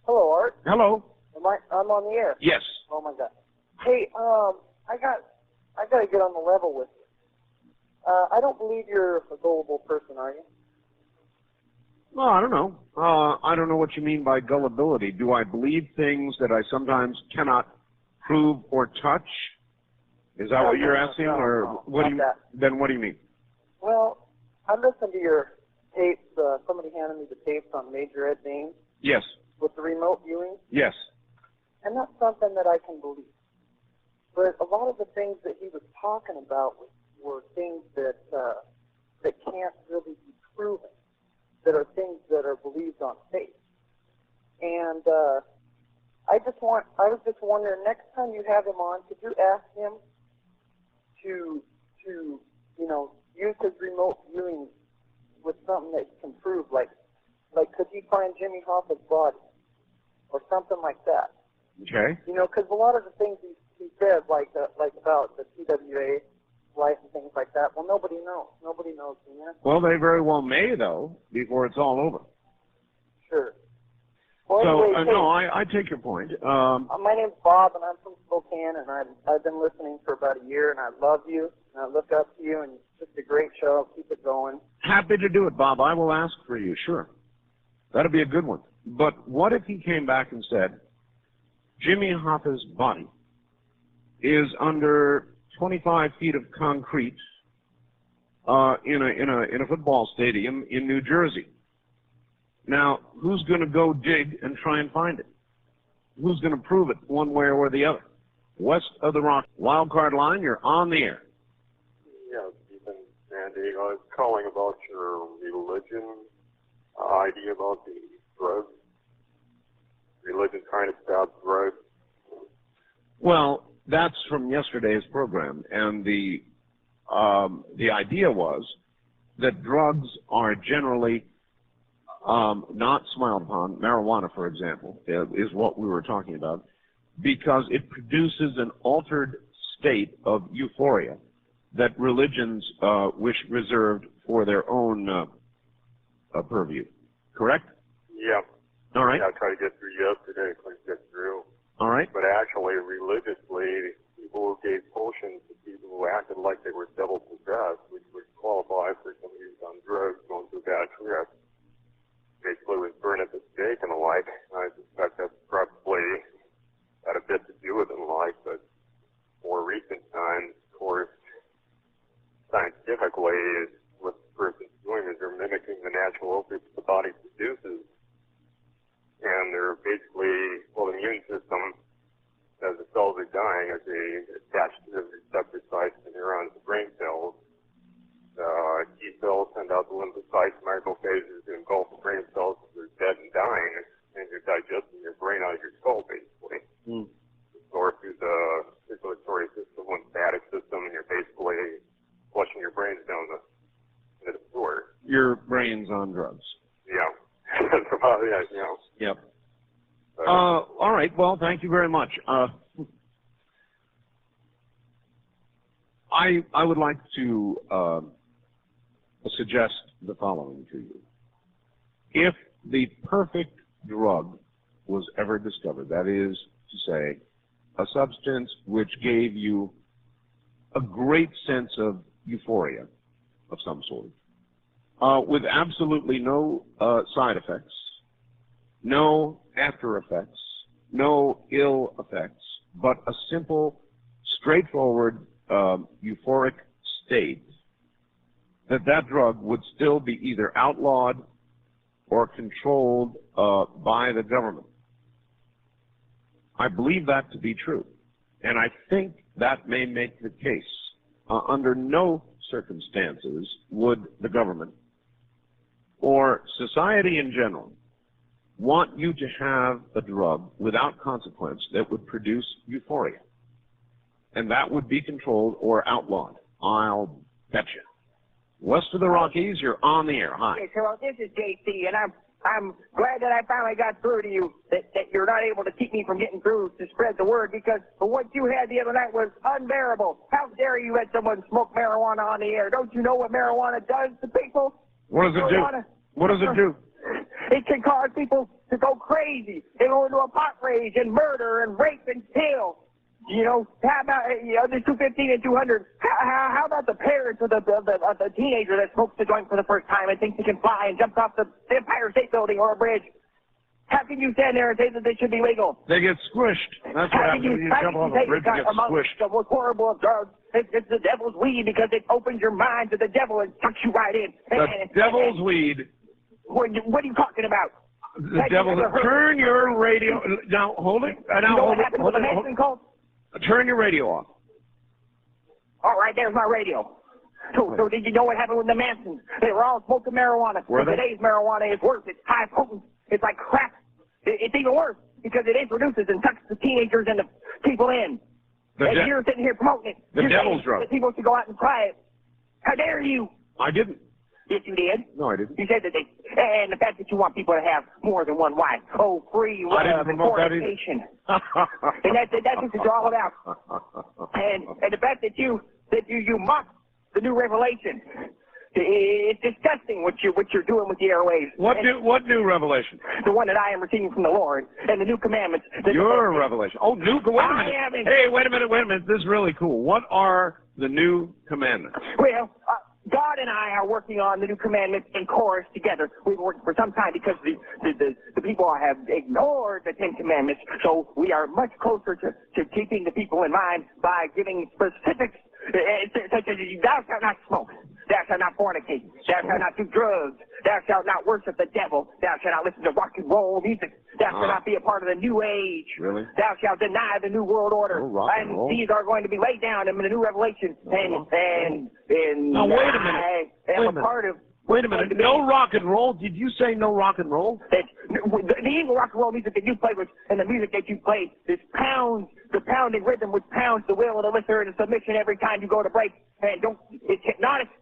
Hello, Art. Hello. I'm on the air. Yes. Oh my God. Hey, I got to get on the level with you. I don't believe you're a gullible person, are you? Well, I don't know. I don't know what you mean by gullibility. Do I believe things that I sometimes cannot prove or touch? Is that what you're asking, or what do you? Then what do you mean? Well, I listened to your tapes. Somebody handed me the tapes on Major Ed Dames. Yes. With the remote viewing. Yes. And that's something that I can believe. But a lot of the things that he was talking about were things that can't really be proven, that are things that are believed on faith. And I was just wondering, next time you have him on, could you ask him to use his remote viewing with something that he can prove, like could he find Jimmy Hoffa's body or something like that? Okay. Because a lot of the things he said, like about the TWA life and things like that, well, nobody knows. Nobody knows. Well, they very well may, though, before it's all over. Sure. Well, So, anyway, no, I take your point. my name's Bob, and I'm from Spokane, and I've been listening for about a year, and I love you, and I look up to you, and it's just a great show. Keep it going. Happy to do it, Bob. I will ask for you, sure. That'll be a good one. But what if he came back and said, Jimmy Hoffa's body is under 25 feet of concrete in a football stadium in New Jersey? Now, who's going to go dig and try and find it? Who's going to prove it one way or the other? West of the Rock. Wildcard line, you're on the air. Yeah, Stephen, San Diego. I was calling about your religion idea about the drugs. Religion trying to stop drugs. Well, that's from yesterday's program, and the idea was that drugs are generally not smiled upon. Marijuana, for example, is what we were talking about, because it produces an altered state of euphoria that religions wish reserved for their own purview. Correct? Yeah. All right. Yeah, I tried to get through yesterday. Couldn't get through. All right. But actually, religiously, people who gave potions to people who acted like they were devil possessed, which would qualify for somebody who's on drugs, going through a bad trip, basically was burned at the stake and the like. I suspect that's probably had a bit to do with it and the like, but more recent times, of course, scientifically, what the person's doing is they're mimicking the natural opiates the body produces. And they're basically, well, the immune system, as the cells are dying, as they attach to the receptor sites and neurons of brain cells, T cells send out the lymphocytes, macrophages to engulf the brain cells if they're dead and dying, and you're digesting your brain out of your skull, basically. Or through the circulatory system, lymphatic system, and you're basically flushing your brains down into the sewer. Your brain's on drugs. Yeah. That's about it, Yep. All right. Well, thank you very much. I would like to suggest the following to you. If the perfect drug was ever discovered, that is to say, a substance which gave you a great sense of euphoria of some sort, with absolutely no side effects, no after effects, no ill effects, but a simple, straightforward, euphoric state, that drug would still be either outlawed or controlled by the government. I believe that to be true, and I think that may make the case. Under no circumstances would the government or society in general want you to have a drug without consequence that would produce euphoria. And that would be controlled or outlawed. I'll bet you. West of the Rockies, you're on the air. Hi. Okay, so this is JC, and I'm glad that I finally got through to you, that you're not able to keep me from getting through to spread the word, because what you had the other night was unbearable. How dare you let someone smoke marijuana on the air? Don't you know what marijuana does to people? What does it do? What does it do? It can cause people to go crazy. They go into a pot rage and murder and rape and kill. You know, how about there's 215 and 200? How about the parents of the teenager that smokes the joint for the first time and thinks he can fly and jumps off the Empire State Building or a bridge? How can you stand there and say that they should be legal? They get squished. That's what happens when you jump off a bridge. You get squished. The most horrible of drugs. It's the devil's weed because it opens your mind to the devil and sucks you right in. The devil's weed. What are you talking about? The devil. Turn your radio. Now hold it. You know what happened with the Manson cult? Turn your radio off. All right, there's my radio. So did you know what happened with the Mansons? They were all smoking marijuana. Today's marijuana is worse. It's high potent. It's like crack. It's even worse because it introduces and sucks the teenagers and the people in. And you're sitting here promoting it. The devil's drug. That people should go out and try it. How dare you? I didn't. Yes, you did. No, I didn't. You said that and the fact that you want people to have more than one wife. Oh, free love and fornication. And that's what it's all about. And the fact that you mock the new revelation. It's disgusting what you're doing with the airwaves. What new revelation? The one that I am receiving from the Lord and the new commandments. Your revelation. Oh, new. Wait a minute. Hey, wait a minute. This is really cool. What are the new commandments? Well, God and I are working on the new commandments in chorus together. We've been working for some time because the people have ignored the 10 commandments. So we are much closer to keeping the people in mind by giving specifics, such as thou shalt not smoke, thou shalt not fornicate, thou shalt not do drugs, thou shalt not worship the devil, thou shalt not listen to rock and roll music, thou shalt not be a part of the new age, thou shalt deny the new world order. And these are going to be laid down in the new revelation. And now, wait a minute. Wait a minute. No rock and roll? Did you say no rock and roll? The evil rock and roll music that you play with and the music that you play is the pounding rhythm which pounds the will of the listener into submission every time you go to break. And it's hypnotic.